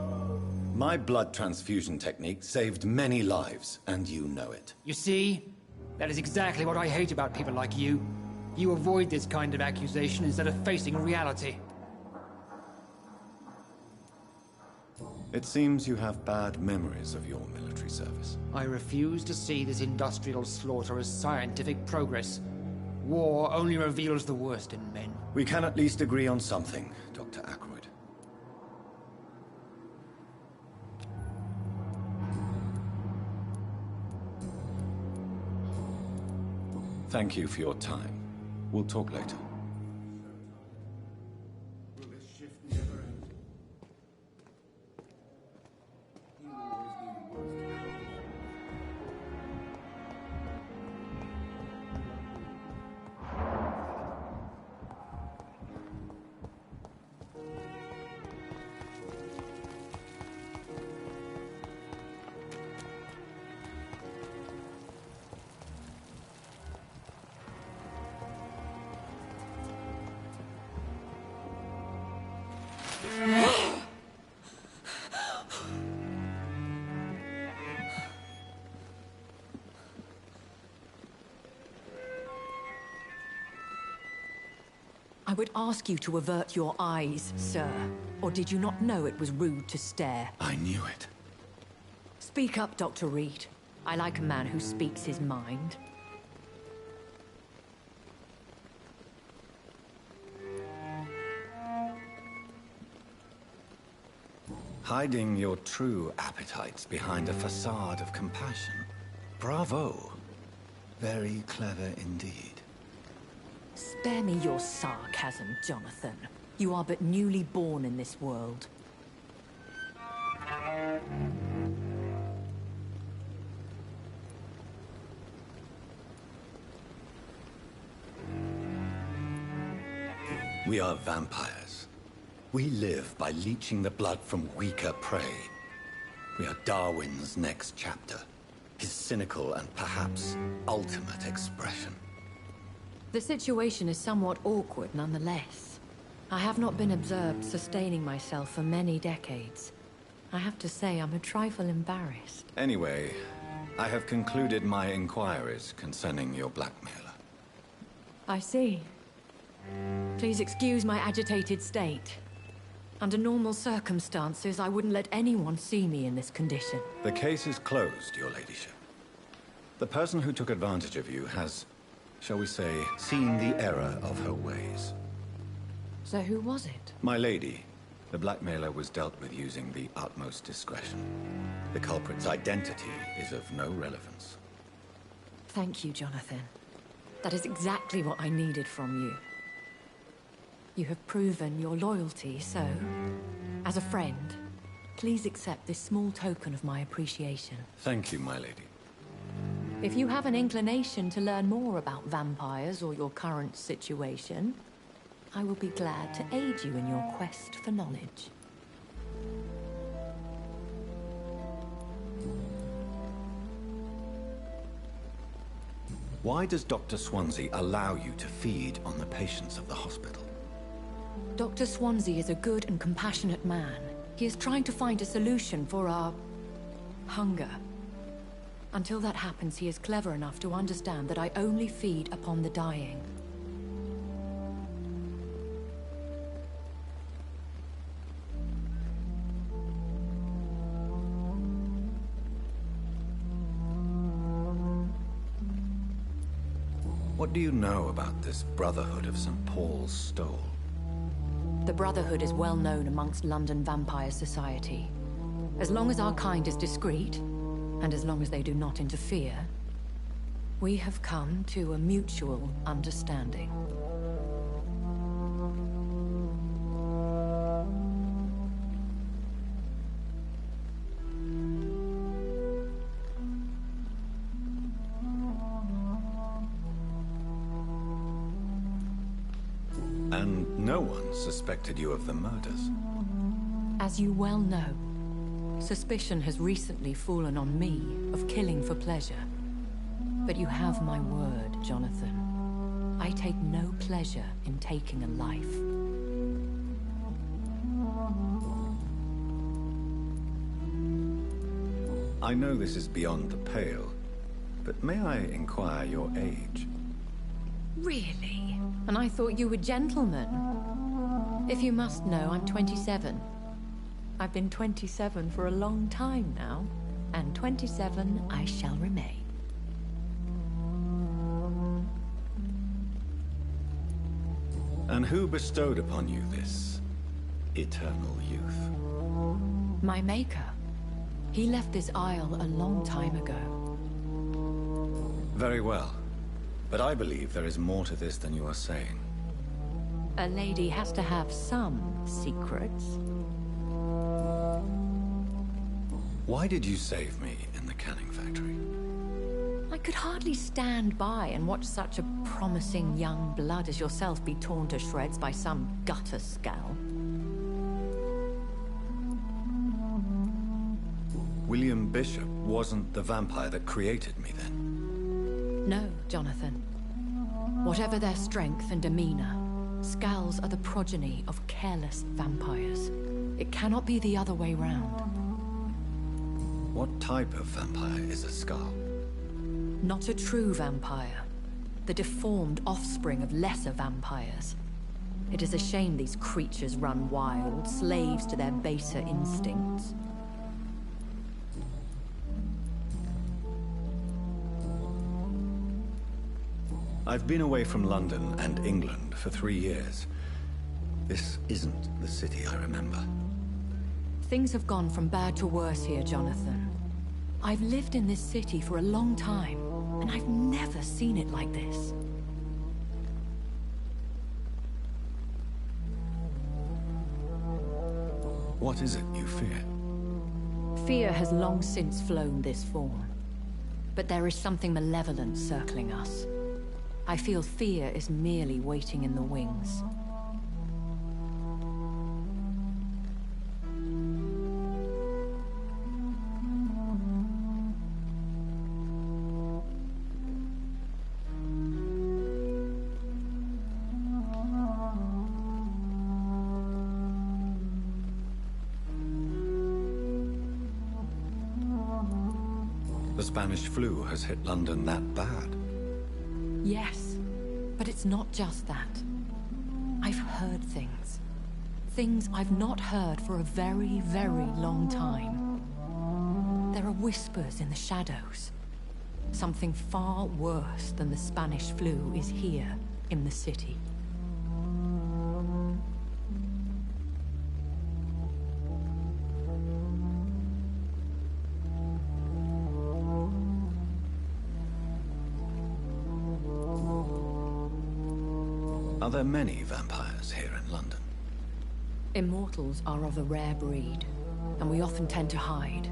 My blood transfusion technique saved many lives, and you know it. You see? That is exactly what I hate about people like you. You avoid this kind of accusation instead of facing reality. It seems you have bad memories of your military service. I refuse to see this industrial slaughter as scientific progress. War only reveals the worst in men. We can at least agree on something, Dr. Ackroyd. Thank you for your time. We'll talk later. I would ask you to avert your eyes, sir. Or did you not know it was rude to stare? I knew it. Speak up, Dr. Reed. I like a man who speaks his mind. Hiding your true appetites behind a facade of compassion. Bravo. Very clever indeed. Spare me your sarcasm, Jonathan. You are but newly born in this world. We are vampires. We live by leeching the blood from weaker prey. We are Darwin's next chapter. His cynical and perhaps ultimate expression. The situation is somewhat awkward nonetheless. I have not been observed sustaining myself for many decades. I have to say I'm a trifle embarrassed. Anyway, I have concluded my inquiries concerning your blackmailer. I see. Please excuse my agitated state. Under normal circumstances, I wouldn't let anyone see me in this condition. The case is closed, your ladyship. The person who took advantage of you has, shall we say, seen the error of her ways. So who was it? My lady, the blackmailer was dealt with using the utmost discretion. The culprit's identity is of no relevance. Thank you, Jonathan. That is exactly what I needed from you. You have proven your loyalty, so, as a friend, please accept this small token of my appreciation. Thank you, my lady. If you have an inclination to learn more about vampires or your current situation, I will be glad to aid you in your quest for knowledge. Why does Dr. Swansea allow you to feed on the patients of the hospital? Dr. Swansea is a good and compassionate man. He is trying to find a solution for our hunger. Until that happens, he is clever enough to understand that I only feed upon the dying. What do you know about this Brotherhood of St. Paul's Stole? The Brotherhood is well known amongst London vampire society. As long as our kind is discreet, and as long as they do not interfere, we have come to a mutual understanding. And no one suspected you of the murders? As you well know, suspicion has recently fallen on me of killing for pleasure. But you have my word, Jonathan. I take no pleasure in taking a life. I know this is beyond the pale, but may I inquire your age? Really? And I thought you were gentlemen. If you must know, I'm 27. I've been 27 for a long time now, and 27 I shall remain. And who bestowed upon you this eternal youth? My maker. He left this isle a long time ago. Very well. But I believe there is more to this than you are saying. A lady has to have some secrets. Why did you save me in the canning factory? I could hardly stand by and watch such a promising young blood as yourself be torn to shreds by some gutter scowl. William Bishop wasn't the vampire that created me then? No, Jonathan. Whatever their strength and demeanor, Scowls are the progeny of careless vampires. It cannot be the other way round. What type of vampire is a Scowl? Not a true vampire. The deformed offspring of lesser vampires. It is a shame these creatures run wild, slaves to their baser instincts. I've been away from London and England for 3 years. This isn't the city I remember. Things have gone from bad to worse here, Jonathan. I've lived in this city for a long time, and I've never seen it like this. What is it you fear? Fear has long since flown this form. But there is something malevolent circling us. I feel fear is merely waiting in the wings. The Spanish flu has hit London that bad. Yes, but it's not just that. I've heard things. Things I've not heard for a very, very long time. There are whispers in the shadows. Something far worse than the Spanish flu is here in the city. Are there many vampires here in London? Immortals are of a rare breed, and we often tend to hide.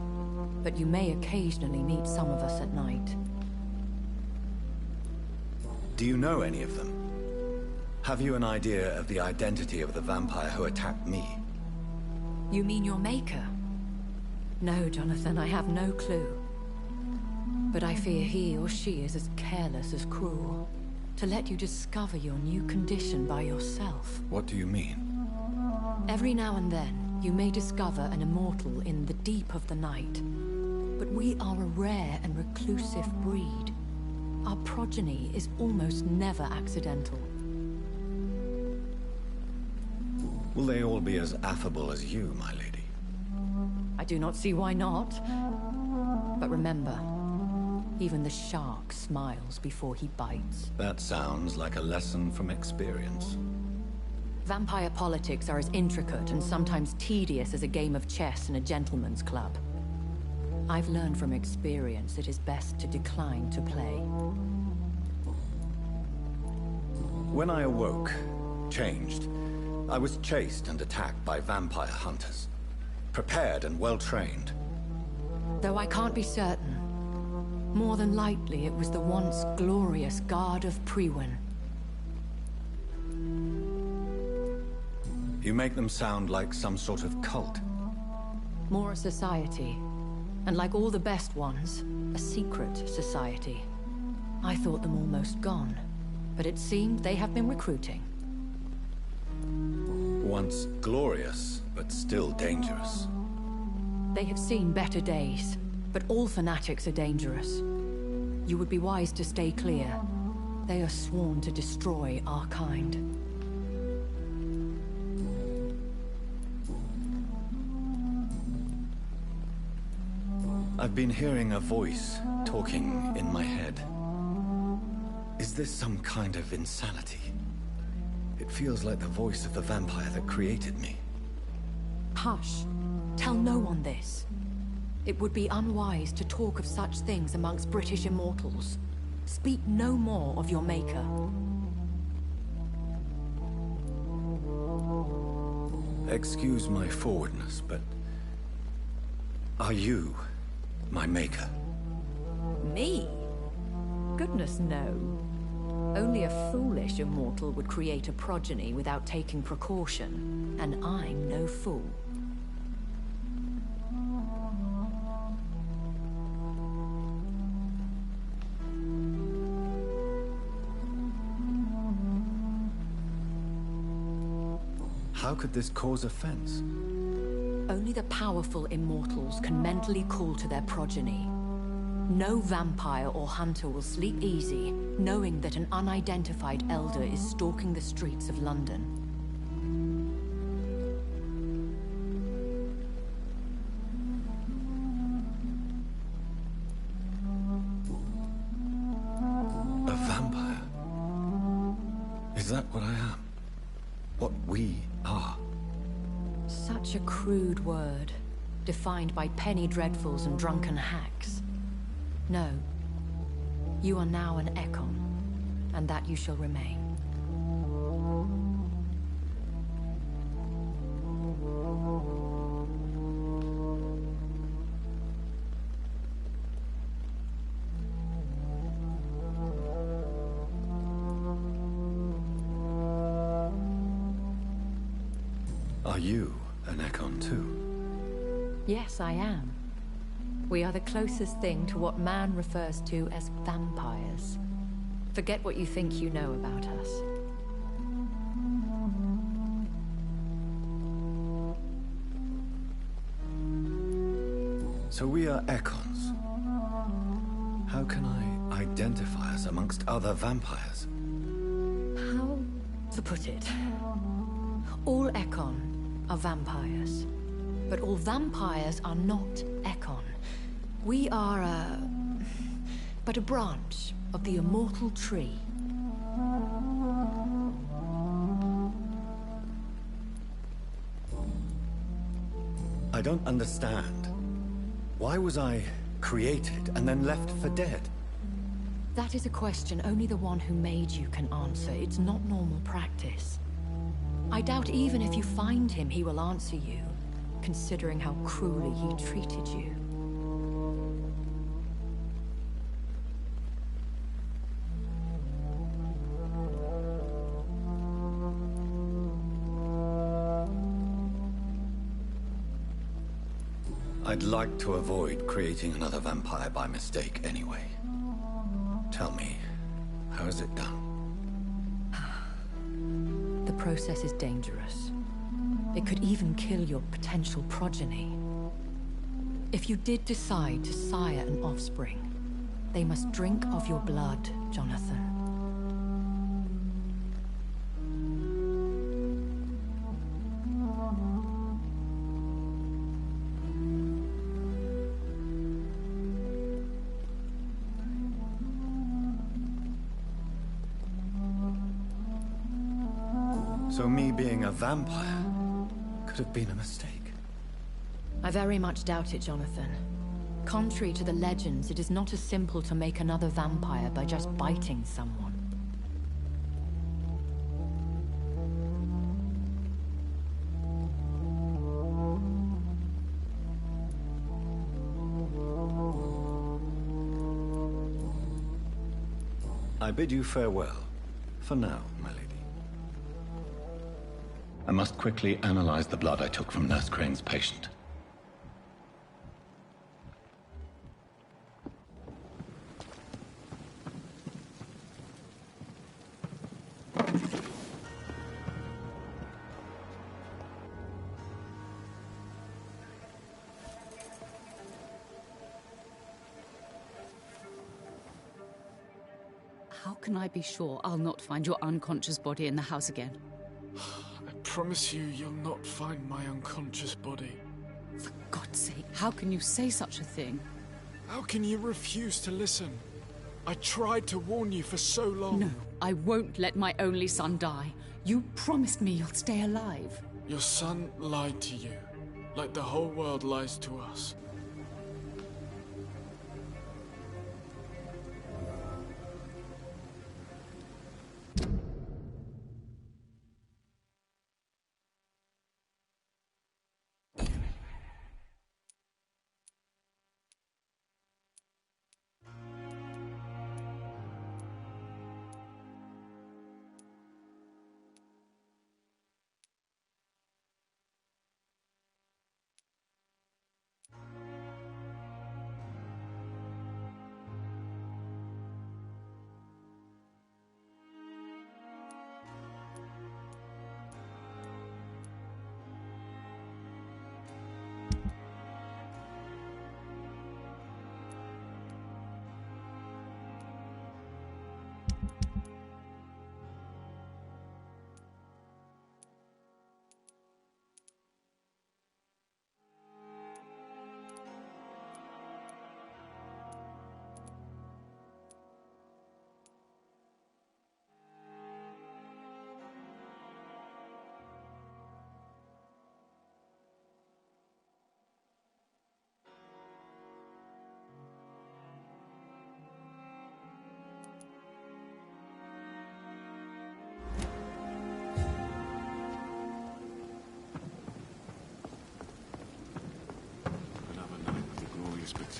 But you may occasionally meet some of us at night. Do you know any of them? Have you an idea of the identity of the vampire who attacked me? You mean your maker? No, Jonathan, I have no clue. But I fear he or she is as careless as cruel. To let you discover your new condition by yourself. What do you mean? Every now and then, you may discover an immortal in the deep of the night. But we are a rare and reclusive breed. Our progeny is almost never accidental. Will they all be as affable as you, my lady? I do not see why not. But remember, even the shark smiles before he bites. That sounds like a lesson from experience. Vampire politics are as intricate and sometimes tedious as a game of chess in a gentleman's club. I've learned from experience it is best to decline to play. When I awoke, changed, I was chased and attacked by vampire hunters. Prepared and well-trained. Though I can't be certain, more than likely it was the once glorious Guard of Priwen. You make them sound like some sort of cult. More a society. And like all the best ones, a secret society. I thought them almost gone, but it seemed they have been recruiting. Once glorious, but still dangerous. They have seen better days, but all fanatics are dangerous. You would be wise to stay clear. They are sworn to destroy our kind. I've been hearing a voice talking in my head. Is this some kind of insanity? It feels like the voice of the vampire that created me. Hush. Tell no one this. It would be unwise to talk of such things amongst British immortals. Speak no more of your maker. Excuse my forwardness, but... are you my maker? Me? Goodness, no. Only a foolish immortal would create a progeny without taking precaution, and I'm no fool. How could this cause offense? Only the powerful immortals can mentally call to their progeny. No vampire or hunter will sleep easy, knowing that an unidentified elder is stalking the streets of London. A vampire? Is that what I am? What we are? Such a crude word, defined by penny dreadfuls and drunken hacks. No. You are now an Ekon, and that you shall remain. Are you an Ekon too? Yes, I am. We are the closest thing to what man refers to as vampires. Forget what you think you know about us. So we are Ekons. How can I identify us amongst other vampires? How to put it? All Ekon are vampires. But all vampires are not Ekon. We are but a branch of the immortal tree. I don't understand. Why was I created and then left for dead? That is a question only the one who made you can answer. It's not normal practice. I doubt even if you find him, he will answer you, considering how cruelly he treated you. I'd like to avoid creating another vampire by mistake anyway. Tell me, how is it done? The process is dangerous. It could even kill your potential progeny. If you did decide to sire an offspring, they must drink of your blood, Jonathan. So me being a vampire could have been a mistake. I very much doubt it, Jonathan. Contrary to the legends, it is not as simple to make another vampire by just biting someone. I bid you farewell, for now, my lady. I must quickly analyze the blood I took from Nurse Crane's patient. How can I be sure I'll not find your unconscious body in the house again? I promise you, you'll not find my unconscious body. For God's sake, how can you say such a thing? How can you refuse to listen? I tried to warn you for so long. No, I won't let my only son die. You promised me you'll stay alive. Your son lied to you, like the whole world lies to us.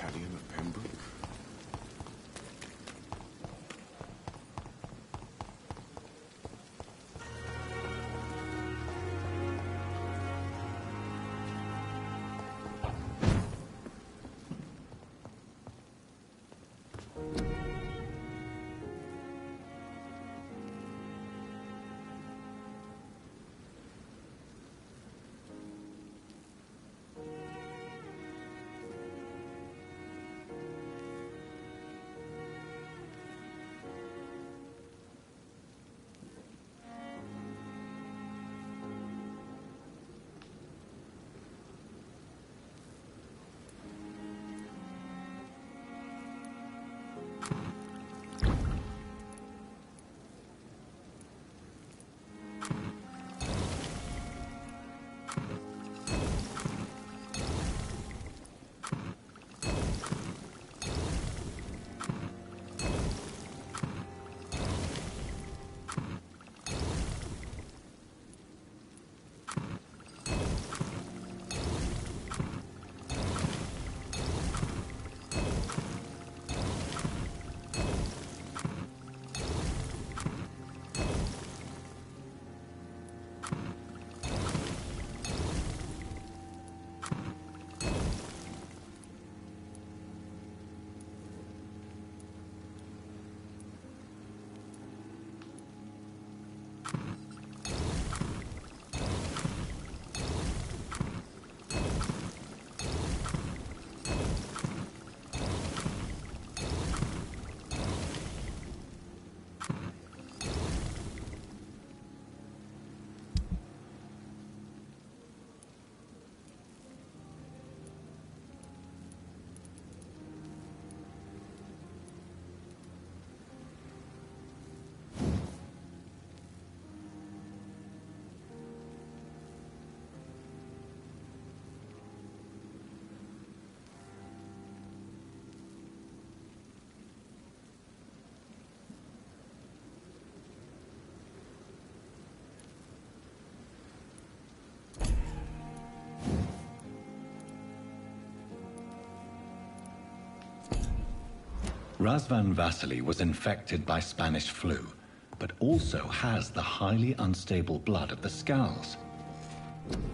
Battalion of Pembroke. Razvan Vasily was infected by Spanish flu, but also has the highly unstable blood of the Skulls.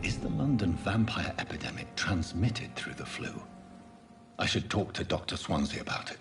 Is the London vampire epidemic transmitted through the flu? I should talk to Dr. Swansea about it.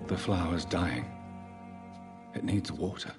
The flower's dying. It needs water.